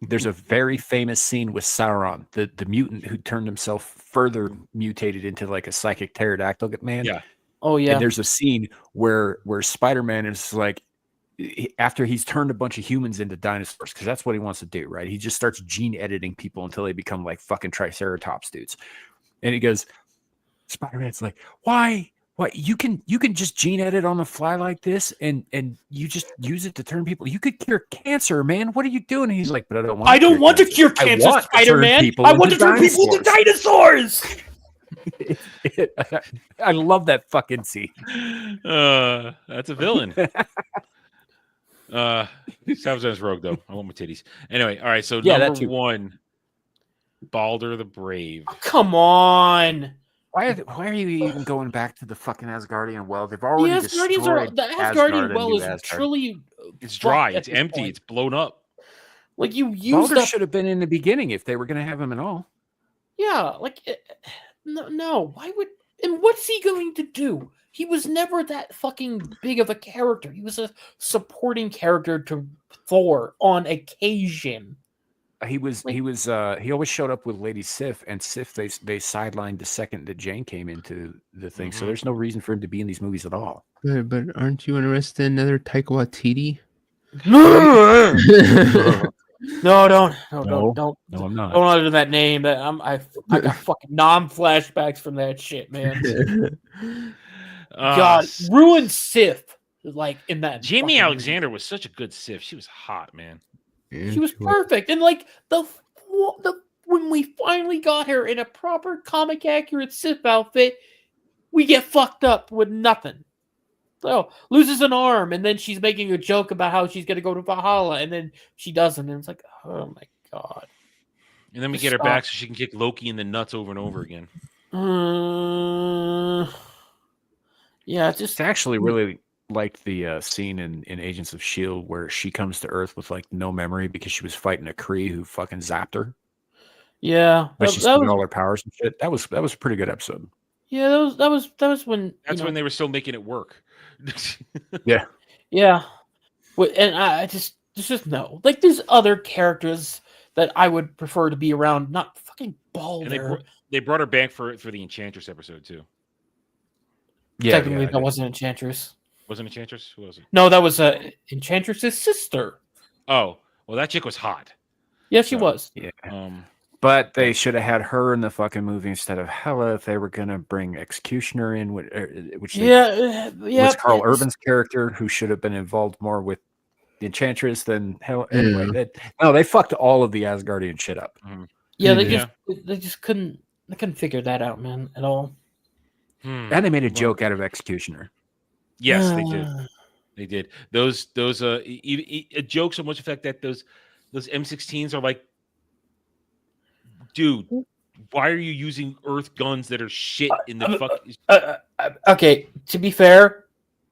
There's a very famous scene with Sauron, the mutant who turned himself further mutated into like a psychic pterodactyl man. Yeah. Oh yeah. And there's a scene where Spider-Man is like, after he's turned a bunch of humans into dinosaurs, because that's what he wants to do, right? He just starts gene editing people until they become like fucking Triceratops dudes. And he goes, Spider-Man's like, why? What you can just gene edit on the fly like this and you just use it to turn people. You could cure cancer, man. What are you doing? And he's like, but I don't want to cure cancer, Spider-Man. I want to turn people into dinosaurs. I love that fucking scene. That's a villain. Savage Rogue though. I want my titties. Anyway, all right. So number one, Baldur the Brave. Oh, come on. Why are you even going back to the fucking Asgardian well? They've already destroyed the Asgardian well is Asgard. Truly. It's dry. It's empty. Point. It's blown up. Like you used Baldur should have been in the beginning if they were going to have him at all. Yeah, like no. Why would and what's he going to do? He was never that fucking big of a character. He was a supporting character to Thor on occasion. He always showed up with Lady Sif, and Sif they sidelined the second that Jane came into the thing. So there's no reason for him to be in these movies at all. But aren't you interested in another Taika Waititi? No, don't. No, I'm not. Don't utter that name. I got fucking flashbacks from that shit, man. God, ruined Sif like in that. Jamie Alexander was such a good Sif. She was hot, man. She was perfect, and like the when we finally got her in a proper comic accurate Sif outfit, we get fucked up with nothing. So loses an arm, and then she's making a joke about how she's gonna go to Valhalla, and then she doesn't, and it's like, oh my god. And then we get her back so she can kick Loki in the nuts over and over again. Yeah, it's actually really liked the scene in Agents of S.H.I.E.L.D. where she comes to Earth with like no memory because she was fighting a Kree who fucking zapped her. Yeah. But she spent all her powers and shit. That was a pretty good episode. Yeah, that was when. That's when they were still making it work. Yeah. Yeah, and I just there's just no like there's other characters that I would prefer to be around, not fucking Balder. And they brought her back for the Enchantress episode too. Yeah, Technically, that wasn't Enchantress. Wasn't Enchantress? Who was it? No, that was Enchantress's sister. Oh, well, that chick was hot. Yeah, she was. Yeah. Um, But they should have had her in the fucking movie instead of Hela if they were gonna bring Executioner in, which was Carl Urban's character, who should have been involved more with the Enchantress than Hela. Anyway, they fucked all of the Asgardian shit up. Yeah, they just couldn't figure that out, man, at all. And they made a joke out of Executioner. Yes, they did. They did. Those a joke so much effect that those M16s are like, dude, why are you using Earth guns that are shit in the fuck? Okay, to be fair,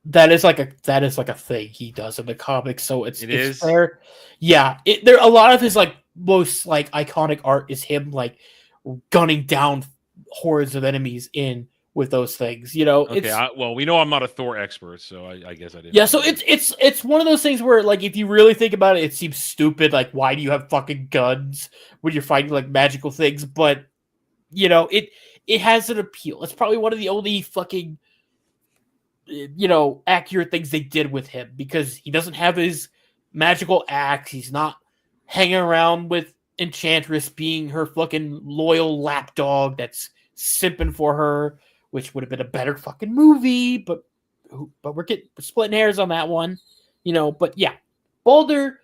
that is like a thing he does in the comics, so it's fair. Yeah, there a lot of his like most like iconic art is him like gunning down hordes of enemies in with those things, you know. Okay, well, we know I'm not a Thor expert, so I guess I didn't. Yeah, so it's one of those things where, like, if you really think about it, it seems stupid. Like, why do you have fucking guns when you're fighting like magical things? But you know, it has an appeal. It's probably one of the only fucking accurate things they did with him, because he doesn't have his magical axe. He's not hanging around with Enchantress being her fucking loyal lapdog that's simping for her, which would have been a better fucking movie, but we're splitting hairs on that one, you know. But yeah, Balder,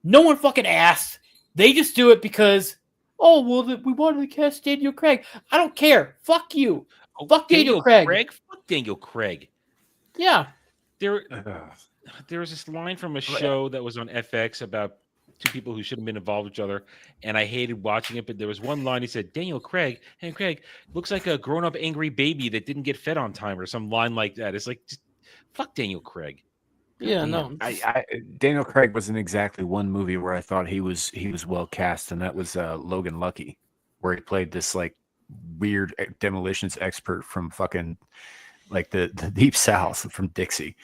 no one fucking asked. They just do it because, oh, well, we wanted to cast Daniel Craig. I don't care. Fuck you. Fuck Daniel Craig. Fuck Daniel Craig. Yeah. There was this line from a show that was on FX about two people who shouldn't have been involved with each other, and I hated watching it, but there was one line he said, Daniel Craig looks like a grown-up angry baby that didn't get fed on time, or some line like that. It's like, just fuck Daniel Craig. Yeah, no. Daniel Craig was in exactly one movie where I thought he was well cast, and that was Logan Lucky, where he played this like weird demolitions expert from fucking like the Deep South, from Dixie.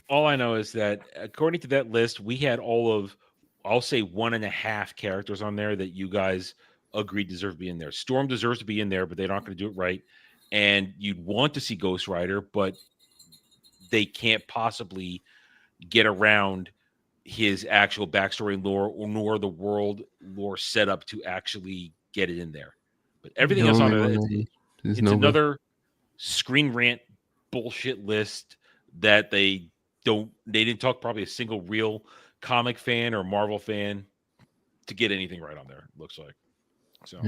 All I know is that according to that list, we had all of, I'll say 1.5 characters on there that you guys agreed deserve to be in there. Storm deserves to be in there, but they're not going to do it right. And you'd want to see Ghost Rider, but they can't possibly get around his actual backstory and lore, nor the world lore setup to actually get it in there. But everything else on there, it's another Screen Rant bullshit list that they didn't talk probably a single real comic fan or Marvel fan to get anything right on there, it looks like. So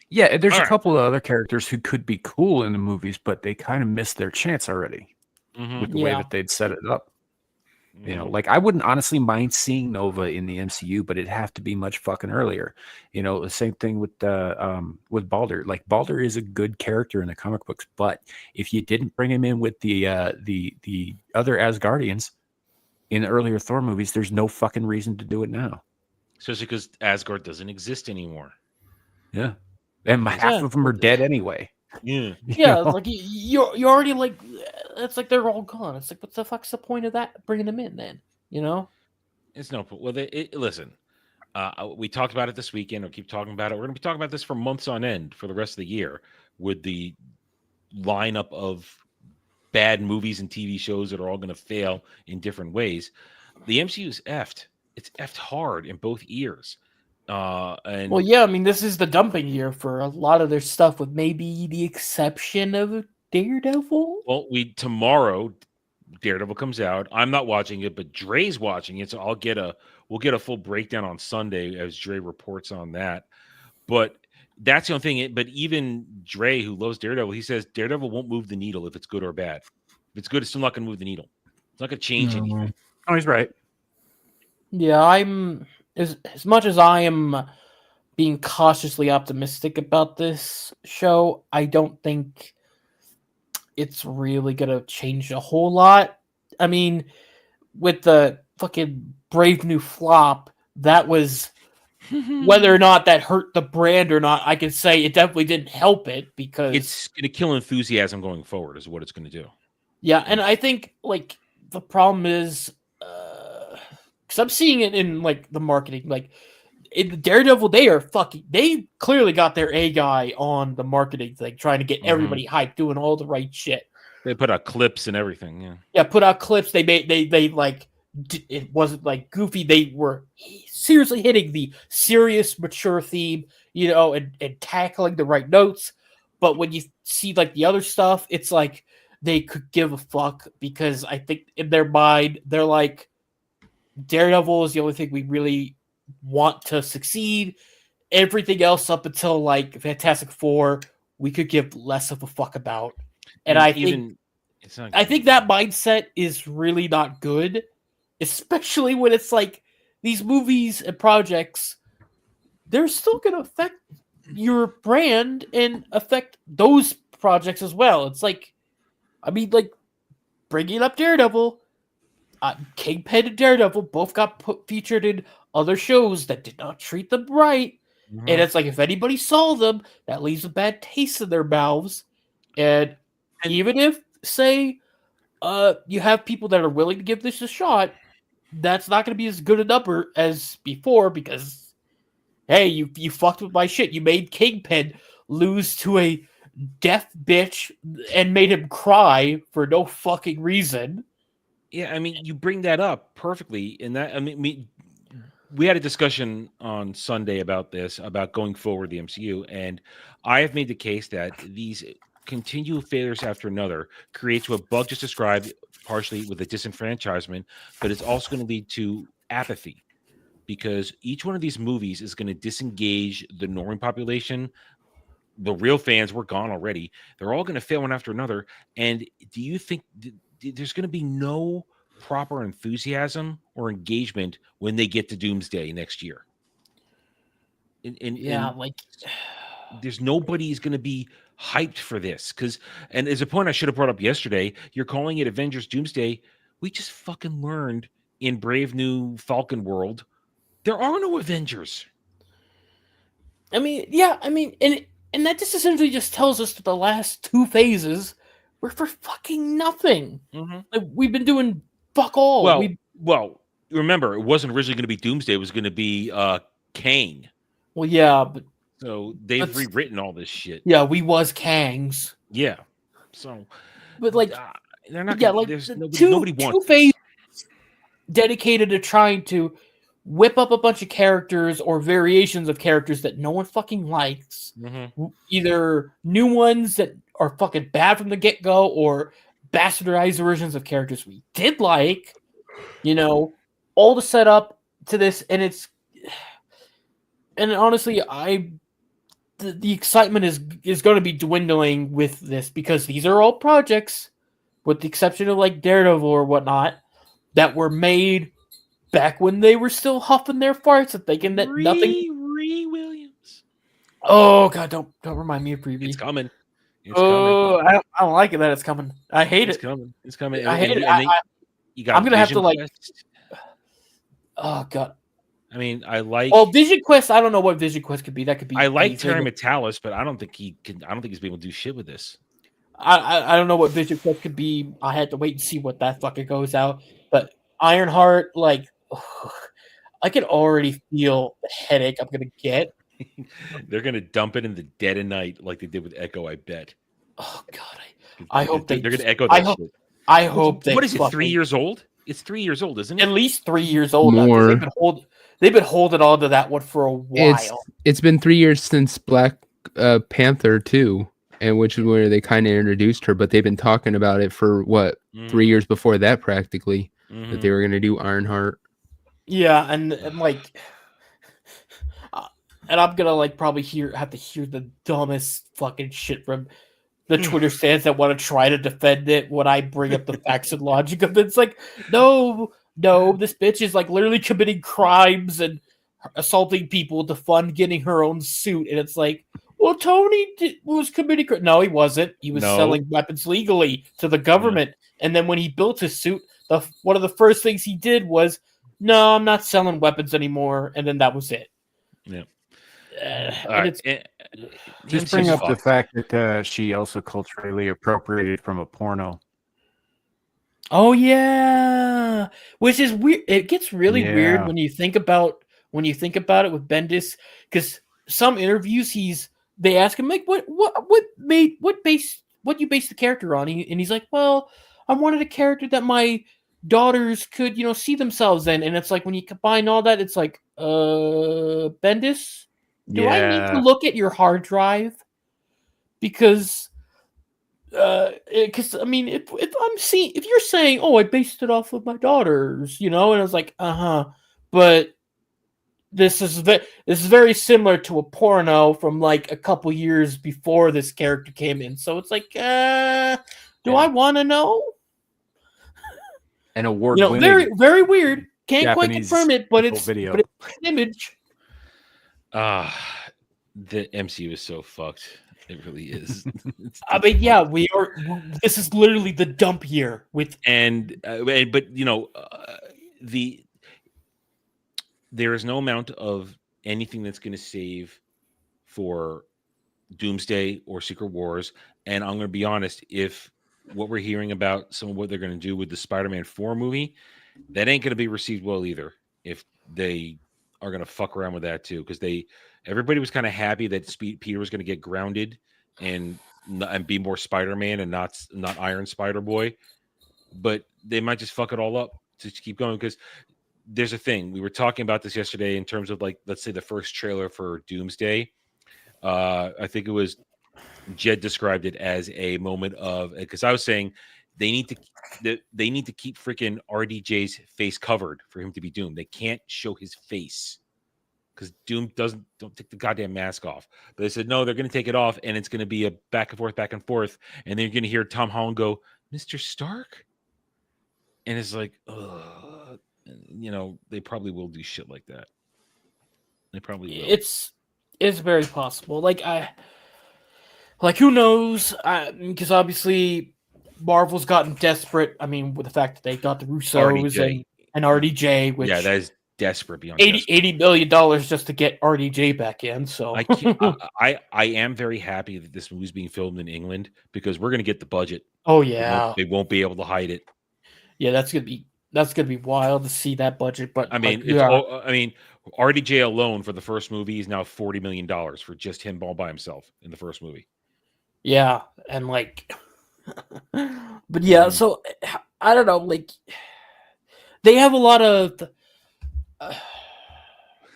yeah, there's a couple of other characters who could be cool in the movies, but they kind of missed their chance already with the way that they'd set it up. You know, like I wouldn't honestly mind seeing Nova in the MCU, but it'd have to be much fucking earlier. You know, the same thing with Balder. Like Balder is a good character in the comic books, but if you didn't bring him in with the other Asgardians in the earlier Thor movies, there's no fucking reason to do it now. Especially because Asgard doesn't exist anymore. Yeah, and half of them are dead anyway. Yeah, yeah. It's like you're already like, it's like they're all gone. It's like, what the fuck's the point of that? Bringing them in then, you know? It's no. Well, listen. We talked about it this weekend. We'll keep talking about it. We're going to be talking about this for months on end for the rest of the year with the lineup of bad movies and TV shows that are all going to fail in different ways. The MCU is effed. It's effed hard in both ears. And well, yeah, I mean, this is the dumping year for a lot of their stuff, with maybe the exception of Daredevil. Well, tomorrow Daredevil comes out. I'm not watching it, but Dre's watching it, so we'll get a full breakdown on Sunday as Dre reports on that. But that's the only thing. But even Dre, who loves Daredevil, he says Daredevil won't move the needle if it's good or bad. If it's good, it's still not going to move the needle. It's not going to change anything. Oh, he's right. Yeah, I'm as much as I am being cautiously optimistic about this show, I don't think it's really gonna change a whole lot. I mean, with the fucking Brave New Flop, that was whether or not that hurt the brand or not, I can say it definitely didn't help it because it's going to kill enthusiasm going forward is what it's going to do. Yeah, and I think like the problem is because I'm seeing it in like the marketing, like in Daredevil, they clearly got their A guy on the marketing thing, trying to get everybody hyped, doing all the right shit. They put out clips and everything. Yeah, put out clips. They like it wasn't like goofy. They were seriously hitting the serious, mature theme, and tackling the right notes. But when you see like the other stuff, it's like they could give a fuck because I think in their mind they're like, Daredevil is the only thing we really want to succeed. Everything else up until like Fantastic Four, we could give less of a fuck about. And I think that mindset is really not good, especially when it's like these movies and projects, they're still going to affect your brand and affect those projects as well. It's like, I mean, like bringing up Daredevil, Kingpin and Daredevil both got featured in other shows that did not treat them right. Mm-hmm. And it's like, if anybody saw them, that leaves a bad taste in their mouths. And even if, say, you have people that are willing to give this a shot, that's not going to be as good a number as before because, hey, you fucked with my shit. You made Kingpin lose to a deaf bitch and made him cry for no fucking reason. Yeah, I mean, you bring that up perfectly. And that, I mean, we had a discussion on Sunday about this, about going forward the MCU, and I have made the case that these continual failures after another creates what Bug just described, partially with a disenfranchisement, but it's also going to lead to apathy because each one of these movies is going to disengage the normal population. The real fans were gone already. They're all going to fail one after another. And do you think there's going to be no proper enthusiasm or engagement when they get to Doomsday next year? There's nobody's going to be hyped for this and there's a point I should have brought up yesterday. You're calling it Avengers Doomsday. We just fucking learned in Brave New Falcon world there are no Avengers. I mean, and that just essentially just tells us that the last two phases were for fucking nothing. Mm-hmm. Like, we've been doing fuck all. Well, remember, it wasn't originally going to be Doomsday. It was going to be Kang. Well, yeah, but so they've rewritten all this shit. Yeah, we was Kangs. Yeah. So, but like, they're not. Yeah, gonna, like there's two nobody wants. Two phases dedicated to trying to whip up a bunch of characters or variations of characters that no one fucking likes. Mm-hmm. Either new ones that are fucking bad from the get-go or bastardized versions of characters we did like, all to set up to this. And honestly, the excitement is going to be dwindling with this because these are all projects, with the exception of like Daredevil or whatnot, that were made back when they were still huffing their farts and thinking that nothing. Williams. Oh God! Don't remind me of Riri. It's coming. Coming. I don't like it that it's coming. I hate it. It's coming. I hate it. I'm gonna have to like. Oh God. I mean, I like. Well, Vision Quest. I don't know what Vision Quest could be. That could be. I like Terry Metalis, but I don't think he can. I don't think he's able to do shit with this. I don't know what Vision Quest could be. I had to wait and see what that fucking goes out. But Ironheart, like, I can already feel the headache I'm gonna get. They're gonna dump it in the dead of night like they did with Echo. I bet. Oh God, I hope they're gonna echo that shit. I hope they. What is it? 3 years old? It's 3 years old, isn't it? At least 3 years old. More. They've been holding on to that one for a while. It's been 3 years since Black Panther 2, and which is where they kind of introduced her. But they've been talking about it for 3 years before that, practically, that they were going to do Ironheart. Yeah, and like, and I'm gonna like probably have to hear the dumbest fucking shit from the Twitter fans that want to try to defend it when I bring up the facts and logic of it. It's like, no, this bitch is like literally committing crimes and assaulting people to fund getting her own suit. And it's like, well, Tony was committing crimes. No, he wasn't. He was selling weapons legally to the government. And then when he built his suit, one of the first things he did was, no, I'm not selling weapons anymore. And then that was it. Yeah. Just bring up the fact that she also culturally appropriated from a porno. Oh yeah, which is weird. It gets really weird when you think about it with Bendis, because some interviews they ask him like, what you based the character on, and he's like, well, I wanted a character that my daughters could see themselves in, and it's like when you combine all that, it's like, Bendis, do I need to look at your hard drive? Because I mean, if you're saying, oh, I based it off of my daughters, and I was like, but this is very similar to a porno from like a couple years before this character came in, so it's like, do I want to know? An award, very very weird. Can't Japanese quite confirm it, but it's video. But it's an image. The MCU is so fucked. It really is. I mean, yeah, we are. This is literally the dump year but there is no amount of anything that's going to save for Doomsday or Secret Wars. And I'm going to be honest, if what we're hearing about some of what they're going to do with the Spider-Man 4 movie, that ain't going to be received well either. If they are going to fuck around with that too, because everybody was kind of happy that Peter was going to get grounded and be more Spider-Man and not Iron Spider-Boy, but they might just fuck it all up to keep going. Because there's a thing, we were talking about this yesterday in terms of, like, let's say the first trailer for Doomsday. I think it was Jed described it as a moment of, because I was saying they need to keep freaking RDJ's face covered for him to be Doom. They can't show his face, because Doom don't take the goddamn mask off. But they said, no, they're going to take it off, and it's going to be a back and forth. And then you're going to hear Tom Holland go, Mr. Stark? And it's like, ugh. They probably will do shit like that. They probably will. It's very possible. Who knows? Because obviously Marvel's gotten desperate. I mean, with the fact that they got the Russos and RDJ, which that is desperate beyond $80 million just to get RDJ back in. So I am very happy that this movie's being filmed in England, because we're going to get the budget. Oh yeah, they won't be able to hide it. Yeah, that's gonna be wild to see that budget. But I mean, RDJ alone for the first movie is now $40 million for just him all by himself in the first movie. Yeah, and but yeah, so I don't know. They have a lot of,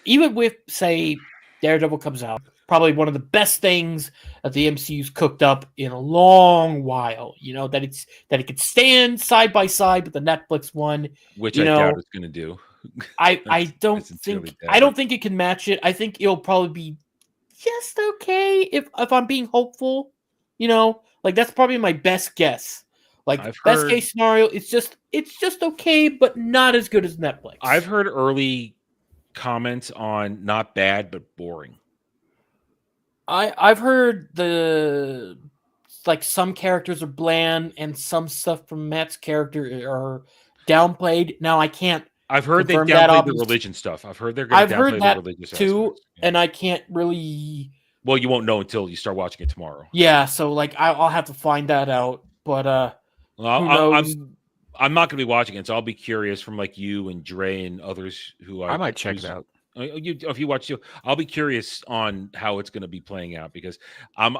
even with, say, Daredevil comes out, probably one of the best things that the MCU's cooked up in a long while. That it could stand side by side with the Netflix one, which I doubt it's going to do. I don't think it can match it. I think it'll probably be just okay if I'm being hopeful. That's probably my best guess. Best case scenario, it's just okay, but not as good as Netflix. I've heard early comments on not bad but boring. I've heard some characters are bland and some stuff from Matt's character are downplayed. Now I can't. I've heard they downplayed the religion stuff. I've heard they're going to downplay the religious too, aspects. And I can't really. Well, you won't know until you start watching it tomorrow. Yeah, so I'll have to find that out. But who knows? I'm not going to be watching it, so I'll be curious from you and Dre and others who I might check it out. If you watch, I'll be curious on how it's going to be playing out, because and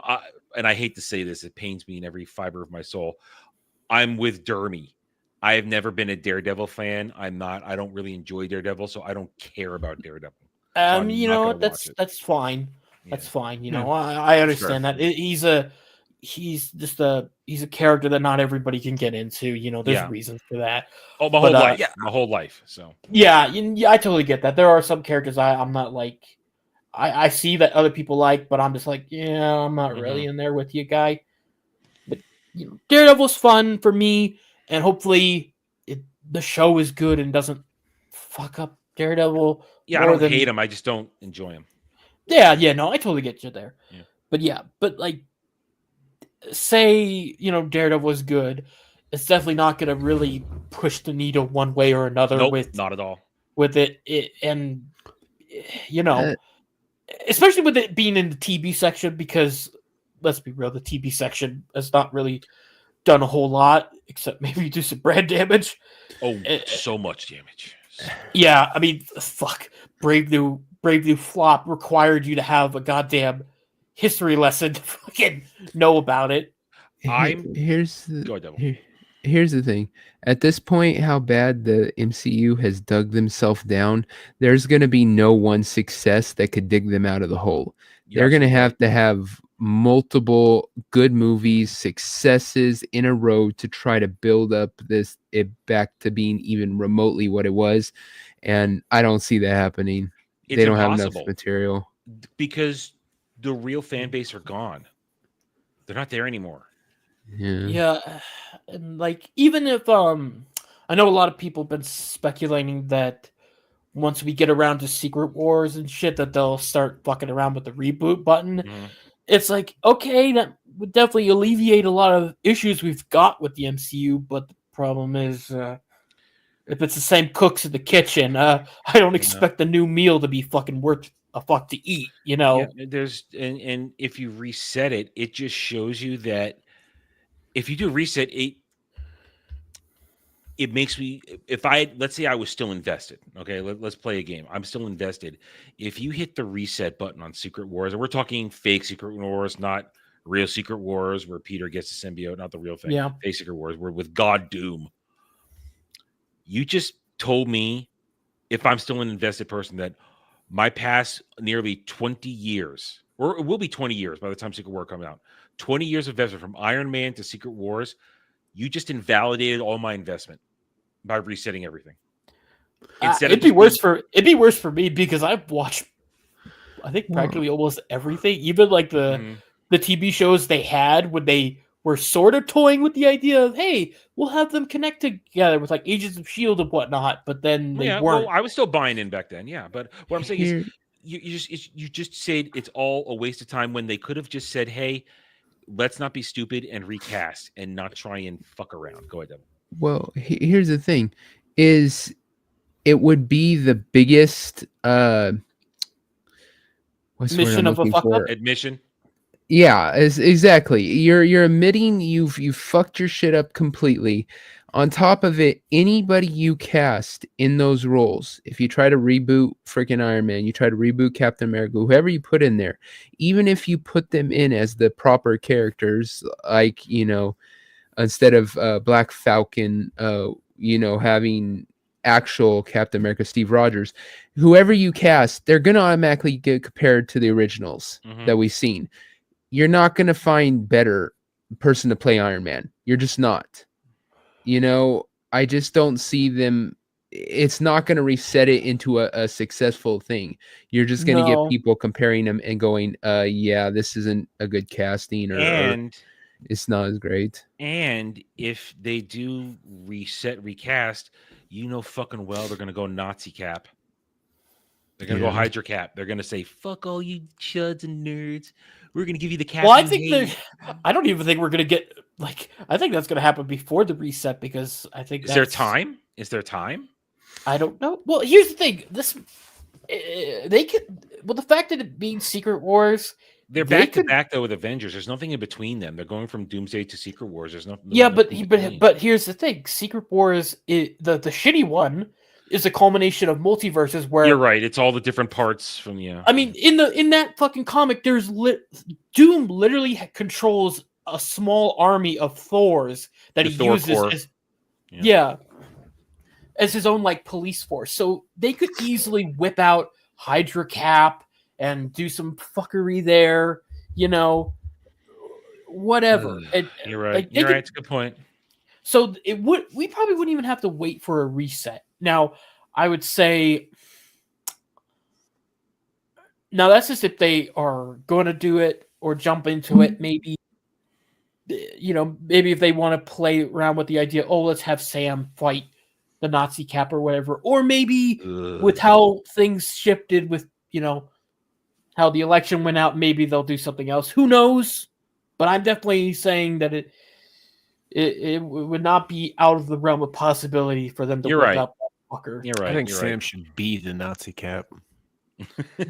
I hate to say this, it pains me in every fiber of my soul. I'm with Dermy. I have never been a Daredevil fan. I don't really enjoy Daredevil, so I don't care about Daredevil. So that's fine. Yeah. That's fine. I understand that he's a character that not everybody can get into. There's reasons for that. Oh, my whole life. So yeah, I totally get that. There are some characters I'm not I see that other people like, but I'm just I'm not really in there with you, guy. But Daredevil's fun for me, and hopefully the show is good and doesn't fuck up Daredevil. Yeah, I don't hate him. I just don't enjoy him. Yeah, no, I totally get you there. Yeah. But say, Daredevil was good, it's definitely not going to really push the needle one way or another. Nope, not at all. With it and especially with it being in the TB section, because let's be real, the TB section has not really done a whole lot except maybe do some brand damage. Oh, so much damage. Yeah, I mean, fuck. Brave New Flop required you to have a goddamn history lesson to fucking know about it. Here's the thing. At this point, how bad the MCU has dug themselves down, there's going to be no one success that could dig them out of the hole. They're going to have multiple good movies, successes in a row to try to build up it back to being even remotely what it was. And I don't see that happening. They don't have enough material. Because the real fan base are gone. They're not there anymore. Yeah, and like even if I know a lot of people have been speculating that once we get around to Secret Wars and shit that they'll start fucking around with the reboot button. It's like, okay, that would definitely alleviate a lot of issues we've got with the MCU, but the problem is if it's the same cooks in the kitchen, I don't expect the new meal to be fucking worth a fuck to eat, you know? Yeah, and if you reset it, it just shows you that if you do reset, it makes me, let's say I was still invested. Okay, let's play a game. I'm still invested. If you hit the reset button on Secret Wars, and we're talking fake Secret Wars, not real Secret Wars where Peter gets the symbiote, not the real thing. Yeah. Fake Secret Wars, we're with God Doom. You just told me, if I'm still an invested person, that my past nearly 20 years, or it will be 20 years by the time Secret War comes out, 20 years of investment from Iron Man to Secret Wars, you just invalidated all my investment by resetting everything. It'd be worse for me because I've watched, I think, practically almost everything, even like the TV shows they had when they were sort of toying with the idea of, hey, we'll have them connect together with like Agents of S.H.I.E.L.D. and whatnot, but then they weren't. Well, I was still buying in back then, yeah. But what I'm saying is, you just said it's all a waste of time when they could have just said, hey, let's not be stupid and recast and not try and fuck around. Go ahead, Devin. Well, here's the thing: is it would be the biggest mission of a fuck up? Admission. Yeah, exactly. You're admitting you've fucked your shit up completely. On top of it, anybody you cast in those roles, if you try to reboot freaking Iron Man, you try to reboot Captain America, whoever you put in there, even if you put them in as the proper characters, like, you know, instead of Black Falcon, you know, having actual Captain America, Steve Rogers, whoever you cast, they're going to automatically get compared to the originals that we've seen. You're not going to find better person to play Iron Man. You're just not. You know, I just don't see them. It's not going to reset it into a successful thing. You're just going to get people comparing them and going, yeah, this isn't a good casting, or it's not as great. And if they do recast, you know fucking well they're going to go Nazi Cap. They're going to go Hydra Cap. They're going to say, fuck all you chuds and nerds. We're going to give you the cap. Well, I don't even think we're going to get, like, I think that's going to happen before the reset, because I think Is there time? I don't know. Well, here's the thing. They could, well, the fact that it being Secret Wars, they're back to back though with Avengers. There's nothing in between them. They're going from Doomsday to Secret Wars. There's nothing. Yeah, but here's the thing. Secret Wars, the shitty one, is a culmination of multiverses where you're right. It's all the different parts from I mean, in that fucking comic, there's Doom literally controls a small army of Thors that he uses as his own like police force. So they could easily whip out Hydra Cap and do some fuckery there, you know, whatever. You're right. Like, you're right. It's a good point. So we probably wouldn't even have to wait for a reset. Now, I would say, now that's just if they are going to do it or jump into it. Maybe, you know, maybe if they want to play around with the idea, oh, let's have Sam fight the Nazi Cap or whatever. Or maybe with how things shifted with, you know, how the election went out, maybe they'll do something else. Who knows? But I'm definitely saying that it would not be out of the realm of possibility for them to whip up that fucker. You're right. I think Sam should be the Nazi Cap.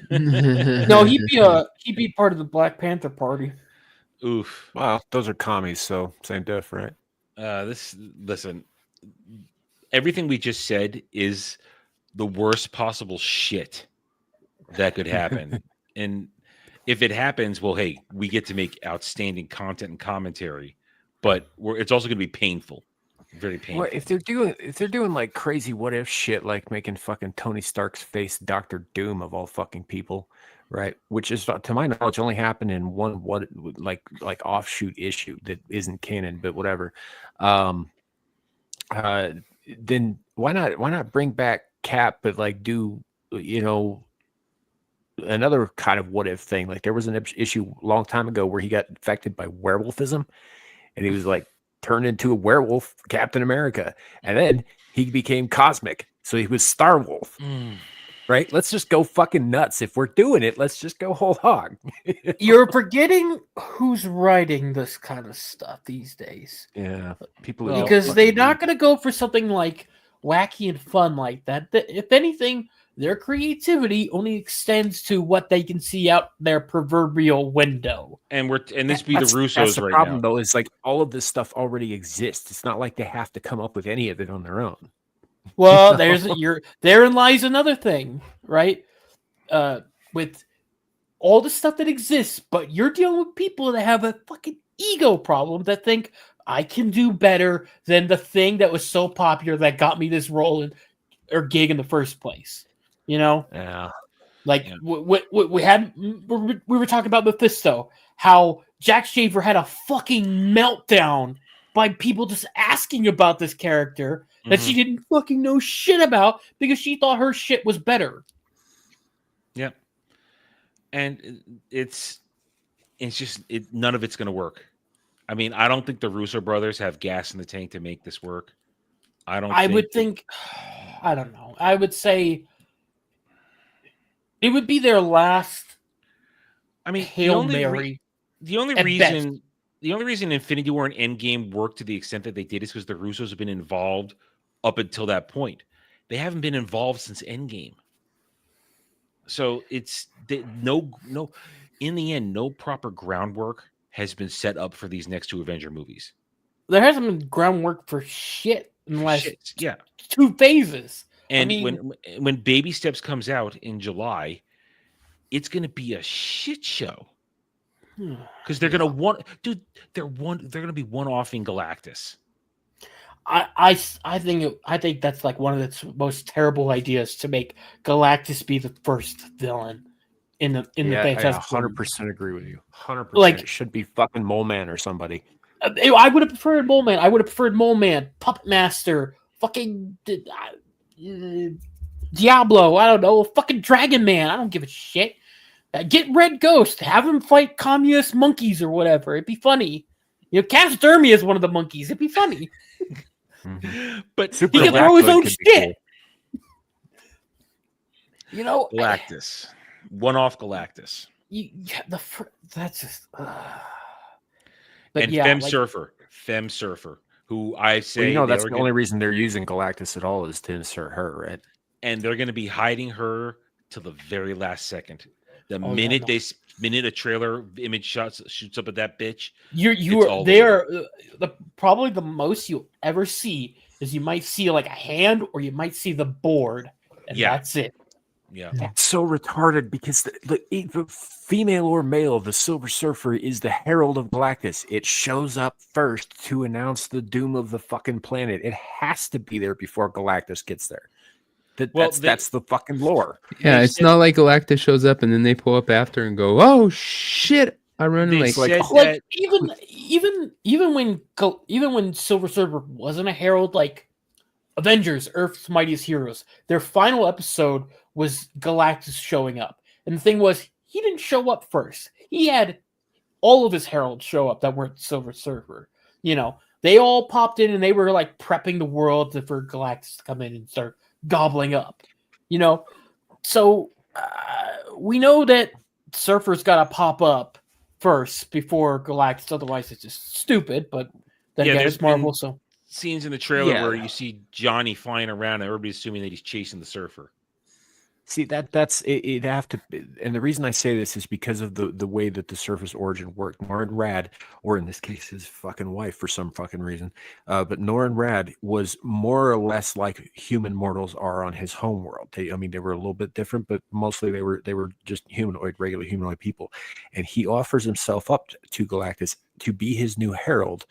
No, he'd be part of the Black Panther Party. Oof. Well, those are commies, so same diff, right? Listen. Everything we just said is the worst possible shit that could happen. And if it happens, well, hey, we get to make outstanding content and commentary, but it's also going to be painful, very painful. Well, if they're doing like crazy what if shit, like making fucking Tony Stark's face Doctor Doom of all fucking people, right? Which is, to my knowledge, only happened in one like offshoot issue that isn't canon, but whatever. Then why not bring back Cap, but like do another kind of what if thing? Like there was an issue a long time ago where he got infected by werewolfism, and he was like turned into a werewolf, Captain America, and then he became cosmic, so he was Star Wolf. Right? Let's just go fucking nuts. If we're doing it, let's just go whole hog. You're forgetting who's writing this kind of stuff these days. Yeah, people because they're not going to go for something like wacky and fun like that. If anything, their creativity only extends to what they can see out their proverbial window. And this be the Russos that's the right problem, now. Though, is like all of this stuff already exists. It's not like they have to come up with any of it on their own. Well, therein lies another thing, right? With all the stuff that exists, but you're dealing with people that have a fucking ego problem that think I can do better than the thing that was so popular that got me this role or gig in the first place. Yeah. Like we were talking about Mephisto, how Jack Shaver had a fucking meltdown by people just asking about this character that she didn't fucking know shit about because she thought her shit was better. Yep. And it's just none of it's going to work. I mean, I don't think the Russo brothers have gas in the tank to make this work. I don't know. I would say it would be their last. I mean, Hail Mary. The only reason Infinity War and Endgame worked to the extent that they did is because the Russos have been involved up until that point. They haven't been involved since Endgame. So no. In the end, no proper groundwork has been set up for these next two Avenger movies. There hasn't been groundwork for shit in the last two phases. And when Baby Steps comes out in July, it's going to be a shit show. Because they're gonna they're gonna be one-offing Galactus. I think that's like one of its most terrible ideas, to make Galactus be the first villain in the Fantastic Four. 100% agree with you. 100%. Like, it should be fucking Mole Man or somebody. I would have preferred Mole Man. Puppet Master, fucking Diablo. I don't know, fucking Dragon Man. I don't give a shit. Get Red Ghost. Have him fight communist monkeys or whatever. It'd be funny. Casdermy is one of the monkeys. It'd be funny. But he can throw his own shit. Cool. Galactus. One-off Galactus. That's just... and Femme Surfer, who I say... that's the only reason they're using Galactus at all is to insert her, right? And they're going to be hiding her till the very last second. The minute a trailer image shoots up at that bitch, probably the most you'll ever see is you might see like a hand or you might see the board, and that's it. Yeah, that's so retarded because the female or male, the Silver Surfer is the herald of Galactus. It shows up first to announce the doom of the fucking planet. It has to be there before Galactus gets there. That's the fucking lore. Yeah, it's not like Galactus shows up and then they pull up after and go, "Oh shit!" I run even when Silver Surfer wasn't a herald, like Avengers, Earth's Mightiest Heroes, their final episode was Galactus showing up, and the thing was he didn't show up first. He had all of his heralds show up that weren't Silver Surfer. They all popped in and they were like prepping the world for Galactus to come in and start gobbling up, so we know that Surfer's got to pop up first before Galactus, otherwise it's just stupid. But then again, it's Marvel, so scenes in the trailer where you see Johnny flying around and everybody's assuming that he's chasing the Surfer. See that's it have to, and the reason I say this is because of the way that the Surface origin worked. Norrin Rad, or in this case his fucking wife for some fucking reason, but Norrin Rad was more or less like human mortals are on his home world. They were a little bit different, but mostly they were just regular humanoid people. And he offers himself up to Galactus to be his new herald,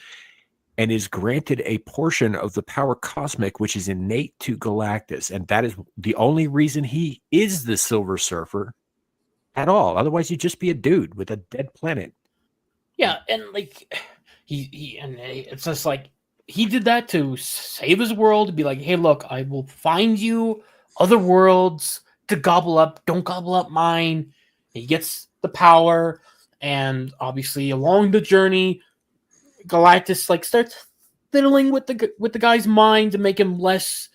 and is granted a portion of the power cosmic, which is innate to Galactus. And that is the only reason he is the Silver Surfer at all. Otherwise, you'd just be a dude with a dead planet. Yeah, and like it's just like he did that to save his world, to be like, hey, look, I will find you other worlds to gobble up. Don't gobble up mine. He gets the power, and obviously along the journey, Galactus like starts fiddling with the guy's mind to make him less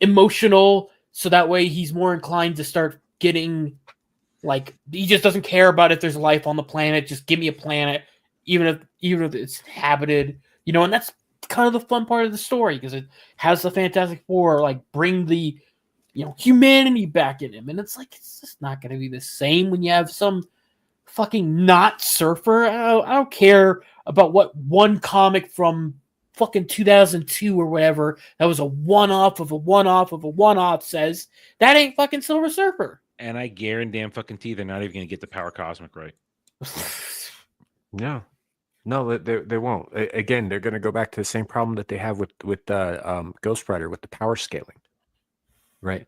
emotional, so that way he's more inclined to start getting like, he just doesn't care about if there's life on the planet. Just give me a planet, even if it's inhabited, and that's kind of the fun part of the story, because it has the Fantastic Four like bring the humanity back in him, and it's like, it's just not going to be the same when you have some fucking not surfer. I don't care about what one comic from fucking 2002 or whatever that was a one-off of a one-off of a one-off says. That ain't fucking Silver Surfer. And I guarantee they're not even going to get the power cosmic right. No, they won't. Again, they're going to go back to the same problem that they have with Ghost Rider, with the power scaling, right?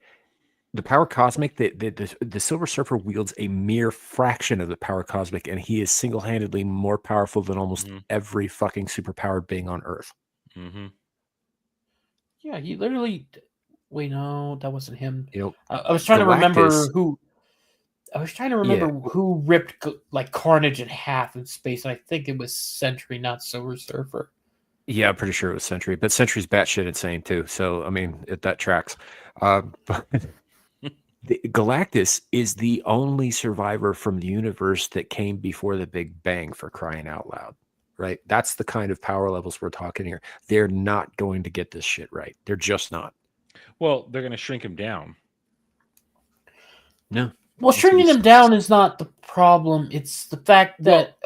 The power cosmic, the Silver Surfer wields a mere fraction of the power cosmic, and he is single-handedly more powerful than almost every fucking superpowered being on Earth. Mm-hmm. Yeah, he literally. Wait, no, that wasn't him. I was trying to remember who. I was trying to remember who ripped like Carnage in half in space, and I think it was Sentry, not Silver Surfer. Yeah, I'm pretty sure it was Sentry, but Sentry's batshit insane too. So I mean, that tracks. But Galactus is the only survivor from the universe that came before the Big Bang, for crying out loud, right? That's the kind of power levels we're talking here. They're not going to get this shit right. They're just not. Well, they're going to shrink him down. No. Well, shrinking him down is not the problem. It's the fact that.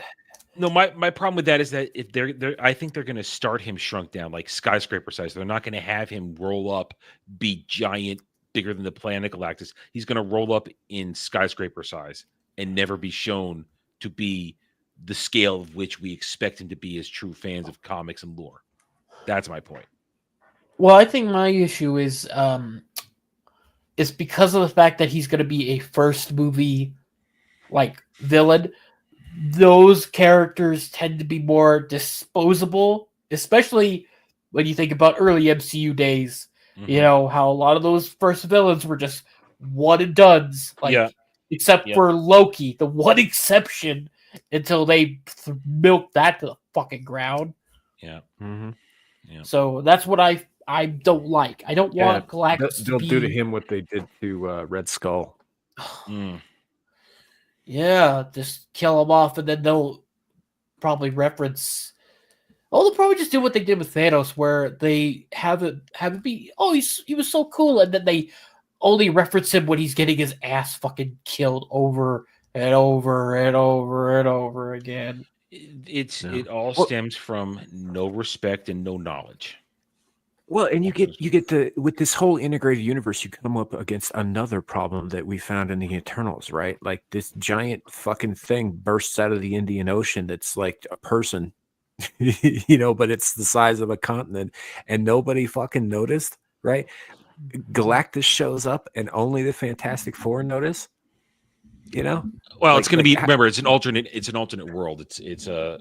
No, my problem with that is that if I think they're going to start him shrunk down, like skyscraper size. They're not going to have him roll up, be giant, bigger than the planet Galactus. He's going to roll up in skyscraper size and never be shown to be the scale of which we expect him to be as true fans of comics and lore. That's my point. Well, I think my issue is because of the fact that he's going to be a first movie like villain. Those characters tend to be more disposable, especially when you think about early MCU days. Mm-hmm. How a lot of those first villains were just one and dones, except for Loki, the one exception, until they milked that to the fucking ground. Yeah. Mm-hmm. Yeah. So that's what I don't like. I don't want Galactus. They'll do to him what they did to Red Skull. Yeah, just kill him off, and then they'll probably reference. Oh, they'll probably just do what they did with Thanos, where they have it be, he was so cool, and then they only reference him when he's getting his ass fucking killed over and over and over and over again. It all stems from no respect and no knowledge. Well, and you get with this whole integrated universe, you come up against another problem that we found in the Eternals, right? Like this giant fucking thing bursts out of the Indian Ocean that's like a person, but it's the size of a continent, and nobody fucking noticed, right? Galactus shows up, and only the Fantastic Four notice. Well, it's going to be. Remember, it's an alternate world. It's a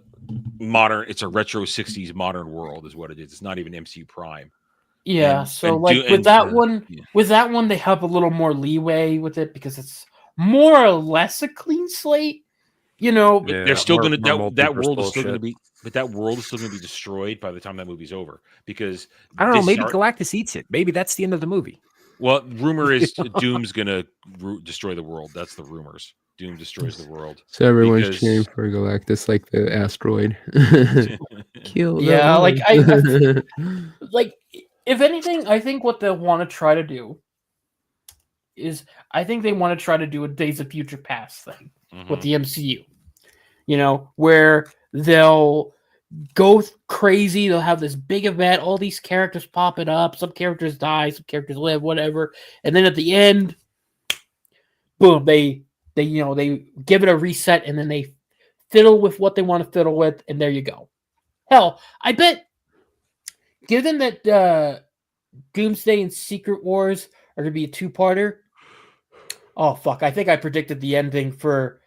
modern. It's a retro '60s modern world, is what it is. It's not even MCU Prime. Yeah. With that one, they have a little more leeway with it because it's more or less a clean slate. They're still going to that world is still going to be, but that world is still going to be destroyed by the time that movie's over. Because I don't know. Maybe Galactus eats it. Maybe that's the end of the movie. Well, rumor is Doom's gonna destroy the world. That's the rumors. Doom destroys the world. So everyone's cheering for Galactus, like the asteroid. Kill. Yeah, like if anything, I think what they'll want to try to do is I think they want to try to do a Days of Future Past thing with the MCU. Where they'll go crazy. They'll have this big event, all these characters popping up. Some characters die, some characters live, whatever. And then at the end, boom, they give it a reset, and then they fiddle with what they want to fiddle with, and there you go. Hell, I bet, given that Doomsday and Secret Wars are going to be a two-parter, oh, fuck, I think I predicted the ending for...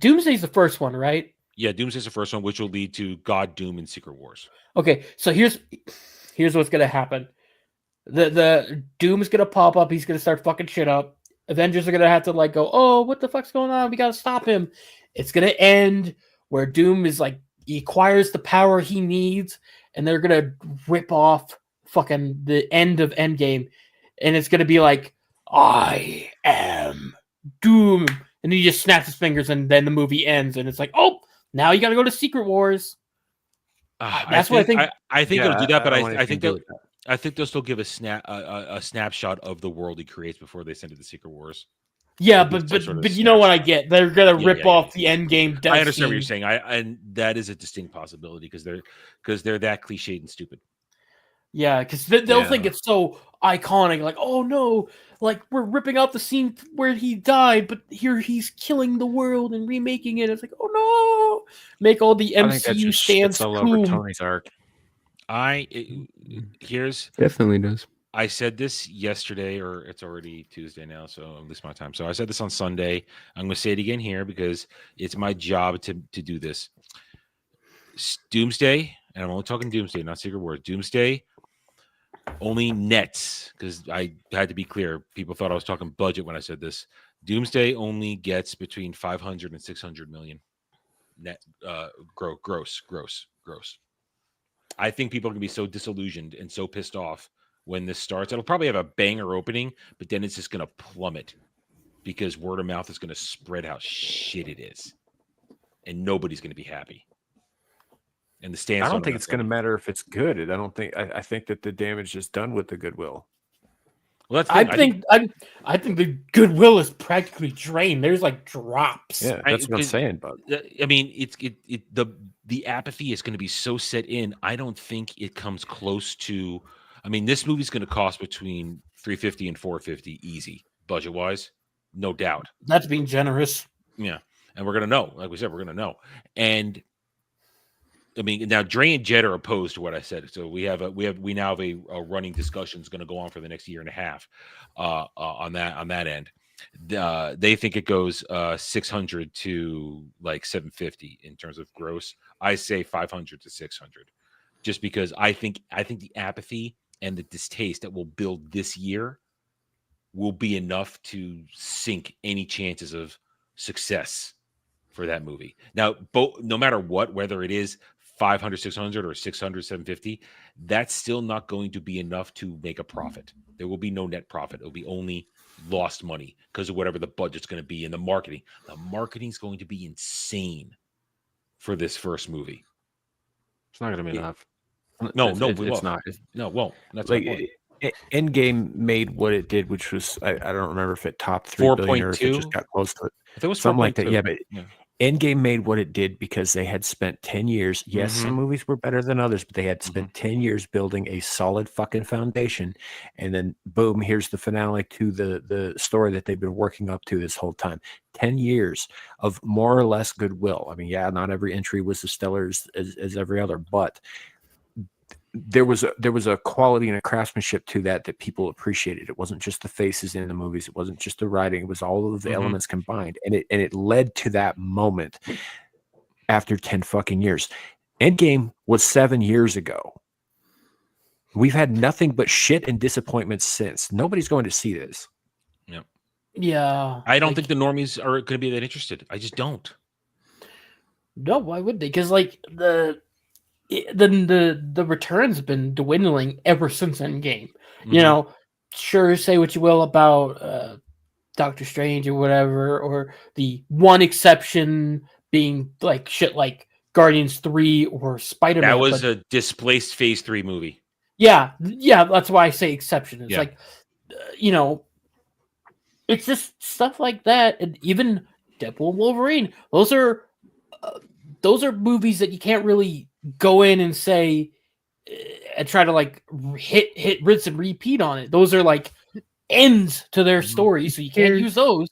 Doomsday's the first one, right? Yeah, Doomsday's the first one, which will lead to God, Doom, and Secret Wars. Okay, so here's what's gonna happen. The Doom's gonna pop up. He's gonna start fucking shit up. Avengers are gonna have to go, oh, what the fuck's going on? We gotta stop him. It's gonna end where Doom is he acquires the power he needs, and they're gonna rip off fucking the end of Endgame, and it's gonna be like, I am Doom. And he just snaps his fingers, and then the movie ends, and it's like, oh, now you got to go to Secret Wars. That's what I think. I think they'll do that, but I think they'll still give a snapshot of the world he creates before they send it to Secret Wars. Yeah, but you know what I get? They're gonna rip off the Endgame. I understand what you're saying. And that is a distinct possibility because they're that cliched and stupid. Yeah, because they'll think it's so iconic. Like, oh no, we're ripping out the scene where he died, but here he's killing the world and remaking it. It's like, oh no, make all the MCU stands all cool. over Tony's arc. Definitely does. I said this yesterday, or it's already Tuesday now, so at least my time. So I said this on Sunday. I'm going to say it again here because it's my job to do this. Doomsday, and I'm only talking Doomsday, not Secret Wars. Doomsday only nets, because I had to be clear. People thought I was talking budget when I said this. Doomsday only gets between 500 and 600 million net gross. I think people are going to be so disillusioned and so pissed off when this starts. It'll probably have a banger opening, but then it's just going to plummet because word of mouth is going to spread how shit it is, and nobody's going to be happy. And the stance. I don't think it's going to matter if it's good. I think that the damage is done with the goodwill. Well, I think the goodwill is practically drained. There's drops. Yeah, that's what I'm saying. But I mean, the apathy is going to be so set in. I don't think it comes close to. I mean, this movie's going to cost between $350 and $450 easy, budget wise, no doubt. That's being generous. Yeah, and we're going to know. Like we said, we're going to know. And I mean, now Dre and Jed are opposed to what I said. So we now have a running discussion that's going to go on for the next year and a half on that end. They think it goes 600 to 750 in terms of gross. I say 500 to 600, just because I think the apathy and the distaste that will build this year will be enough to sink any chances of success for that movie. Now, no matter what, whether it is 500, 600 or 600, 750, that's still not going to be enough to make a profit. There will be no net profit. It'll be only lost money because of whatever the budget's going to be in the marketing. The marketing's going to be insane for this first movie. It's not going to be enough. No, it's not. No, won't. That's Endgame made what it did, which was I don't remember if it topped 3 billion or if it just got close to it. If it was something like that. Yeah, but yeah. Endgame made what it did because they had spent 10 years. Yes, some movies were better than others, but they had spent 10 years building a solid fucking foundation. And then boom, here's the finale to the story that they've been working up to this whole time. 10 years of more or less goodwill. I mean, yeah, not every entry was as stellar as every other, but there was a quality and a craftsmanship to that people appreciated. It wasn't just the faces in the movies. It wasn't just the writing. It was all of the elements combined. And it led to that moment after 10 fucking years. Endgame was 7 years ago. We've had nothing but shit and disappointments since. Nobody's going to see this. Yeah. Yeah. I don't think the normies are going to be that interested. I just don't. No, why would they? Because the return's been dwindling ever since Endgame. You know, sure, say what you will about Doctor Strange or whatever, or the one exception being shit like Guardians 3 or Spider-Man. That was a displaced Phase 3 movie. Yeah, that's why I say exception. It's you know, it's just stuff like that, and even Deadpool and Wolverine. Those are movies that you can't really go in and say and try to like hit rinse and repeat on it. Those are like ends to their story, so you can't use those,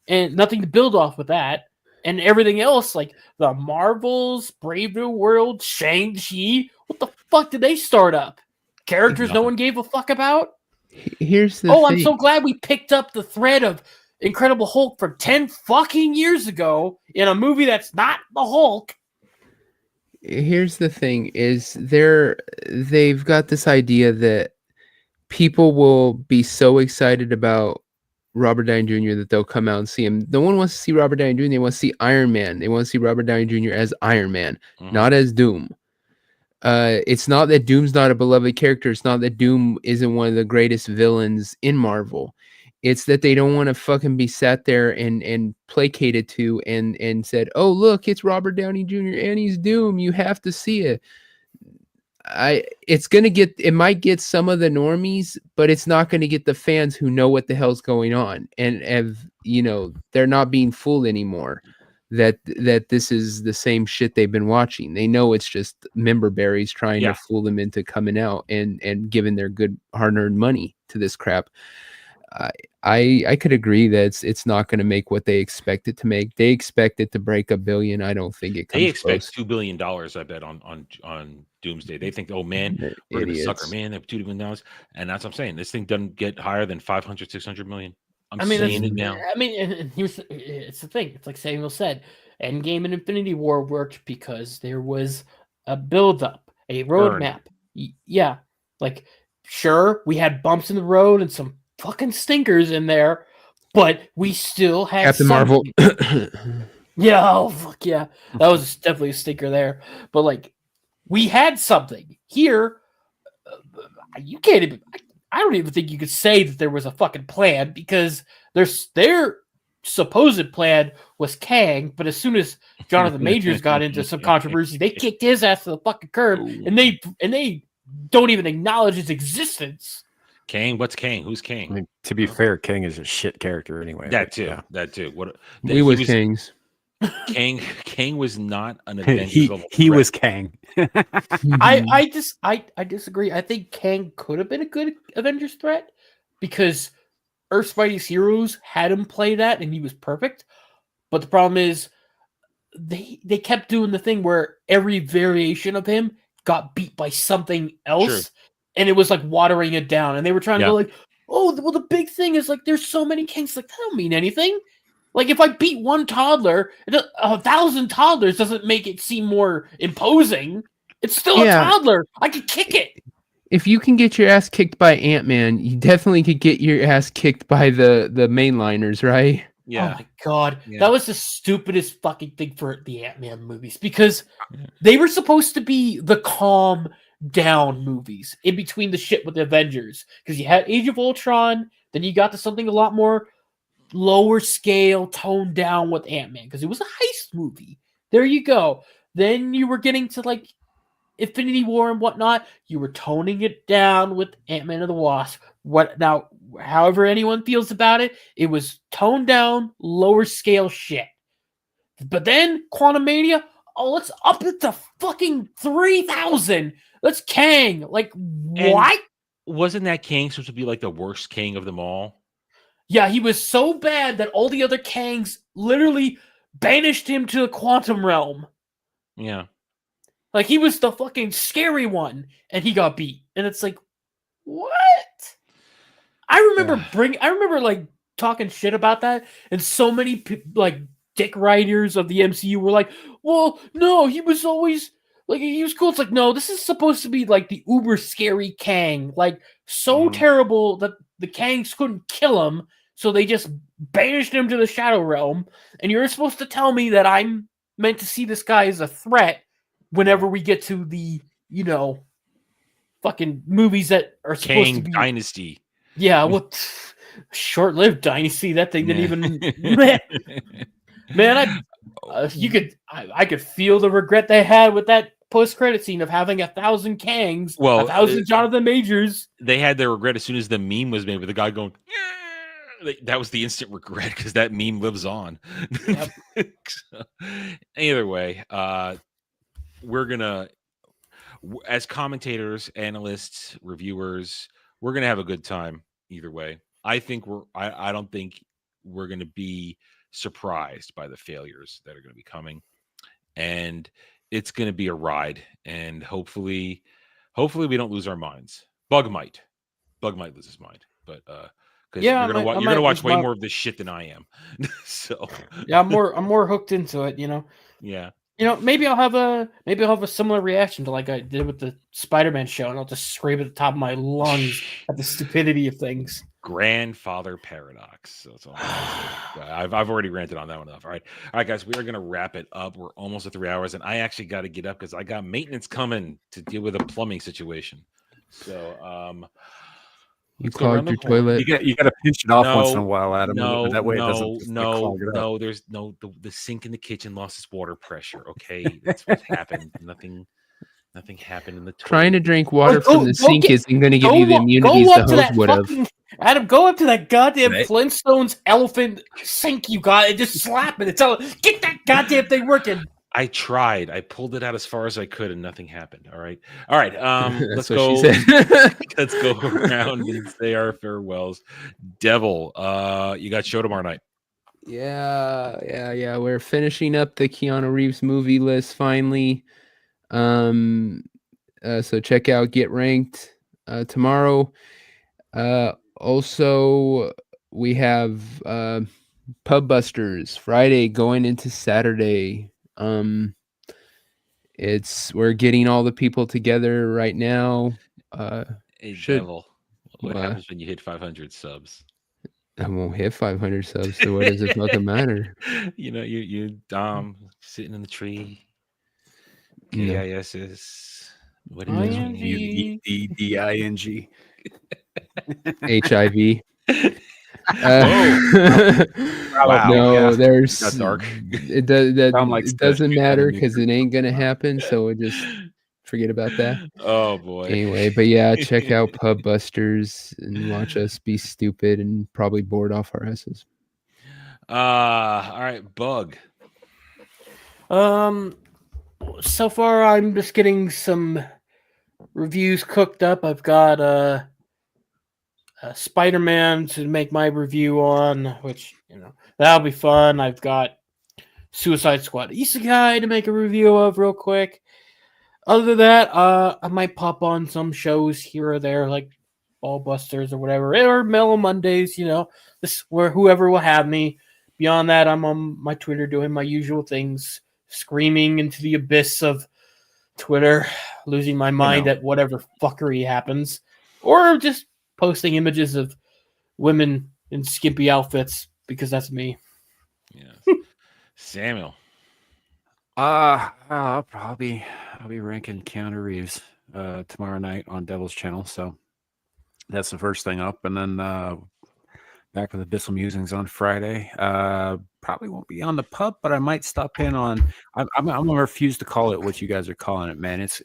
and nothing to build off with that. And everything else, like the Marvels, Brave New World, Shang-Chi, what the fuck did they start up? Characters no one gave a fuck about? Here's the thing. I'm so glad we picked up the thread of Incredible Hulk from 10 fucking years ago in a movie that's not the Hulk. Here's the thing is they've got this idea that people will be so excited about Robert Downey Jr. that they'll come out and see him. No one wants to see Robert Downey Jr. They want to see Iron Man. They want to see Robert Downey Jr. as Iron Man, not as Doom. It's not that Doom's not a beloved character. It's not that Doom isn't one of the greatest villains in Marvel. It's that they don't want to fucking be sat there and placated to and said, oh, look, it's Robert Downey Jr. and he's Doom. You have to see it. It might get some of the normies, but it's not going to get the fans who know what the hell's going on. And they're not being fooled anymore that this is the same shit they've been watching. They know it's just member berries trying to fool them into coming out and giving their good hard-earned money to this crap. I could agree that it's not going to make what they expect it to make. They expect it to break $1 billion. I don't think it comes They expect close. $2 billion, I bet, on Doomsday. They think, oh man, we're going to sucker, man. They have $2 billion. And that's what I'm saying. This thing doesn't get higher than 500, 600 million. I'm saying it now. I mean, and it's the thing. It's like Samuel said, Endgame and Infinity War worked because there was a build-up, a roadmap. Yeah. Like, sure, we had bumps in the road and some fucking stinkers in there, but we still had Captain something. Marvel. Yeah, oh fuck yeah. That was definitely a stinker there. But like, we had something. Here, you can't even I don't even think you could say that there was a fucking plan, because their supposed plan was Kang, but as soon as Jonathan Majors got into some controversy, they kicked his ass to the fucking curb, and they don't even acknowledge his existence. Kang? What's Kang? Who's Kang? I mean, to be fair, Kang is a shit character anyway. That too. That too. We was Kangs. Kang was not an Avengers he was Kang. I disagree. I think Kang could have been a good Avengers threat because Earth's Mightiest Heroes had him play that and he was perfect. But the problem is they kept doing the thing where every variation of him got beat by something else. Sure. And it was like watering it down. And they were trying to go like, oh, well, the big thing is like there's so many Kangs. Like, that don't mean anything. Like, if I beat one toddler, 1,000 toddlers doesn't make it seem more imposing. It's still a toddler. I could kick it. If you can get your ass kicked by Ant-Man, you definitely could get your ass kicked by the mainliners, right? Yeah. Oh my god. Yeah. That was the stupidest fucking thing for the Ant-Man movies, because they were supposed to be the calm down movies in between the shit with the Avengers. Because you had Age of Ultron, then you got to something a lot more lower scale, toned down with Ant-Man, because it was a heist movie. There you go. Then you were getting to like Infinity War and whatnot. You were toning it down with Ant-Man and the Wasp. However anyone feels about it, it was toned down, lower scale shit. But then Quantumania, let's up it to fucking 3,000. Let's Kang. Like, what? Wasn't that Kang supposed to be like the worst Kang of them all? Yeah, he was so bad that all the other Kangs literally banished him to the quantum realm. Yeah. Like, he was the fucking scary one, and he got beat. And it's like, what? I remember like talking shit about that, and so many like dick writers of the MCU were like, well, no, he was always like, he was cool. It's like, no, this is supposed to be like the uber scary Kang, like so terrible that the Kangs couldn't kill him, so they just banished him to the Shadow Realm. And you're supposed to tell me that I'm meant to see this guy as a threat whenever we get to the, fucking movies that are supposed Kang to be Dynasty. Yeah, what short-lived Dynasty? That thing didn't even. Man, I could feel the regret they had with that post-credit scene of having 1,000 Kangs, Well, 1,000 Jonathan Majors. They had their regret as soon as the meme was made with the guy going. That was the instant regret because that meme lives on. Yep. So, either way, we're gonna, as commentators, analysts, reviewers, we're gonna have a good time either way. I think I don't think we're gonna be surprised by the failures that are gonna be coming, and it's gonna be a ride. And hopefully we don't lose our minds. Bug might lose his mind, but because you're gonna watch way more of this shit than I am. So yeah, I'm more hooked into it. Yeah. Maybe I'll have a similar reaction to like I did with the Spider-Man show, and I'll just scream at the top of my lungs at the stupidity of things. Grandfather paradox. So that's all I've already ranted on that one enough. All right, guys, we are gonna wrap it up. We're almost at 3 hours, and I actually got to get up because I got maintenance coming to deal with a plumbing situation. So you clogged your toilet. You got to pinch it off once in a while, Adam. That way it doesn't clog it up. No, there's the sink in the kitchen lost its water pressure. Okay, that's what happened. Nothing happened in the toilet. Trying to drink water from the sink isn't going to give you the immunities the hose would have. Adam, go up to that goddamn Flintstones elephant sink you got and just slap it. Get that goddamn thing working. I tried. I pulled it out as far as I could, and nothing happened. All right. Let's go. Let's go around and say our farewells. Devil, you got show tomorrow night. Yeah. We're finishing up the Keanu Reeves movie list finally. So check out Get Ranked tomorrow. Also, we have Pub Busters Friday going into Saturday. We're getting all the people together right now. Devil, what happens when you hit 500 subs? I won't hit 500 subs, so what does it fucking matter? You sitting in the tree. KISS. What is it? DING. HIV. Wow. No, there's that's dark. It doesn't matter because it ain't gonna happen. So just forget about that. Oh boy. Anyway, but yeah, check out Pub Busters and watch us be stupid and probably bored off our asses. All right, Bug. So far I'm just getting some reviews cooked up. I've got Spider-Man to make my review on, which that'll be fun. I've got Suicide Squad Isekai to make a review of real quick. Other than that, I might pop on some shows here or there, like Ballbusters or whatever, or Mellow Mondays. This where whoever will have me. Beyond that, I'm on my Twitter doing my usual things, screaming into the abyss of Twitter, losing my mind at whatever fuckery happens, or just posting images of women in skimpy outfits because that's me. Yeah. Samuel. I'll be ranking Keanu Reeves tomorrow night on Devil's Channel. So that's the first thing up, and then back with Abyssal Musings on Friday. Probably won't be on the pub, but I might stop in on. I'm gonna refuse to call it what you guys are calling it, man. It's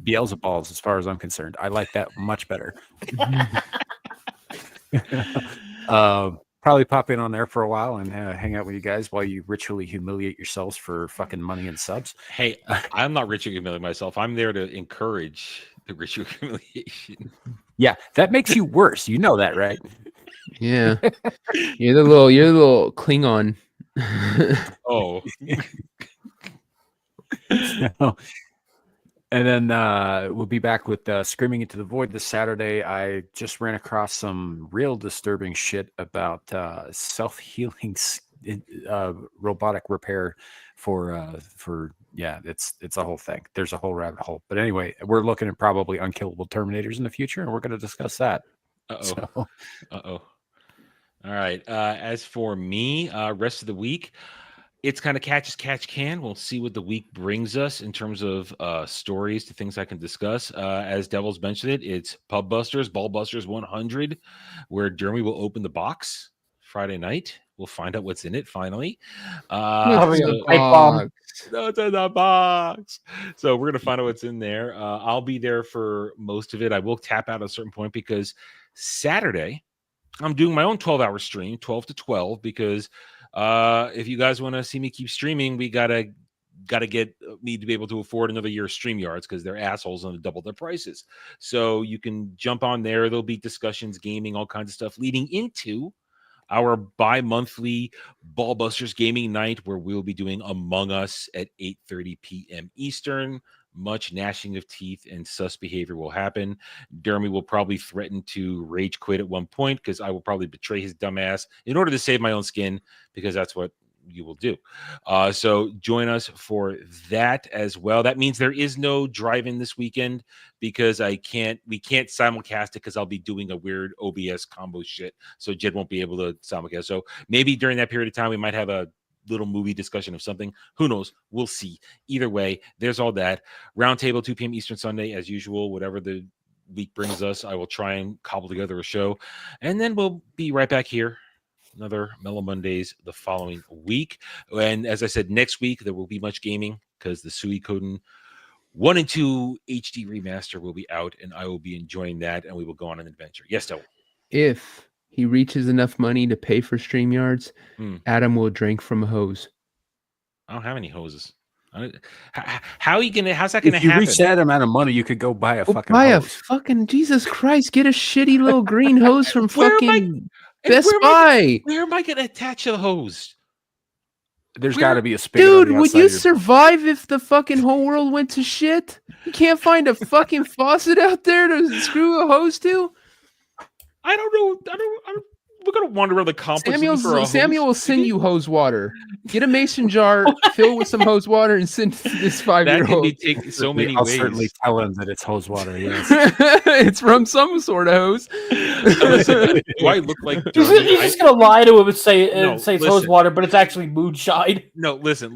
Beelzeballs, as far as I'm concerned. I like that much better. Probably pop in on there for a while and hang out with you guys while you ritually humiliate yourselves for fucking money and subs. Hey, I'm not ritually humiliating myself. I'm there to encourage the ritual humiliation. Yeah, that makes you worse. You know that, right? Yeah, you're the little Klingon. Oh. So, and then we'll be back with Screaming Into the Void this Saturday. I just ran across some real disturbing shit about self-healing robotic repair for it's a whole thing. There's a whole rabbit hole. But anyway, we're looking at probably unkillable Terminators in the future, and we're going to discuss that. Uh-oh. All right. As for me, rest of the week, it's kind of catch as catch can. We'll see what the week brings us in terms of stories to things I can discuss. As Devil's mentioned it's Pub Busters, Ball Busters 100, where Jeremy will open the box Friday night. We'll find out what's in it finally. Probably So- a pipe bomb. no, it's in the box. So we're gonna find out what's in there. I'll be there for most of it. I will tap out at a certain point because Saturday I'm doing my own 12-hour stream, 12 to 12, because if you guys want to see me keep streaming, we gotta need to be able to afford another year of StreamYards because they're assholes and double their prices. So you can jump on there. There'll be discussions, gaming, all kinds of stuff leading into our bi-monthly Ballbusters gaming night, where we'll be doing Among Us at 8:30 p.m. Eastern. Much gnashing of teeth and sus behavior will happen. Dermy will probably threaten to rage quit at one point because I will probably betray his dumb ass in order to save my own skin, because that's what you will do. So join us for that as well. That means there is no drive-in this weekend because we can't simulcast it because I'll be doing a weird OBS combo shit. So Jed won't be able to simulcast. So maybe during that period of time, we might have a little movie discussion of something. Who knows? We'll see. Either way, there's all that. Roundtable 2 p.m. Eastern Sunday, as usual. Whatever the week brings us, I will try and cobble together a show. And then we'll be right back here. Another Mellow Mondays the following week. And as I said, next week there will be much gaming because the Suikoden 1 and 2 HD remaster will be out, and I will be enjoying that, and we will go on an adventure. Yes, Del. If he reaches enough money to pay for StreamYards, Adam will drink from a hose. I don't have any hoses. How are you gonna? How's that gonna happen? If you reach that amount of money, you could go buy a fucking buy hose. a fucking Jesus Christ! Get a shitty little green hose from fucking Best Buy. Where am I gonna attach a hose? There's got to be a spigot. Dude, would you survive if the fucking whole world went to shit? You can't find a fucking faucet out there to screw a hose to? I don't know. We're gonna wander around the complex. Samuel will send you hose water. Get a mason jar, fill with some hose water, and send to this 5-year-old. That can be taken so many I'll ways. certainly tell him that it's hose water. Yes, it's from some sort of hose. Listen, do I look like? He's just gonna lie to him and say it's hose water, but it's actually moonshine. No, listen.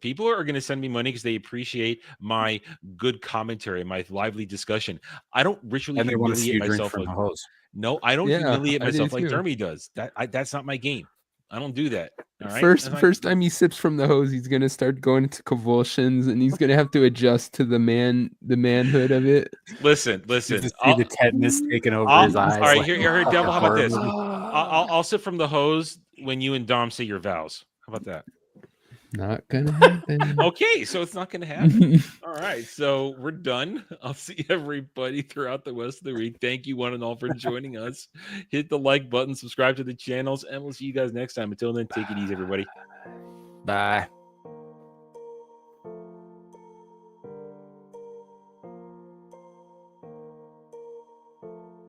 People are gonna send me money because they appreciate my good commentary, my lively discussion. I don't ritually and they want to see you humiliate drink myself from like a hose. No, I don't humiliate I do myself like too. Dermy does. That's not my game. I don't do that. All right. First time he sips from the hose, he's gonna start going into convulsions, and he's gonna have to adjust to the manhood of it. Listen. You see the tetanus taking over his eyes. All right, like here, Devil. How about this? horror movie. I'll sip from the hose when you and Dom say your vows. How about that? Not gonna happen. Okay, so it's not gonna happen. All right, so we're done. I'll see everybody throughout the rest of the week. Thank you, one and all, for joining us. Hit the like button, subscribe to the channels, and we'll see you guys next time. Until then, take it easy, everybody. Bye.